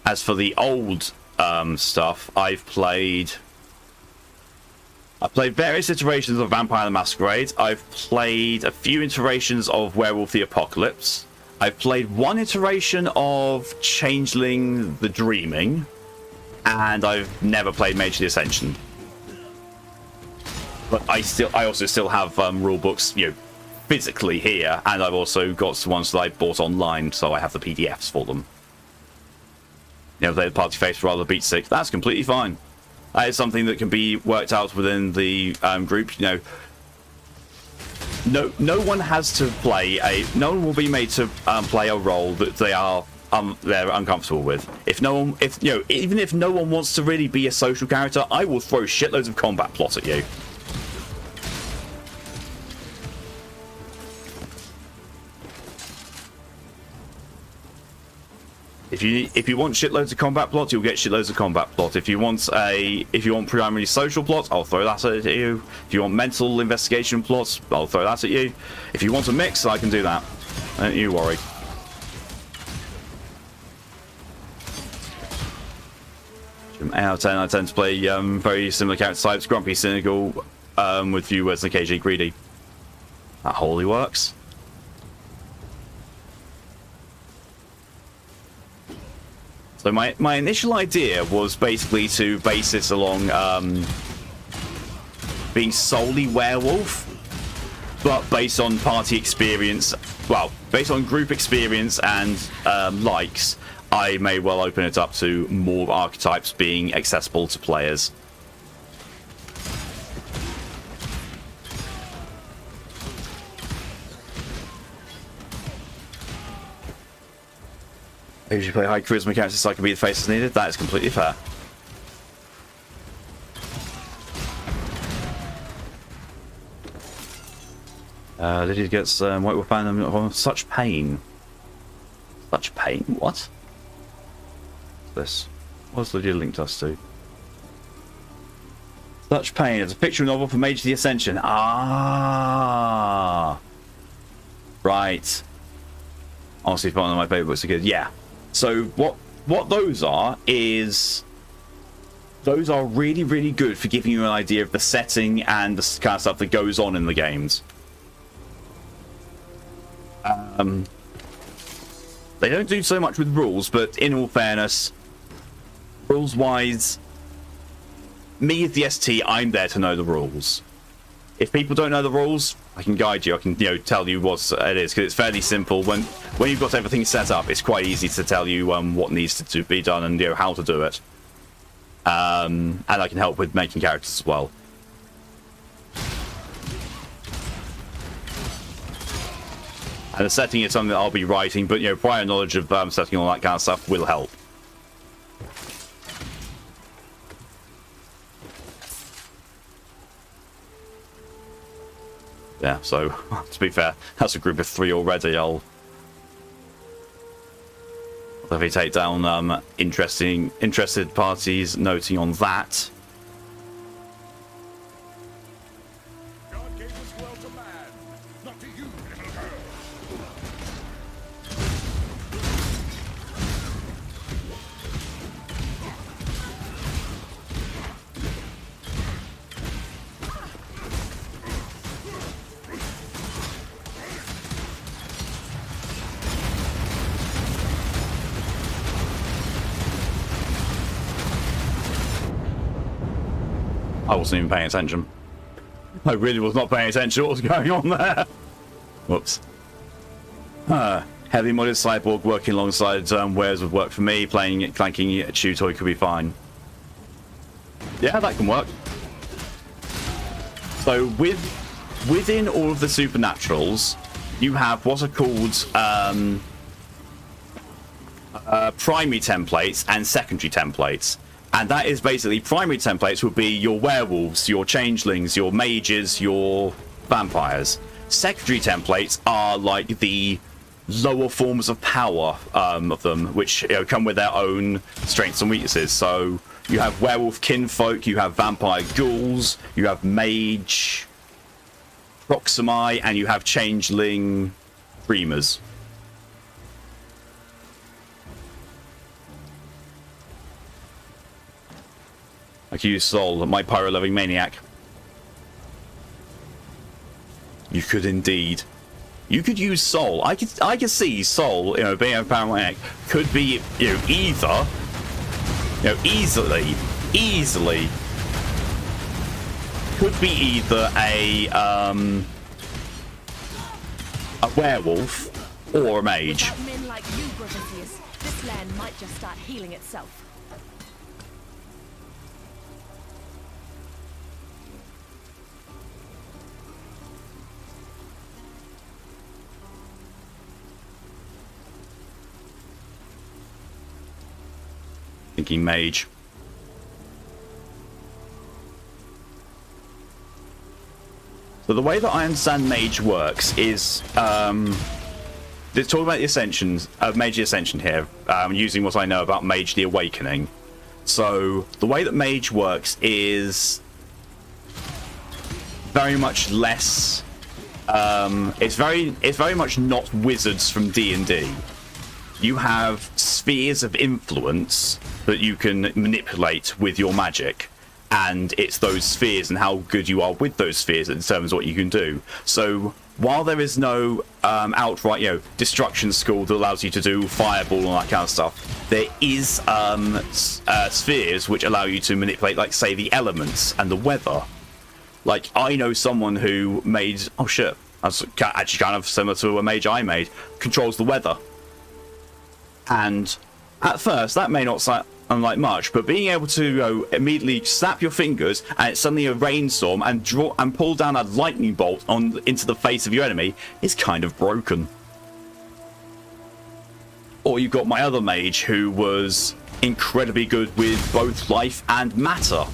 As for the old stuff, I've played various iterations of Vampire the Masquerade. I've played a few iterations of Werewolf the Apocalypse. I've played 1 iteration of Changeling the Dreaming, and I've never played Mage the Ascension. But I also still have rule books, you know, physically here, and I've also got the ones that I bought online, so I have the PDFs for them. You know, play the party face rather than beat stick. That's completely fine. That is something that can be worked out within the group. You know, no one has to play no one will be made to play a role that they're uncomfortable with. Even if no one wants to really be a social character, I will throw shitloads of combat plot at you. If you want shitloads of combat plot, you'll get shitloads of combat plot. If you want primarily social plot, I'll throw that at you. If you want mental investigation plots, I'll throw that at you. If you want a mix, I can do that. Don't you worry. Out of 10, I tend to play very similar character types: grumpy, cynical, with you as occasionally greedy. That wholly works. So my initial idea was basically to base this along being solely werewolf, but based on party experience, well, based on group experience and likes, I may well open it up to more archetypes being accessible to players. I usually play high charisma characters so I can be the face as needed. That is completely fair. Lydia gets White Wolf Band on such pain. Such pain? What? What's this? What's Lydia linked us to? Such pain. It's a picture novel for Mage of the Ascension. Ah, right. Honestly, one of my favorite books are good. Yeah. So what those are is those are really, really good for giving you an idea of the setting and the kind of stuff that goes on in the games. They don't do so much with rules, but in all fairness, rules-wise, me as the ST, I'm there to know the rules. If people don't know the rules, I can guide you. I can, tell you what it is, because it's fairly simple. When you've got everything set up, it's quite easy to tell you what needs to be done and how to do it. And I can help with making characters as well. And the setting is something that I'll be writing, but prior knowledge of setting all that kind of stuff will help. Yeah, so to be fair, that's a group of 3 already. I'll definitely take down interested parties noting on that. God gave this world to man, not to you, little girl. I wasn't even paying attention. I really was not paying attention to what was going on there. Whoops. Heavy modded cyborg working alongside wares would work for me. Clanking a chew toy could be fine. Yeah, that can work. So within all of the supernaturals, you have what are called primary templates and secondary templates. And that is basically, primary templates would be your werewolves, your changelings, your mages, your vampires. Secondary templates are like the lower forms of power of them, which come with their own strengths and weaknesses. So you have werewolf kinfolk, you have vampire ghouls, you have mage proximi, and you have changeling dreamers. I could use Soul, my pyro-loving maniac. You could indeed. You could use Soul. I could see Soul, being a pyro-maniac, could be, either, easily, could be either a werewolf or a mage. Without men like you, Gravizius, this land might just start healing itself. Thinking mage. So the way that I understand mage works is let's talk about the ascensions of Mage the Ascension here, using what I know about Mage the Awakening. So the way that mage works is very much less it's very much not wizards from D&D. You have spheres of influence that you can manipulate with your magic, and it's those spheres and how good you are with those spheres that determines what you can do. So while there is no outright, destruction school that allows you to do fireball and all that kind of stuff, there is spheres which allow you to manipulate, like, say, the elements and the weather. Like, I know someone who made... Oh, shit. That's actually kind of similar to a mage I made. Controls the weather. And at first, that may not sound like much, but being able to immediately snap your fingers and it's suddenly a rainstorm and draw and pull down a lightning bolt into the face of your enemy is kind of broken. Or you've got my other mage who was incredibly good with both life and matter.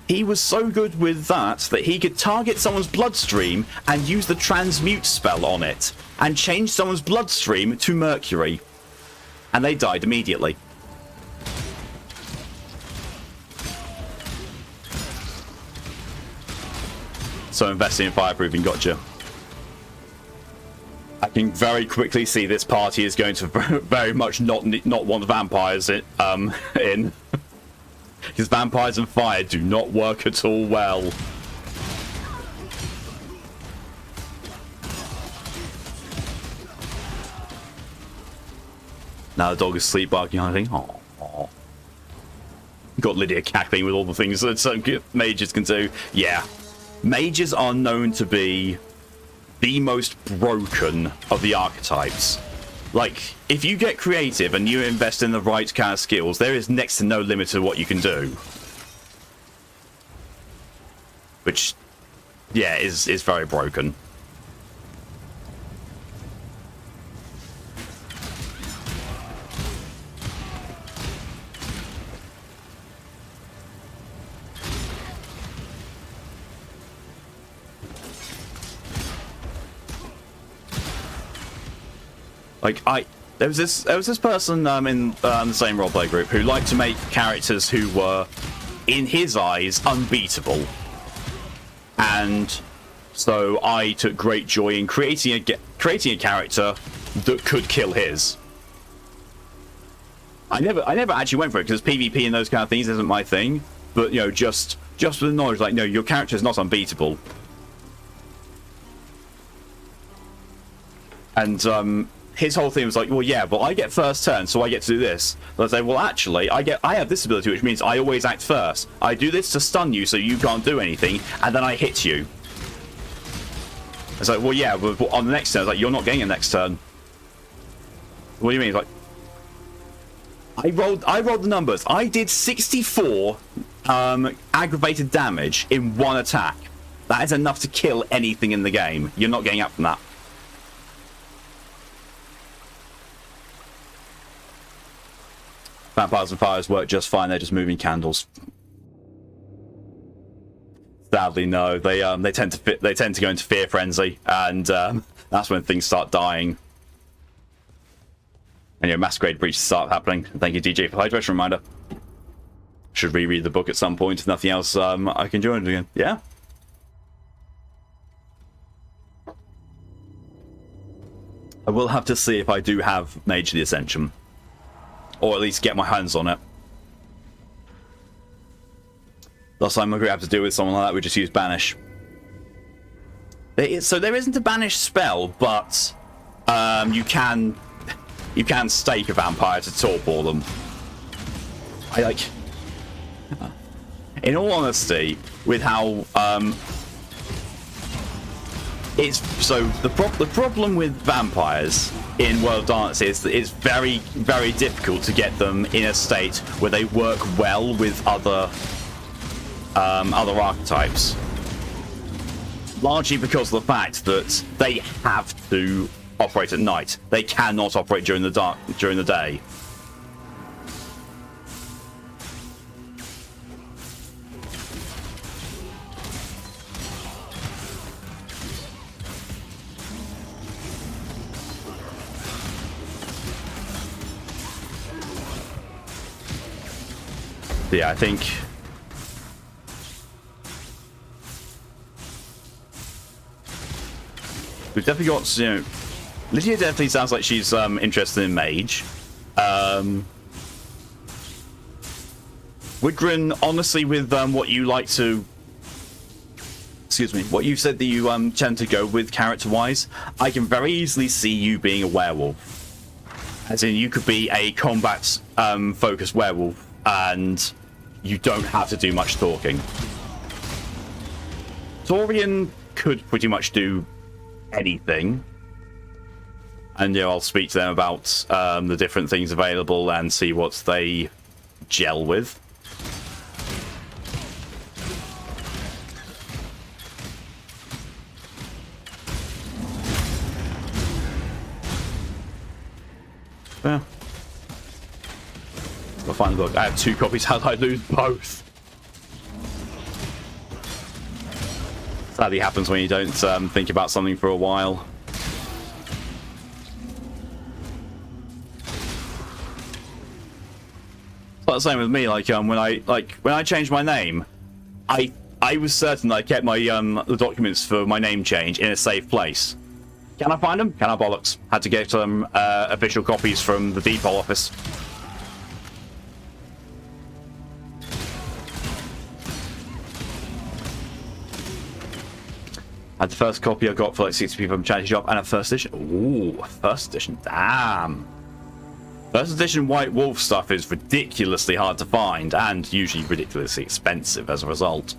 He was so good with that he could target someone's bloodstream and use the transmute spell on it and change someone's bloodstream to mercury. And they died immediately. So investing in fireproofing, gotcha. I can very quickly see this party is going to very much not want vampires in. Because vampires and fire do not work at all well. Now the dog is sleep barking, I think. Aww. Got Lydia cackling with all the things that some mages can do. Yeah. Mages are known to be the most broken of the archetypes. Like, if you get creative and you invest in the right kind of skills, there is next to no limit to what you can do. Which, yeah, is very broken. Like, there was this person in the same roleplay group who liked to make characters who were, in his eyes, unbeatable. And so I took great joy in creating a character that could kill his. I never actually went for it because PvP and those kind of things isn't my thing. But just with the knowledge, like, no, your character is not unbeatable. And his whole thing was like, well, yeah, but I get first turn, so I get to do this. But I say, well, actually, I have this ability, which means I always act first. I do this to stun you, so you can't do anything, and then I hit you. It's like, well, yeah, but on the next turn, it's like, you're not getting a next turn. What do you mean? It's like, I rolled the numbers. I did 64 aggravated damage in one attack. That is enough to kill anything in the game. You're not getting up from that. Vampires and fires work just fine. They're just moving candles. Sadly, no. They tend to go into fear frenzy, and that's when things start dying. And masquerade breaches start happening. Thank you, DJ, for hydration reminder. Should reread the book at some point. If nothing else, I can join it again. Yeah. I will have to see if I do have Mage the Ascension. Or at least get my hands on it. Last time I'm going to have to deal with someone like that, we just use Banish. So there isn't a Banish spell, but you can stake a vampire to torpor them. In all honesty, with how the problem with vampires in World of Darkness is that it's very, very difficult to get them in a state where they work well with other archetypes. Largely because of the fact that they have to operate at night. They cannot operate during the day. Yeah, I think we've definitely got, Lydia definitely sounds like she's interested in Mage. Widgren, honestly, with what you like to, excuse me, what you said that you tend to go with character-wise, I can very easily see you being a werewolf. As in, you could be a combat focused werewolf, and you don't have to do much talking. Saurian could pretty much do anything. And yeah, I'll speak to them about the different things available and see what they gel with. Yeah. I'll find the book. I have 2 copies. How did I lose both? Sadly happens when you don't think about something for a while. It's like the same with me. Like when I changed my name, I was certain that I kept my the documents for my name change in a safe place. Can I find them? Can I bollocks? Had to get some official copies from the depot office. Had the first copy I got for like 60p from charity shop, and a first edition. Ooh, first edition. Damn. First edition White Wolf stuff is ridiculously hard to find, and usually ridiculously expensive as a result.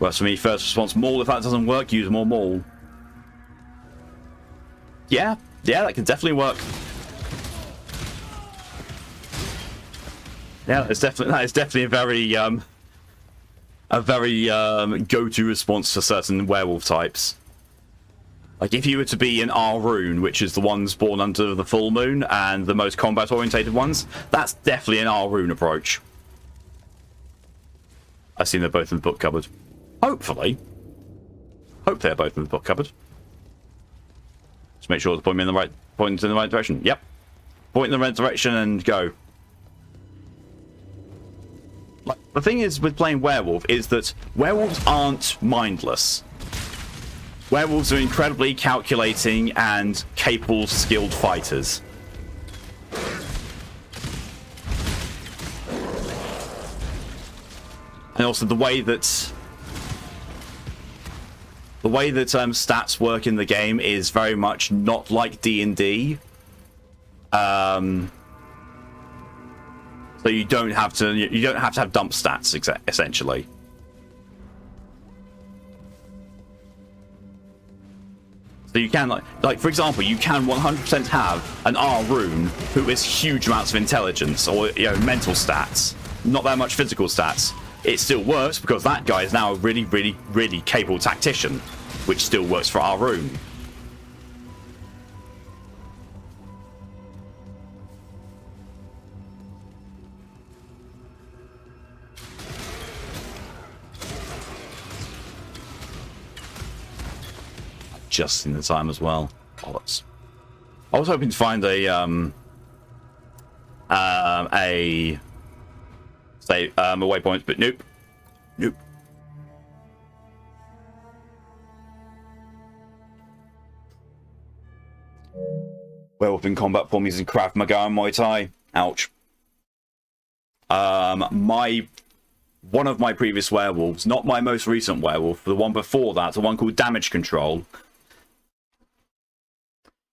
Works for me. First response, maul. If that doesn't work, use more maul. Yeah, that can definitely work. Yeah, that is definitely a very go-to response to certain werewolf types. Like if you were to be an R rune, which is the ones born under the full moon and the most combat-orientated ones, that's definitely an R rune approach. I've seen they're both in the book cupboard. Hopefully. Hope they're both in the book cupboard. Just make sure to point me in the right direction. Yep. Point in the right direction and go. Like, the thing is with playing werewolf is that werewolves aren't mindless. Werewolves are incredibly calculating and capable, skilled fighters. And also the way that stats work in the game is very much not like D&D. So you don't have to have dump stats essentially. So you can like for example, you can 100% have an R rune who has huge amounts of intelligence or mental stats, not that much physical stats. It still works because that guy is now a really, really, really capable tactician, which still works for our rune. Just in the time as well. Bollocks. I was hoping to find a waypoint, but nope. Werewolf in combat form using Krav Maga and Muay Thai. Ouch. One of my previous werewolves, not my most recent werewolf, the one before that, the one called Damage Control.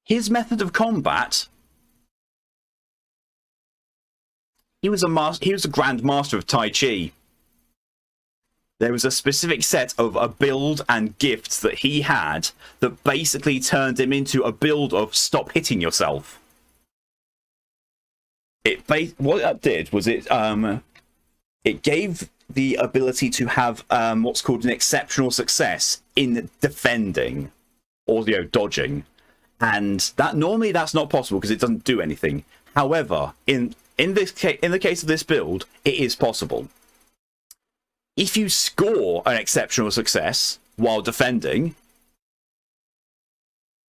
His method of combat, he was a grand master of Tai Chi. There was a specific set of a build and gifts that he had that basically turned him into a build of stop hitting yourself. What that did was it gave the ability to have what's called an exceptional success in defending or dodging, and that normally that's not possible because it doesn't do anything. However, in the case of this build, it is possible. If you score an exceptional success while defending,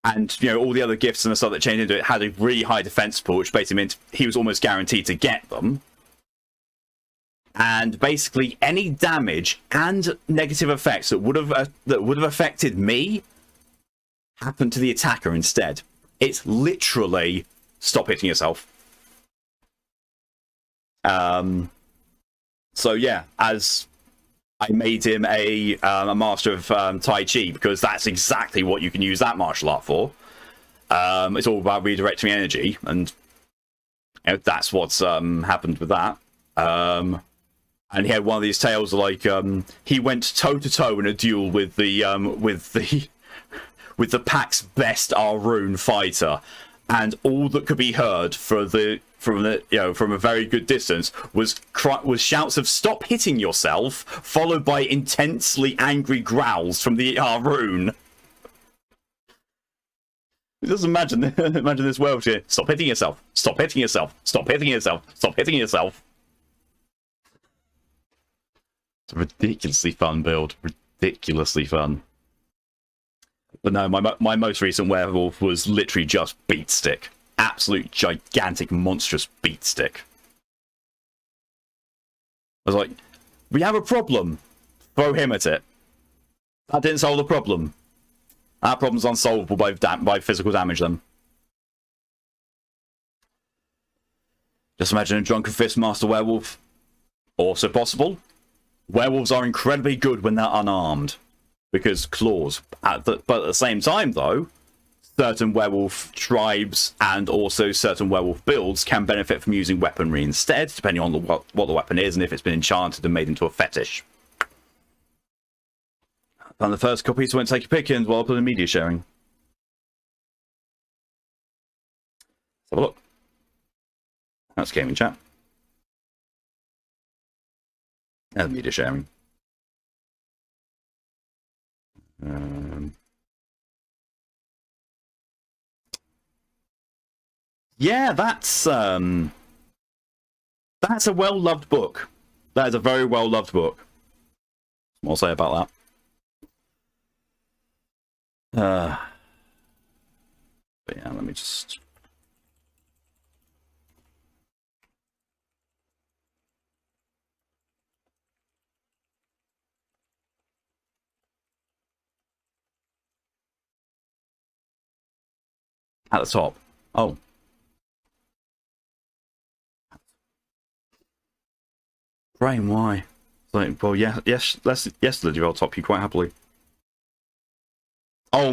And, you know, all the other gifts and the stuff that changed into it had a really high defense pool, which basically meant he was almost guaranteed to get them. And basically any damage and negative effects that would have affected me happened to the attacker instead. It's literally stop hitting yourself. So yeah, as I made him a master of Tai Chi, because that's exactly what you can use that martial art for. It's all about redirecting energy, and you know, that's what's happened with that. And he had one of these tales like he went toe to toe in a duel with the pack's best Arun fighter, and all that could be heard from a very good distance was shouts of "Stop hitting yourself," followed by intensely angry growls from the Arun. Just imagine this world here. Stop hitting yourself. Stop hitting yourself. Stop hitting yourself. Stop hitting yourself. It's a ridiculously fun build. Ridiculously fun. But no, my most recent werewolf was literally just beat stick. Absolute gigantic, monstrous beat stick. I was like, we have a problem. Throw him at it. That didn't solve the problem. That problem's unsolvable by physical damage then. Just imagine a Drunken Fist Master Werewolf. Also possible. Werewolves are incredibly good when they're unarmed, because claws. But at the same time, though, certain werewolf tribes and also certain werewolf builds can benefit from using weaponry instead, depending on what the weapon is and if it's been enchanted and made into a fetish. And the first copy, so won't take a pick in while I put in media sharing. Let's have a look. That's gaming chat. And media sharing. Yeah, that's a well-loved book. That is a very well-loved book. What I'll say about that. But yeah, let me just... At the top. Oh. Brain, why? Like, well, yeah, yes, Lydia, I'll top you quite happily. Oh,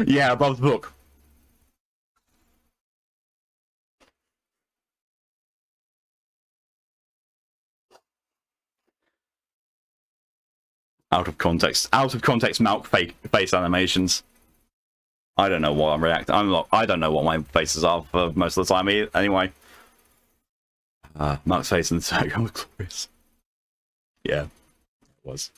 yeah, above the book. Out of context mouth face animations. I don't know what I'm reacting. I don't know what my faces are for most of the time. Anyway, Mark's face and the Sergo was glorious. Yeah, it was.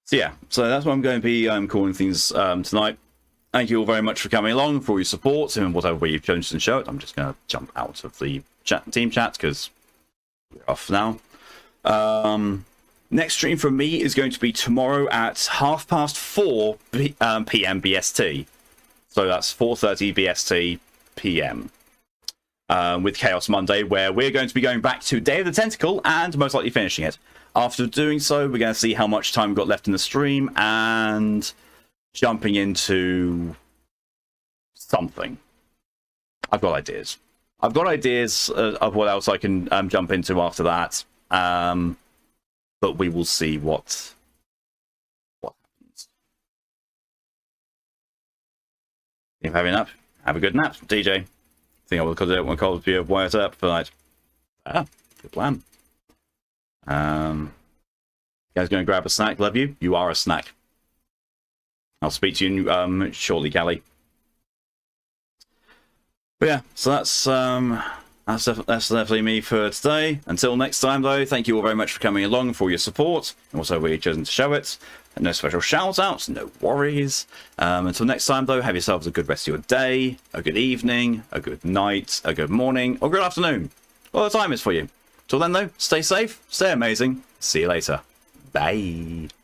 So yeah, so that's what I'm going to be calling things tonight. Thank you all very much for coming along, for all your support, and whatever way you've chosen to show it. I'm just going to jump out of the team chat because we're off now. Next stream from me is going to be tomorrow at 4:30 p.m. BST. So that's 4:30 BST PM. With Chaos Monday, where we're going to be going back to Day of the Tentacle and most likely finishing it. After doing so, we're going to see how much time we've got left in the stream and jumping into something. I've got ideas. I've got ideas of what else I can jump into after that. But we will see what happens. If having a nap, have a good nap, DJ. Think I will do it when Cold be wired up for night. Good plan. You guys gonna grab a snack? Love you. You are a snack. I'll speak to you shortly, Callie. But yeah, so that's that's definitely me for today. Until next time, though, thank you all very much for coming along, for your support, and also where you've chosen to show it. And no special shout-outs, no worries. Until next time, though, have yourselves a good rest of your day, a good evening, a good night, a good morning, or good afternoon. All the time is for you. Till then, though, stay safe, stay amazing. See you later. Bye.